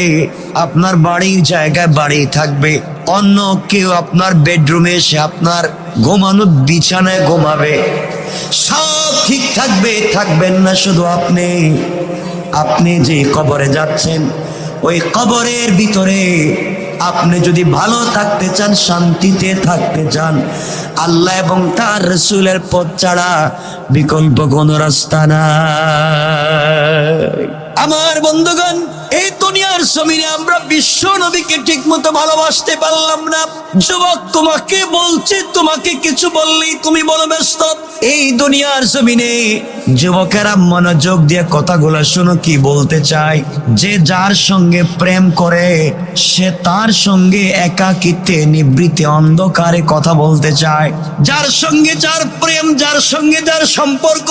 আপনার বাড়ির জায়গায় বাড়ি থাকবে, অন্য কেউ আপনার বেডরুমে এসে আপনার ঘুমানোর বিছানায় ঘুমাবে, সব ঠিক থাকবে। থাকবেন না শুধু আপনি যে কবরে যাচ্ছেন, ওই কবরের ভিতরে আপনি যদি ভালো থাকতে চান, শান্তিতে থাকতে চান, আল্লাহ এবং তার রাসূলের পথ ছাড়া বিকল্প কোনো রাস্তা নাই। আমার বন্ধুগণ, এই দুনিয়ার জমিনে আমরা বিশ্ব নবীকে ঠিক মতো ভালোবাসতে পারলাম না। যুবক, তোমাকে বলছে, তোমাকে কিছু বললেই তুমি বলো ব্যস্ত। এই দুনিয়ার জমিনে যুবকেরা মনোযোগ দিয়ে কথাগুলো শোনো, কি বলতে চাই। যে যার সঙ্গে প্রেম করে সে তার সঙ্গে একাকিত্বে নিবৃত্তে অন্ধকারে কথা বলতে চায়। যার সঙ্গে যার প্রেম, যার সঙ্গে যার সম্পর্ক,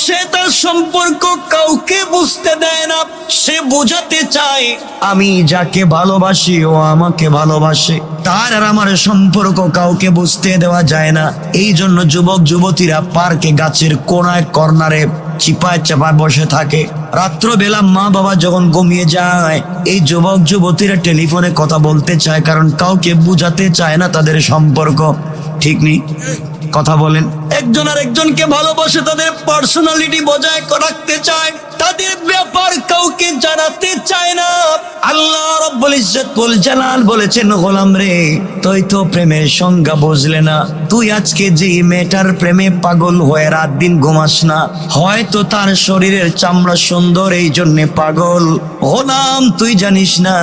সে তার সম্পর্ক কাউকে বুঝতে দেয় না। সে বোঝাতে চায় আমি যাকে ভালোবাসি ও আমাকে ভালোবাসে, তার আর আমার সম্পর্ক কাউকে বুঝতে দেওয়া যায় না। এই জন্য যুবক যুবতীরা পার্কে গাছের কোনায় কর্নারে চিপায় চাপায় বসে থাকে। রাত্রবেলা মা বাবা যখন ঘুমিয়ে যায়, এই যুবক যুবতীরা টেলিফোনে কথা বলতে চায়, কারণ কাউকে বুঝাতে চায় না তাদের সম্পর্ক। ঠিক নেই? কথা বলেন। একজন আর একজনকে ভালোবাসে, তাদের পার্সোনালিটি বজায় রাখতে চায়, তাদের ব্যাপার কাউকে জানাতে চায় না। আল্লাহ রাব্বুল ইজ্জত ওয়াল জালাল বলেছেন, গোলাম রে, তুই তো প্রেমের সংজ্ঞা বুঝলে না। তুই আজকে যে মেয়েটার প্রেমে পাগল হয়ে রাত দিন ঘুমাস না, হয়তো তার শরীরের চামড়া সুন্দর এই জন্যে পাগল। গোলাম, তুই জানিস না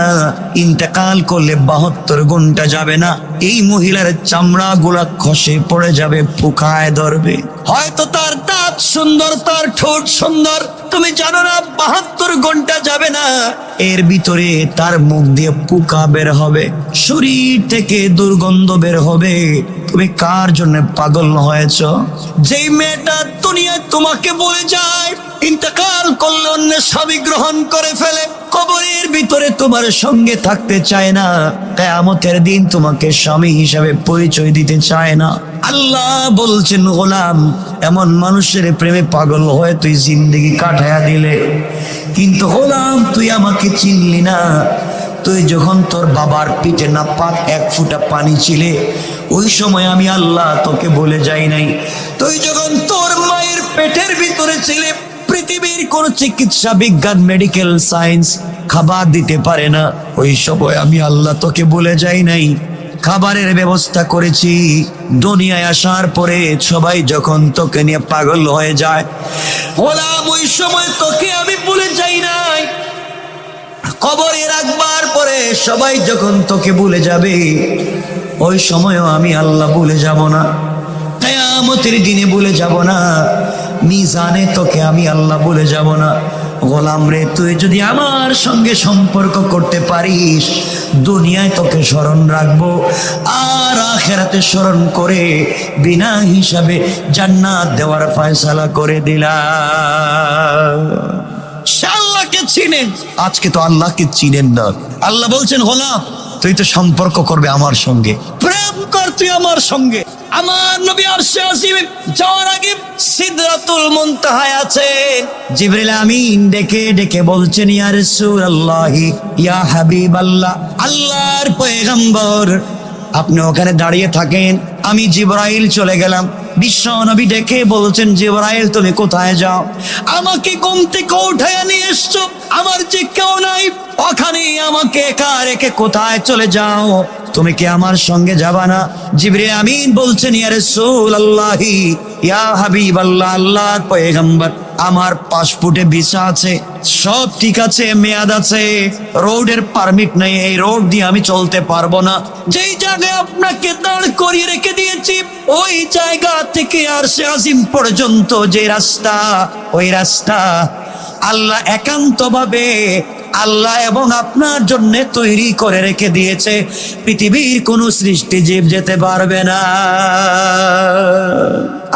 ইন্তেকাল করলে 72 ঘন্টা যাবে না, এই মহিলার চামড়া গুলা খসে পড়ে যাবে, পোকায় ধরবে। হয়তো তার দাঁত সুন্দর, তার ঠোঁট সুন্দর, তুমি জানো না 72 ঘন্টা যাবে না, এর ভিতরে তার মুখ দিয়ে পোকা বের হবে, শরীর থেকে দুর্গন্ধ বের হবে। তুমি কার জন্য পাগল হয়েছ? যেই মেয়েটা দুনিয়ায় তোমাকে বলে যায় ইন্তেকাল করলে অন্য স্বামী গ্রহণ করে ফেলে, কবরের ভিতরে তোমার সঙ্গে থাকতে চায় না, কিয়ামতের দিন তোমাকে স্বামী হিসাবে পরিচয় দিতে চায় না। আল্লাহ বলছেন, গোলাম, এমন মানুষের প্রেমে পাগল হয়ে তুই জিন্দেগি কাটায়া দিলে, কিন্তু গোলাম তুই আমাকে চিনলি না। তুই যখন তোর বাবার পিঠে না পাক 1 ফোঁটা পানি ছিলে, ওই সময় আমি আল্লাহ তোকে বলে যাই নাই। তুই যখন তোর মায়ের পেটের ভিতরে ছিলে, পৃথিবীর কোন চিকিৎসা বিজ্ঞান মেডিকেল সায়েন্স খাবার দিতে পারে না, ওই সময় আমি আল্লাহ তোকে বলে যাই নাই। খাবারের ব্যবস্থা করেছি। দুনিয়ায় আসার পরে সবাই যখন তোকে নিয়ে পাগল হয়ে যায়, গোলাম, ওই সময় তোকে আমি বলে যাই নাই। কবরে রাখবার পরে সবাই যখন তোকে ভুলে যাবে, ওই সময়ও আমি আল্লাহ ভুলে যাব না। কিয়ামতের দিনে ভুলে যাব না। মিজানে তোকে আমি আল্লাহ ভুলে যাব না। গোলাম রে, তুই যদি আমার সঙ্গে সম্পর্ক করতে পারিস, দুনিয়ায় তোকে স্মরণ রাখবো, আর আখিরাতে স্মরণ করে বিনা হিসাবে জান্নাত দেওয়ার ফয়সালা করে দিলাম। আল্লাহকে চিনেন, আজকে তো আল্লাহকে চিনেন না। আল্লাহ বলছেন, গোলাম, তুই তো সম্পর্ক করবে আমার সঙ্গে, প্রেম কর তুই আমার সঙ্গে। আমার নবী আরশে আজিমে যাওয়ার আগে সিদরাতুল মুনতাহায় আছেন। জিবরিল আমিন ডেকে ডেকে বলছেন, ইয়া রাসূলুল্লাহ, ইয়া হাবিবাল্লাহ, আল্লাহর পয়গম্বর, আপনি ওখানে দাঁড়িয়ে থাকেন, আমি জিবরাইল চলে গেলাম। বিশ্ব নবী ডেকে বলছেন, জিবরাইল তুমি কোথায় যাও? আমাকে ঘুম থেকে উঠায় নিয়ে এসছো, আমার যে কেউ নাই, ওখানে আমাকে একা রেখে কোথায় চলে যাও? তুমি কি আমার সঙ্গে যাবা না? জিবরিল আমিন বলছেন, ইয়া রাসূলুল্লাহ, ইয়া হাবিবাল্লাহ, আল্লাহর পয়গম্বর, আমার পাসপোর্টে ভিসা আছে, সব ঠিক আছে, মেয়াদ আছে, রোডের পারমিট নেই, এই রোড দিয়ে আমি চলতে পারবো না। যেই জায়গায় আপনাকে দাঁড় করিয়ে রেখে দিয়েছি, ওই জায়গা থেকে আরশে আজিম পর্যন্ত যে রাস্তা, ওই রাস্তা আল্লাহ একান্তভাবে আল্লাহ এবং আপনার জন্য তৈরি করে রেখে দিয়েছে। পৃথিবীর কোন সৃষ্টি জীব যেতে পারবে না।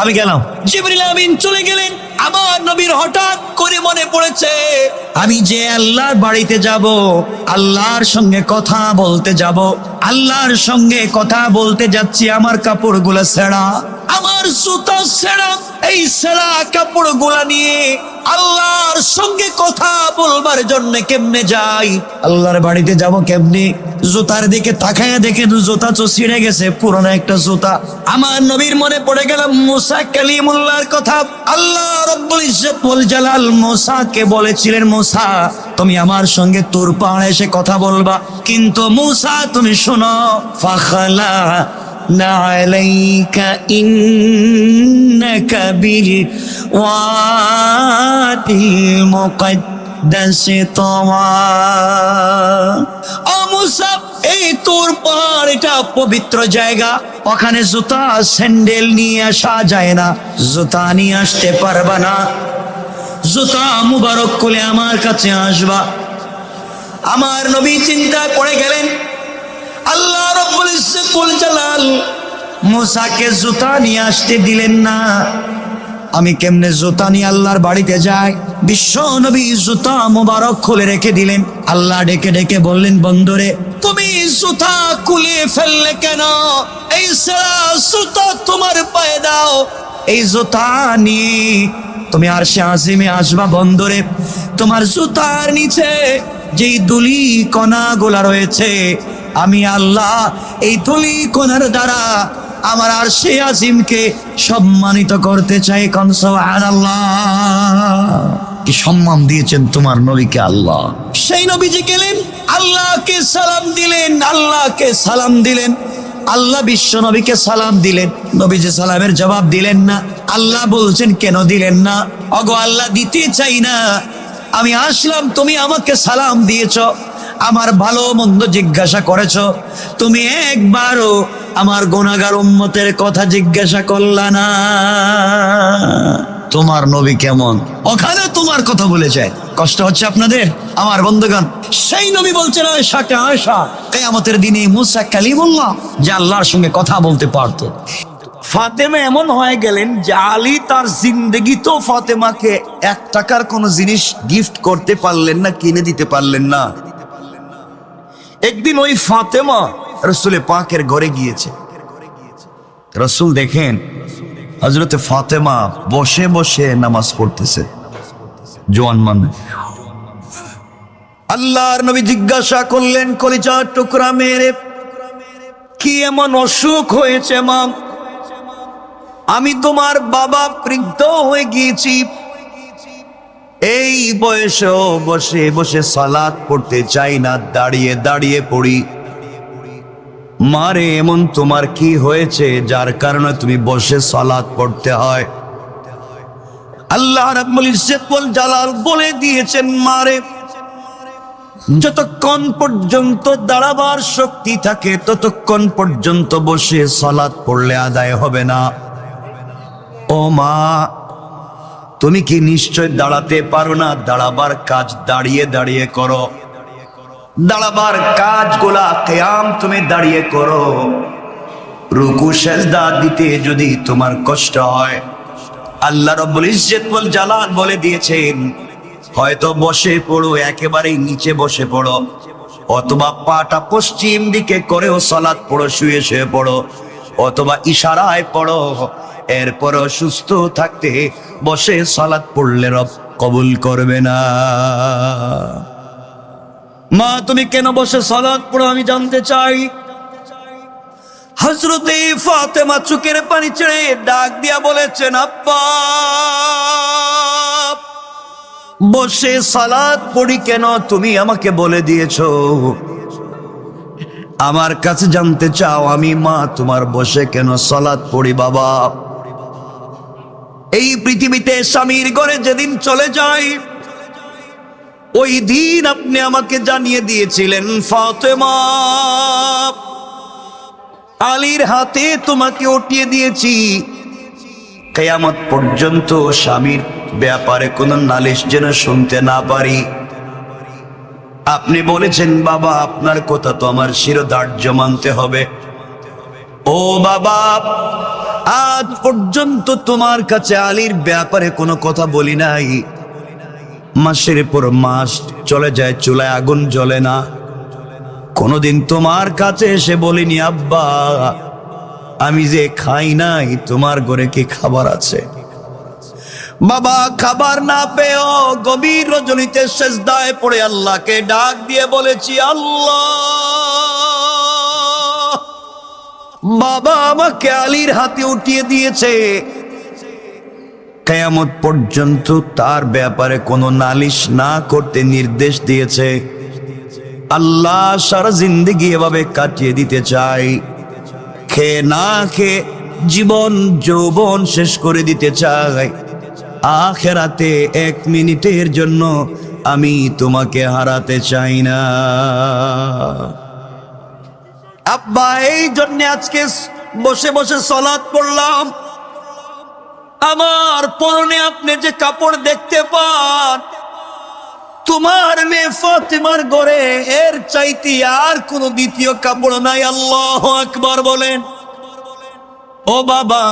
আমি গেলাম। জিবরিল আমিন চলে গেলেন। আমার নবীর হঠাৎ করে মনে পড়েছে, আমি যে আল্লাহর বাড়িতে যাব, আল্লাহর সঙ্গে কথা বলতে যাব, আল্লাহর সঙ্গে কথা বলতে যাচ্ছি, আমার কাপড়গুলো ছেঁড়া, আমার জুতা ছেঁড়া, এই ছেঁড়া কাপড়গুলা নিয়ে আল্লাহর সঙ্গে কথা বলবার জন্য কেমনে যাই? আল্লাহর বাড়িতে যাব কেমনে? জুতার দিকে তাকায় দেখে জুতা তো ছিঁড়ে গেছে, পুরনো একটা জুতা। আমার নবীর মনে পড়ে গেল মুসা কালিমুল্লাহর কথা। আল্লাহ রাব্বুল ইজ্জত ওয়াল জালাল মুসাকে বলেছিলেন, মুসা তুমি আমার সঙ্গে তুর পাহাড়ে এসে কথা বলবা, কিন্তু মুসা তুমি শোনো, ফাখালা নালাইকা ইন্নাকা বিল ওয়াদিল মুকদ্দাস তাওয়া। ও মুসা, এই তুর পাহাড় এটা পবিত্র জায়গা, ওখানে জুতা স্যান্ডেল নিয়ে আসা যায় না, জুতা নিয়ে আসতে পারবা না, জুতা মুবারক খুলে আমার কাছে আসবা। আমার নবী চিন্তায় পড়ে গেলেন। আল্লাহ রাব্বুল ইজ্জত ওয়াল জালাল মুসাকে জুতা নিয়ে আসতে দিলেন না। আমি কেমনে জুতা নিয়ে আল্লাহর বাড়িতে যাই? বিশ্ব নবী জুতা মুবারক খুলে রেখে দিলেন। আল্লাহ ডেকে ডেকে বললেন, বন্ধুরে তুমি জুতা খুলে ফেললে কেন? এই সারা জুতা তোমার পায়ে দাও, এই জুতা নিয়ে তুমি আরশে আজিমে আসবা। বন্ধুরে তোমার জুতার নিচে যেই দুলি কণাগুলা রয়েছে, আমি আল্লাহ এই ধুলি কোনার দ্বারা আমার আরশে আজিমকে সম্মানিত করতে চাই। কোন সুবহানাল্লাহ। কি সম্মান দিয়েছেন তোমার নবীকে আল্লাহ। সেই নবীজি গেলেন, আল্লাহকে সালাম দিলেন, আল্লাহকে সালাম দিলেন। আল্লাহ বিশ্ব নবীকে সালাম দিলেন, নবীজি সালামের জবাব দিলেন না। আল্লাহ বলছেন, কেন দিলেন না? ওগো আল্লাহ, দিতে চাই না, আমি আসলাম, তুমি আমাকে সালাম দিয়েছ, আমার ভালো মন্দ জিজ্ঞাসা করেছ, তুমি একবারও আমার গুনাহগার উম্মতের কথা জিজ্ঞাসা করলা না। তোমার নবী কেমন, ওখানে তোমার কথা বলে যায়। কষ্ট হচ্ছে আপনাদের আমার বন্ধুগণ? সেই নবী বলছেন, আয়েশাকে, আয়েশা কিয়ামতের দিনে মুসা কালিমুল্লাহ যে আল্লাহর সঙ্গে কথা বলতে পারতো। ফাতেমা এমন হয়ে গেলেন যে আলী তার জিন্দেগিতেও ফাতেমাকে 1 টাকার কোনো জিনিস গিফট করতে পারলেন না, কিনে দিতে পারলেন না। একদিন ওই ফাতেমা রসুল পাকের ঘরে গিয়েছে। রসুল দেখেন হযরতে ফাতেমা বসে বসে নামাজ পড়তেছে, জওয়ান মানুষ। আল্লাহর নবী জিজ্ঞাসা করলেন, কলিজার টুকরা মেরে, কি এমন অসুখ হয়েছে মা? আমি তোমার বাবা বৃদ্ধ হয়ে গিয়েছি, এই বয়সেও বসে বসে সালাত পড়তে চাই না, দাঁড়িয়ে দাঁড়িয়ে পড়ি। মারে, এমন তোমার কি হয়েছে যার কারণে তুমি বসে সালাত পড়তে হয়? আল্লাহ রাব্বুল ইজ্জত ওয়াল জালাল বলে দিয়েছেন, মারে, যতক্ষণ পর্যন্ত দাঁড়াবার শক্তি থাকে ততক্ষণ পর্যন্ত বসে সালাত পড়লে আদায় হবে না। ও মা, তুমি কি নিশ্চয় দাঁড়াতে পারো না? দাঁড়াবার কাজ দাঁড়িয়ে দাঁড়িয়ে করো, দাঁড়াবার কাজগুলা কিয়াম তুমি দাঁড়িয়ে করো। রুকু সেজদা দিতে যদি তোমার কষ্ট হয়, আল্লাহ রাব্বুল ইজ্জত ওয়াল জালাল বলে দিয়েছেন, হয়তো বসে পড়ো, একেবারেই নিচে বসে পড়ো, অথবা পাটা পশ্চিম দিকে করেও সালাত পড়ো, শুয়ে শুয়ে পড়ো, অথবা ইশারায় পড়ো। এরপরও সুস্থ থাকতে বসে সালাত পড়লে রব কবুল করবে না। মা, তুমি কেন বসে সালাত পড়ো আমি জানতে চাই। হযরতে ফাতেমা চোখের পানি ছেড়ে ডাক দিয়া বলেছেন, আব্বা, বসে সালাত পড়ি কেন তুমি আমাকে বলে দিয়েছো, আমার কাছে জানতে চাও আমি মা তোমার বসে কেন সালাত পড়ি? বাবা, এই পৃথিবীতে স্বামীর ঘরে যেদিন চলে যাই, ওই দিন আপনি আমাকে জানিয়ে দিয়েছিলেন, ফাতেমা, আলীর হাতে তোমাকে উঠিয়ে দিয়েছি, কিয়ামত পর্যন্ত স্বামীর ব্যাপারে কোনো নালিশ যেন শুনতে না পারি। আপনি বলেছেন বাবা, আপনার কথা তো আমার শিরোধার্য মানতে হবে। ও বাবা, আজ পর্যন্ত তোমার কাছে আলীর ব্যাপারে কোনো কথা বলি নাই। মাসের পর মাস চলে যায়, চুলায় আগুন জ্বলে না, কোনোদিন তোমার কাছে এসে বলিনি, আব্বা, আমি যে খাই নাই, তোমার ঘরে কি খাবার আছে? বাবা, খাবার না পেয়েও গভীর রজনীতে সেজদায় পড়ে আল্লাহকে ডাক দিয়ে বলেছি, আল্লাহ, বাবা আমাকে আলীর হাতে উঠিয়ে দিয়েছে, কিয়ামত পর্যন্ত তার ব্যাপারে কোনো নালিশ না করতে নির্দেশ দিয়েছে। আল্লাহ সারা জিন্দেগি এভাবে কাটিয়ে দিতে চাই, খেয়ে না খেয়ে জীবন যৌবন শেষ করে দিতে চাই। আখেরাতে 1 মিনিটের জন্য আমি তোমাকে হারাতে চাই না। আব্বা, এই জন্য আজকে বসে বসে সালাত পড়লাম। আমার পরনে আপনি যে কাপড় দেখতে পান, তোমার মেয়ে ফাতেমার ঘরে এর চাইতে আর কোনো দ্বিতীয় কাপড় নাই। আল্লাহু আকবার বলেন। ও বাবা,